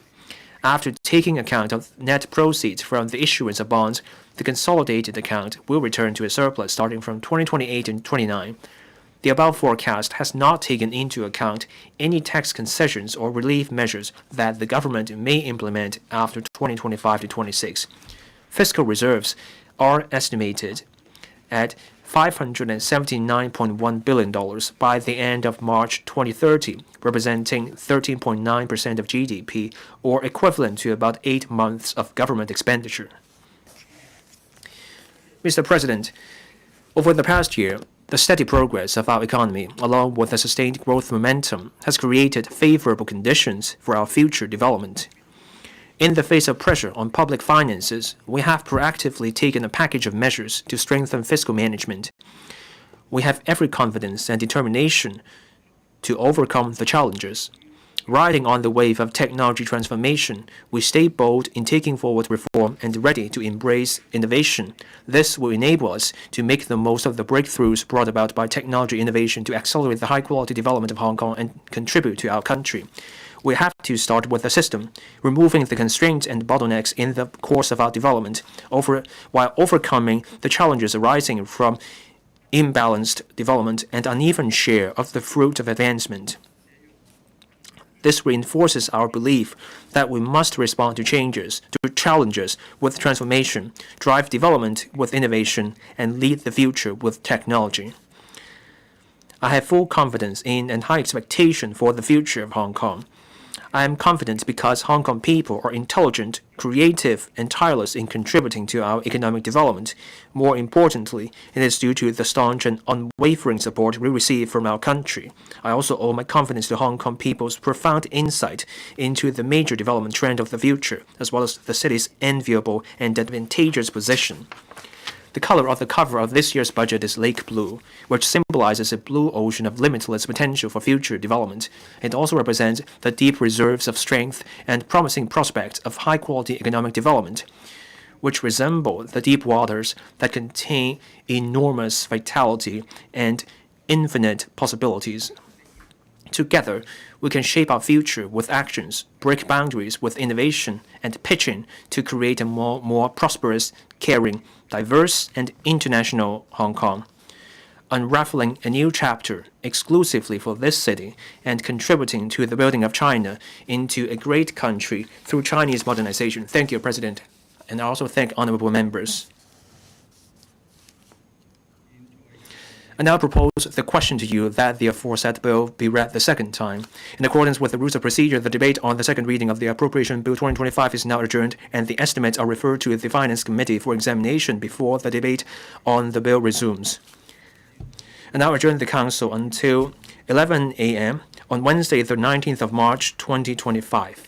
After taking account of net proceeds from the issuance of bonds, the consolidated account will return to a surplus starting from 2028 and 29. The above forecast has not taken into account any tax concessions or relief measures that the government may implement after 2025 to 26. Fiscal reserves are estimated at $579.1 billion by the end of March 2030, representing 13.9% of GDP, or equivalent to about 8 months of government expenditure. Mr. President, over the past year, the steady progress of our economy, along with the sustained growth momentum, has created favorable conditions for our future development. In the face of pressure on public finances, we have proactively taken a package of measures to strengthen fiscal management. We have every confidence and determination to overcome the challenges. Riding on the wave of technology transformation, we stay bold in taking forward reform and ready to embrace innovation. This will enable us to make the most of the breakthroughs brought about by technology innovation to accelerate the high-quality development of Hong Kong and contribute to our country. We have to start with the system, removing the constraints and bottlenecks in the course of our development, while overcoming the challenges arising from imbalanced development and uneven share of the fruit of advancement. This reinforces our belief that we must respond to challenges with transformation, drive development with innovation, and lead the future with technology. I have full confidence in and high expectation for the future of Hong Kong. I am confident because Hong Kong people are intelligent, creative, and tireless in contributing to our economic development. More importantly, it is due to the staunch and unwavering support we receive from our country. I also owe my confidence to Hong Kong people's profound insight into the major development trend of the future, as well as the city's enviable and advantageous position. The color of the cover of this year's budget is lake blue, which symbolizes a blue ocean of limitless potential for future development. It also represents the deep reserves of strength and promising prospects of high-quality economic development, which resemble the deep waters that contain enormous vitality and infinite possibilities. Together, we can shape our future with actions, break boundaries with innovation, and pitch in to create a more prosperous, caring, diverse, and international Hong Kong. Unraveling a new chapter exclusively for this city and contributing to the building of China into a great country through Chinese modernization. Thank you, President. And I also thank honorable members. I now propose the question to you that the aforesaid bill be read the second time. In accordance with the rules of procedure, the debate on the second reading of the Appropriation Bill 2025 is now adjourned, and the estimates are referred to the Finance Committee for examination before the debate on the bill resumes. I now adjourn the Council until 11 a.m. on Wednesday, the 19th of March, 2025.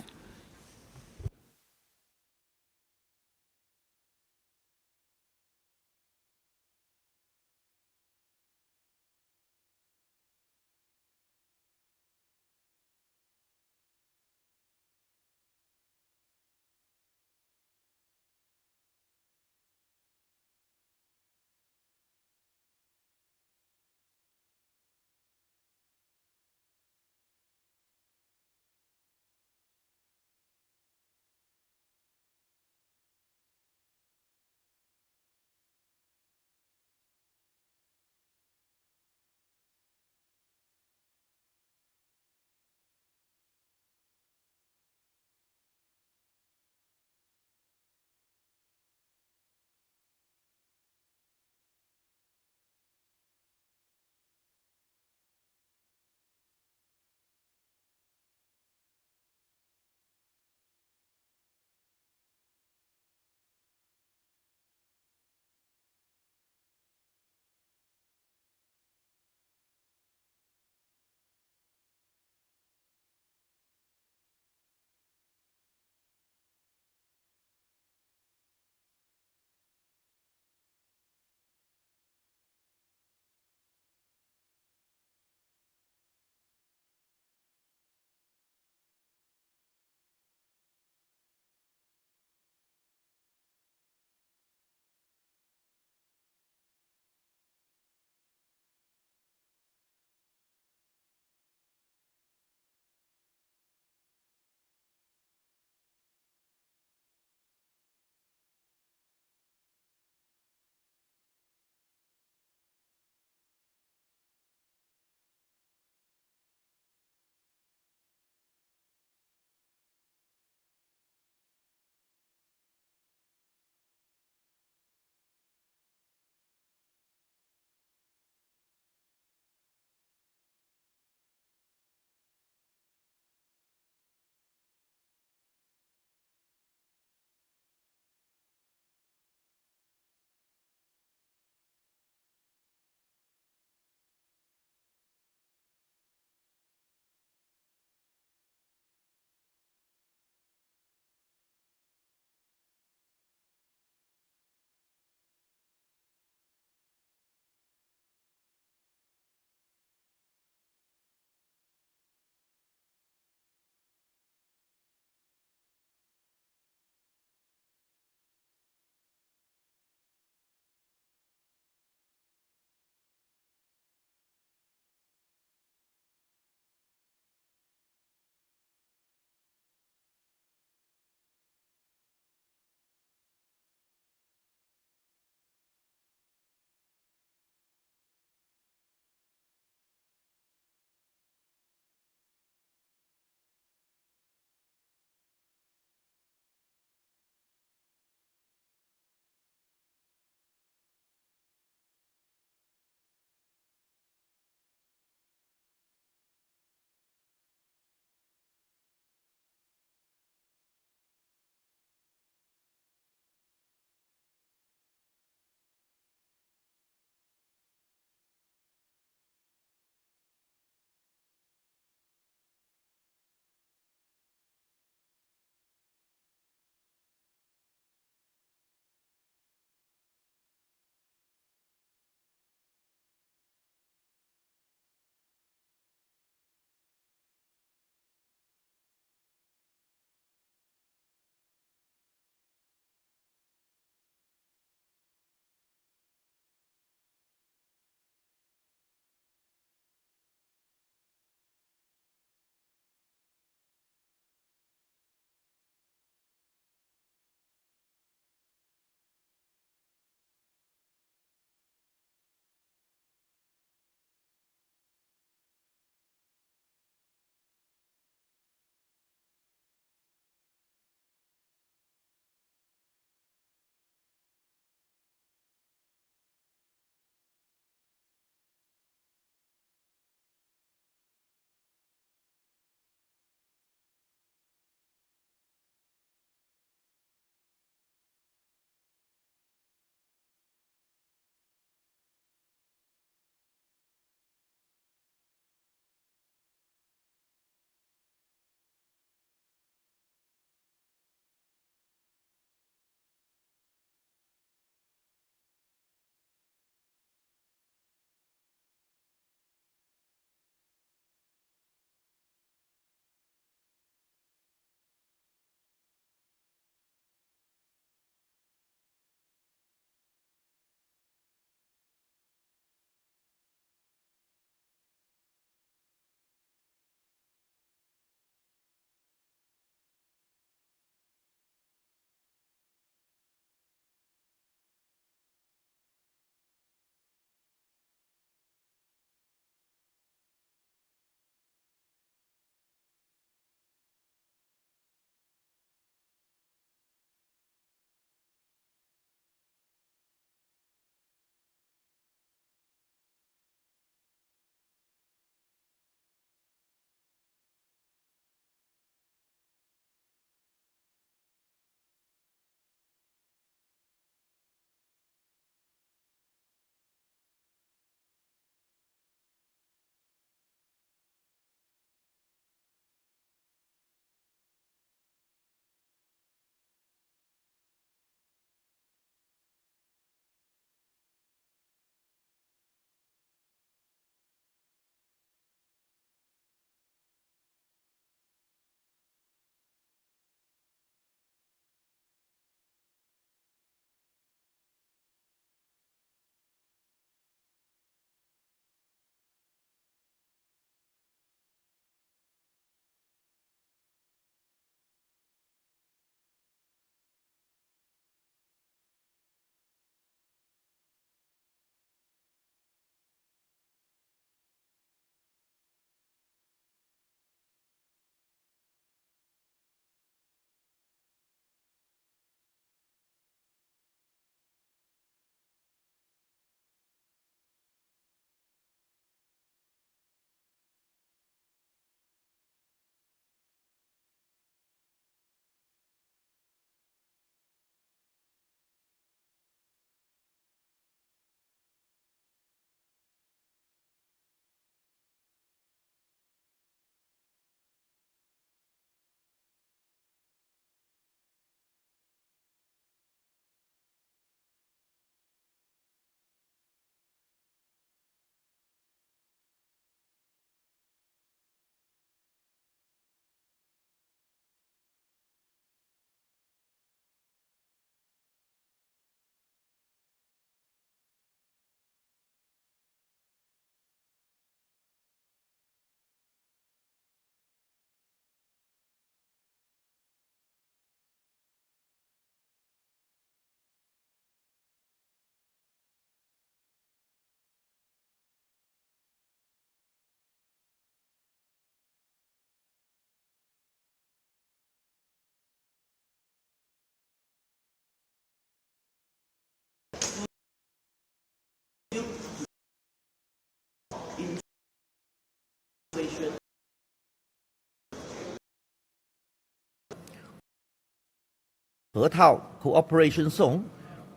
河套 Cooperation Zone,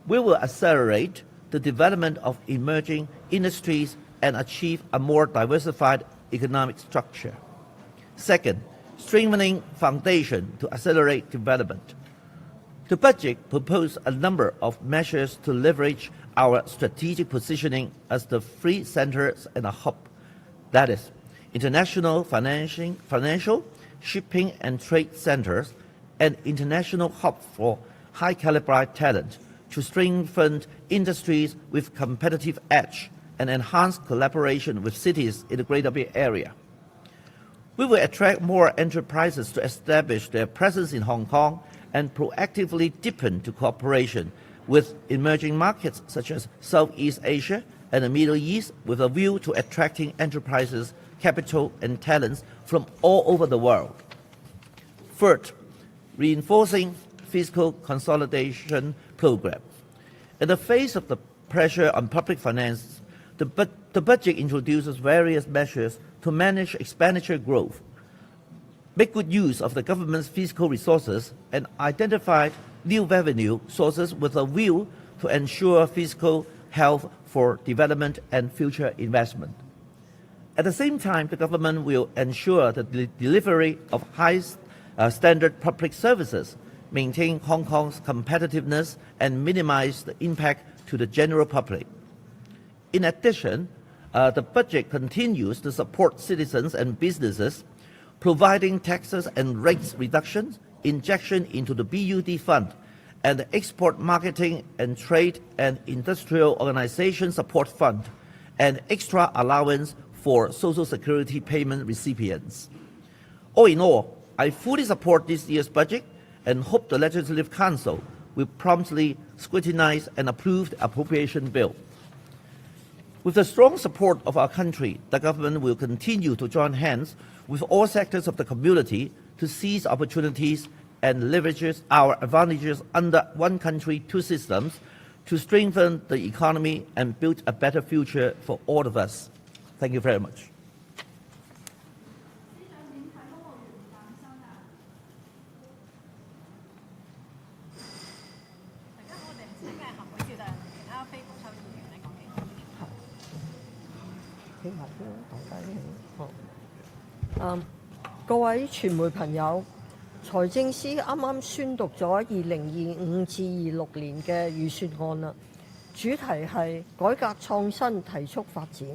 we will accelerate the development of emerging industries and achieve a more diversified economic structure. Second, strengthening foundation to accelerate development. The budget proposed a number of measures to leverage our strategic positioning as the free centers and a hub, that is, international financial, shipping and trade centers, and international hub for high-caliber talent to strengthen industries with competitive edge and enhance collaboration with cities in the Greater Bay Area. We will attract more enterprises to establish their presence in Hong Kong and proactively deepen the cooperation with emerging markets such as Southeast Asia and the Middle East with a view to attracting enterprises, capital and talents from all over the world. Third, reinforcing fiscal consolidation program. In the face of the pressure on public finance, the budget introduces various measures to manage expenditure growth, make good use of the government's fiscal resources, and identify new revenue sources with a view to ensure fiscal health for development and future investment. At the same time, the government will ensure the delivery of high standard public services, maintain Hong Kong's competitiveness, and minimize the impact to the general public. In addition, the budget continues to support citizens and businesses, providing taxes and rates reductions, injection into the BUD fund, and the Export Marketing and Trade and Industrial Organization Support Fund, and extra allowance for Social Security payment recipients. All in all, I fully support this year's budget and hope the Legislative Council will promptly scrutinize and approve the appropriation bill. With the strong support of our country, the government will continue to join hands with all sectors of the community to seize opportunities and leverage our advantages under one country, two systems to strengthen the economy and build a better future for all of us. Thank you very much.各位傳媒朋友，財政司啱啱宣讀咗2025至26年嘅預算案啦，主題係改革創新，提速發展。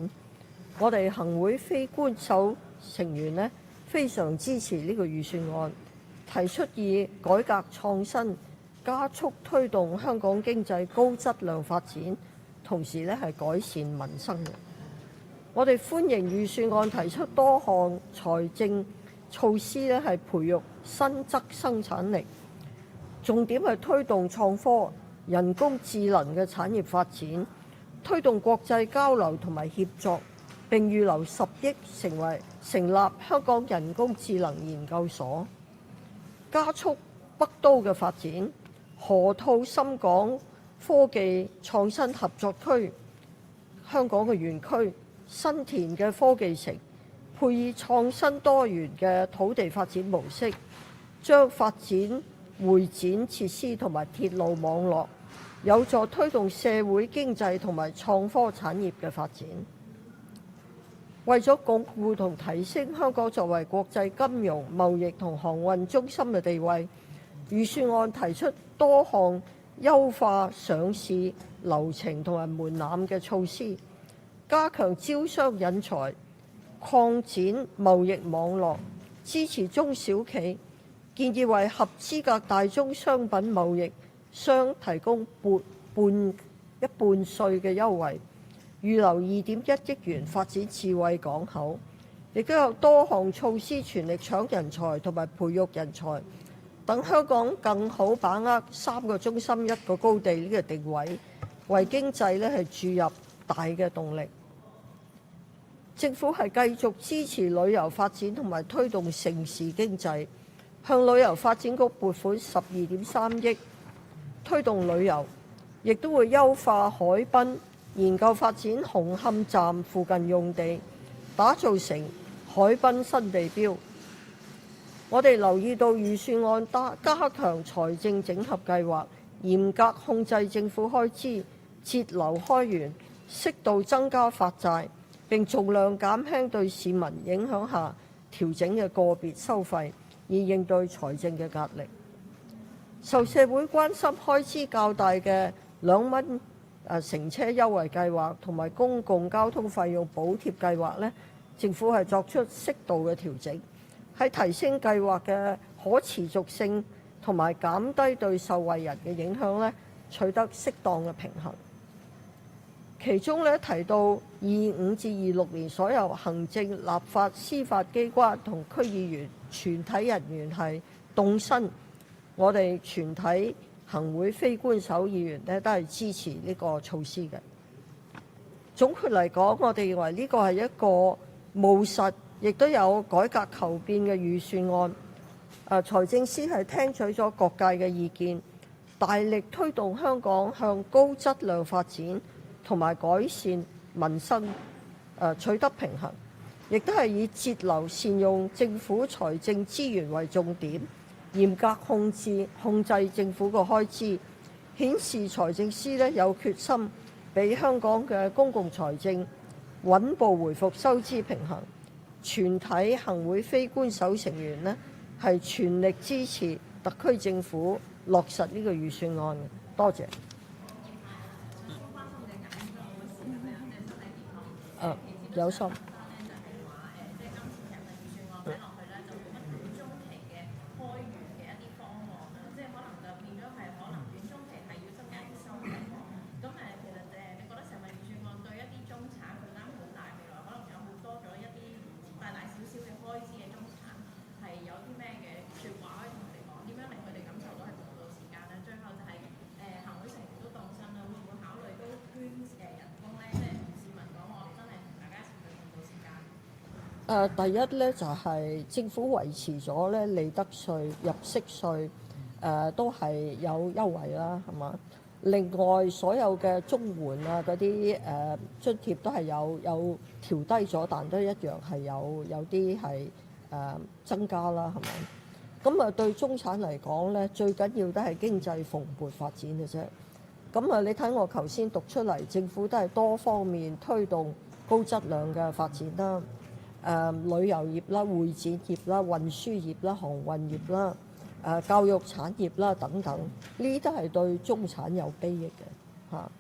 我哋行會非官守成員呢，非常支持呢個預算案，提出以改革創新加速推動香港經濟高質量發展，同時呢係改善民生嘅。我哋歡迎預算案提出多項財政措施咧，係培育新質生產力，重點係推動創科、人工智能嘅產業發展，推動國際交流同埋協作，並預留10億成立香港人工智能研究所，加速北都嘅發展，河套深港科技創新合作區，香港嘅園區。新田嘅科技城，配以創新多元嘅土地發展模式，將發展會展設施同埋鐵路網絡，有助推動社會經濟同埋創科產業嘅發展。為咗鞏固同提升香港作為國際金融、貿易同航運中心嘅地位，預算案提出多項優化上市流程同埋門檻嘅措施。加強招商引才，擴展貿易網絡，支持中小企，建議為合資格大宗商品貿易商提供一半稅嘅優惠，預留2.1億元發展智慧港口，亦都有多項措施全力搶人才同埋培育人才，等香港更好把握3個中心1個高地呢個定位，為經濟咧係注入大嘅動力。政府係繼續支持旅遊發展同埋推動城市經濟，向旅遊發展局撥款12.3億，推動旅遊，亦都會優化海濱，研究發展紅磡站附近用地，打造成海濱新地標。我哋留意到預算案加強財政整合計劃，嚴格控制政府開支，節流開源，適度增加發債，並盡量減輕對市民影響下調整嘅個別收費，以應對財政嘅壓力。受社會關心開支較大嘅2蚊乘車優惠計劃同埋公共交通費用補貼計劃呢，政府係作出適度嘅調整，喺提升計劃嘅可持續性同埋減低對受惠人嘅影響呢，取得適當嘅平衡。其中呢，提到25至26年所有行政、立法、司法機關同區議員全體人員係凍薪，我哋全體行會非官守議員呢都係支持呢個措施嘅。總括嚟講，我哋認為呢個係一個務實，亦都有改革求變嘅預算案。財政司係聽取咗各界嘅意見，大力推動香港向高質量發展同埋改善民生取得平衡，亦都係以節流善用政府財政資源為重點，嚴格控制政府嘅開支，顯示財政司有決心俾香港嘅公共財政穩步回復收支平衡。全體行會非官守成員呢係全力支持特區政府落實呢個預算案嘅。多謝。有心。第一呢，就係政府維持咗咧利得稅、入息稅都係有優惠啦，係嘛？另外所有嘅綜援啊嗰啲津貼都係有調低咗，但都一樣係有啲係增加啦，係咪？咁啊對中產嚟講咧，最緊要都係經濟蓬勃發展嘅啫。咁啊你睇我頭先讀出嚟，政府都係多方面推動高質量嘅發展啦。旅遊業啦、會展業啦、運輸業啦、航運業啦、教育產業啦等等，呢啲都係對中產有裨益嘅嚇。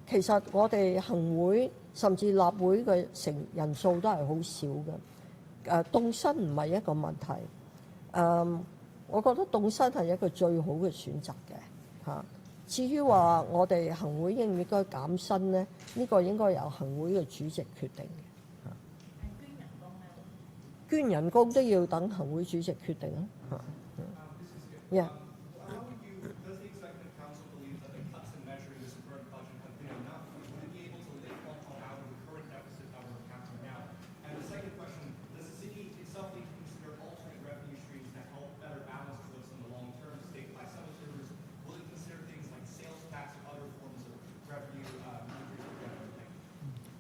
其實我哋行會甚至立會嘅人數都係好少嘅。凍薪唔係一個問題。我覺得凍薪係一個最好嘅選擇嘅嚇。至於話我哋行會應唔應該減薪呢？呢個應該由行會嘅主席決定嘅。捐人工都要等行會主席決定啊。Yeah.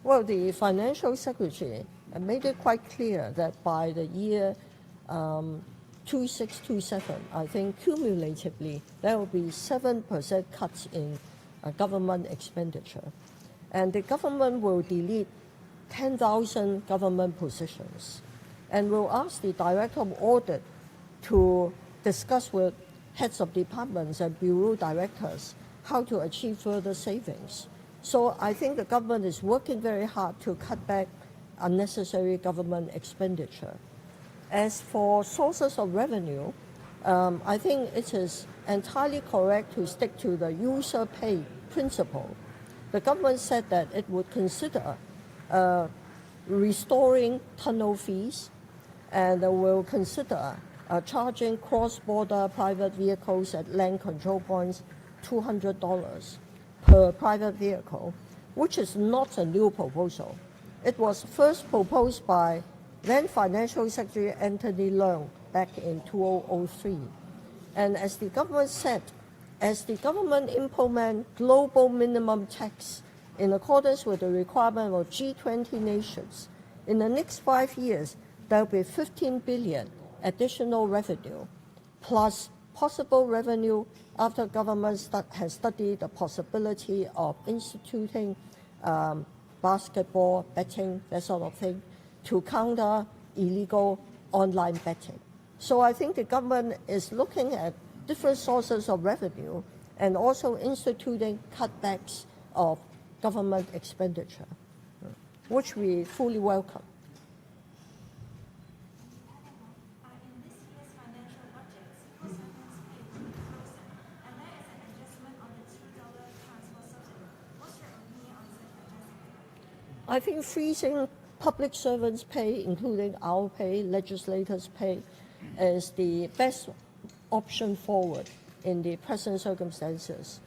Well, the financial secretary made it quite clear that by the year 2627, I think cumulatively there will be 7% cuts in government expenditure. And the government will delete 10,000 government positions and will ask the Director of Audit to discuss with heads of departments and bureau directors how to achieve further savings. So I think the government is working very hard to cut back unnecessary government expenditure. As for sources of revenue, I think it is entirely correct to stick to the user pay principle. The government said that it would consider restoring tunnel fees and will consider charging cross-border private vehicles at land control points $200 per private vehicle, which is not a new proposal. It was first proposed by then Financial Secretary Anthony Leung back in 2003. And as the government said, as the government implement global minimum tax in accordance with the requirement of G20 nations, in the next 5 years, there will be $15 billion additional revenue, plus possible revenue after government has studied the possibility of instituting basketball betting, that sort of thing, to counter illegal online betting. So I think the government is looking at different sources of revenue and also instituting cutbacks of government expenditure, which we fully welcome. In this year's financial budget, civil servants pay will be frozen, and there is an adjustment on the $2 transport subsidy. What's your opinion on such adjustment? I think freezing public servants' pay, including our pay, legislators' pay, is the best option forward in the present circumstances.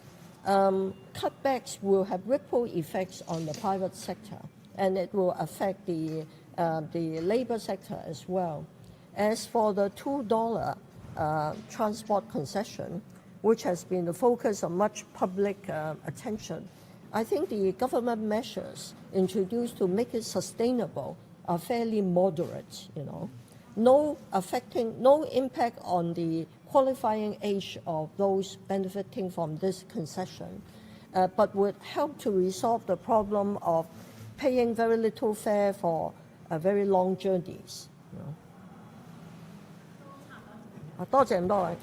Cutbacks will have ripple effects on the private sector, and it will affect the labor sector as well. As for the $2 transport concession, which has been the focus of much public attention, I think the government measures introduced to make it sustainable are fairly moderate, no impact on the qualifying age of those benefiting from this concession, but would help to resolve the problem of paying very little fare for very long journeys. 多謝咁多位。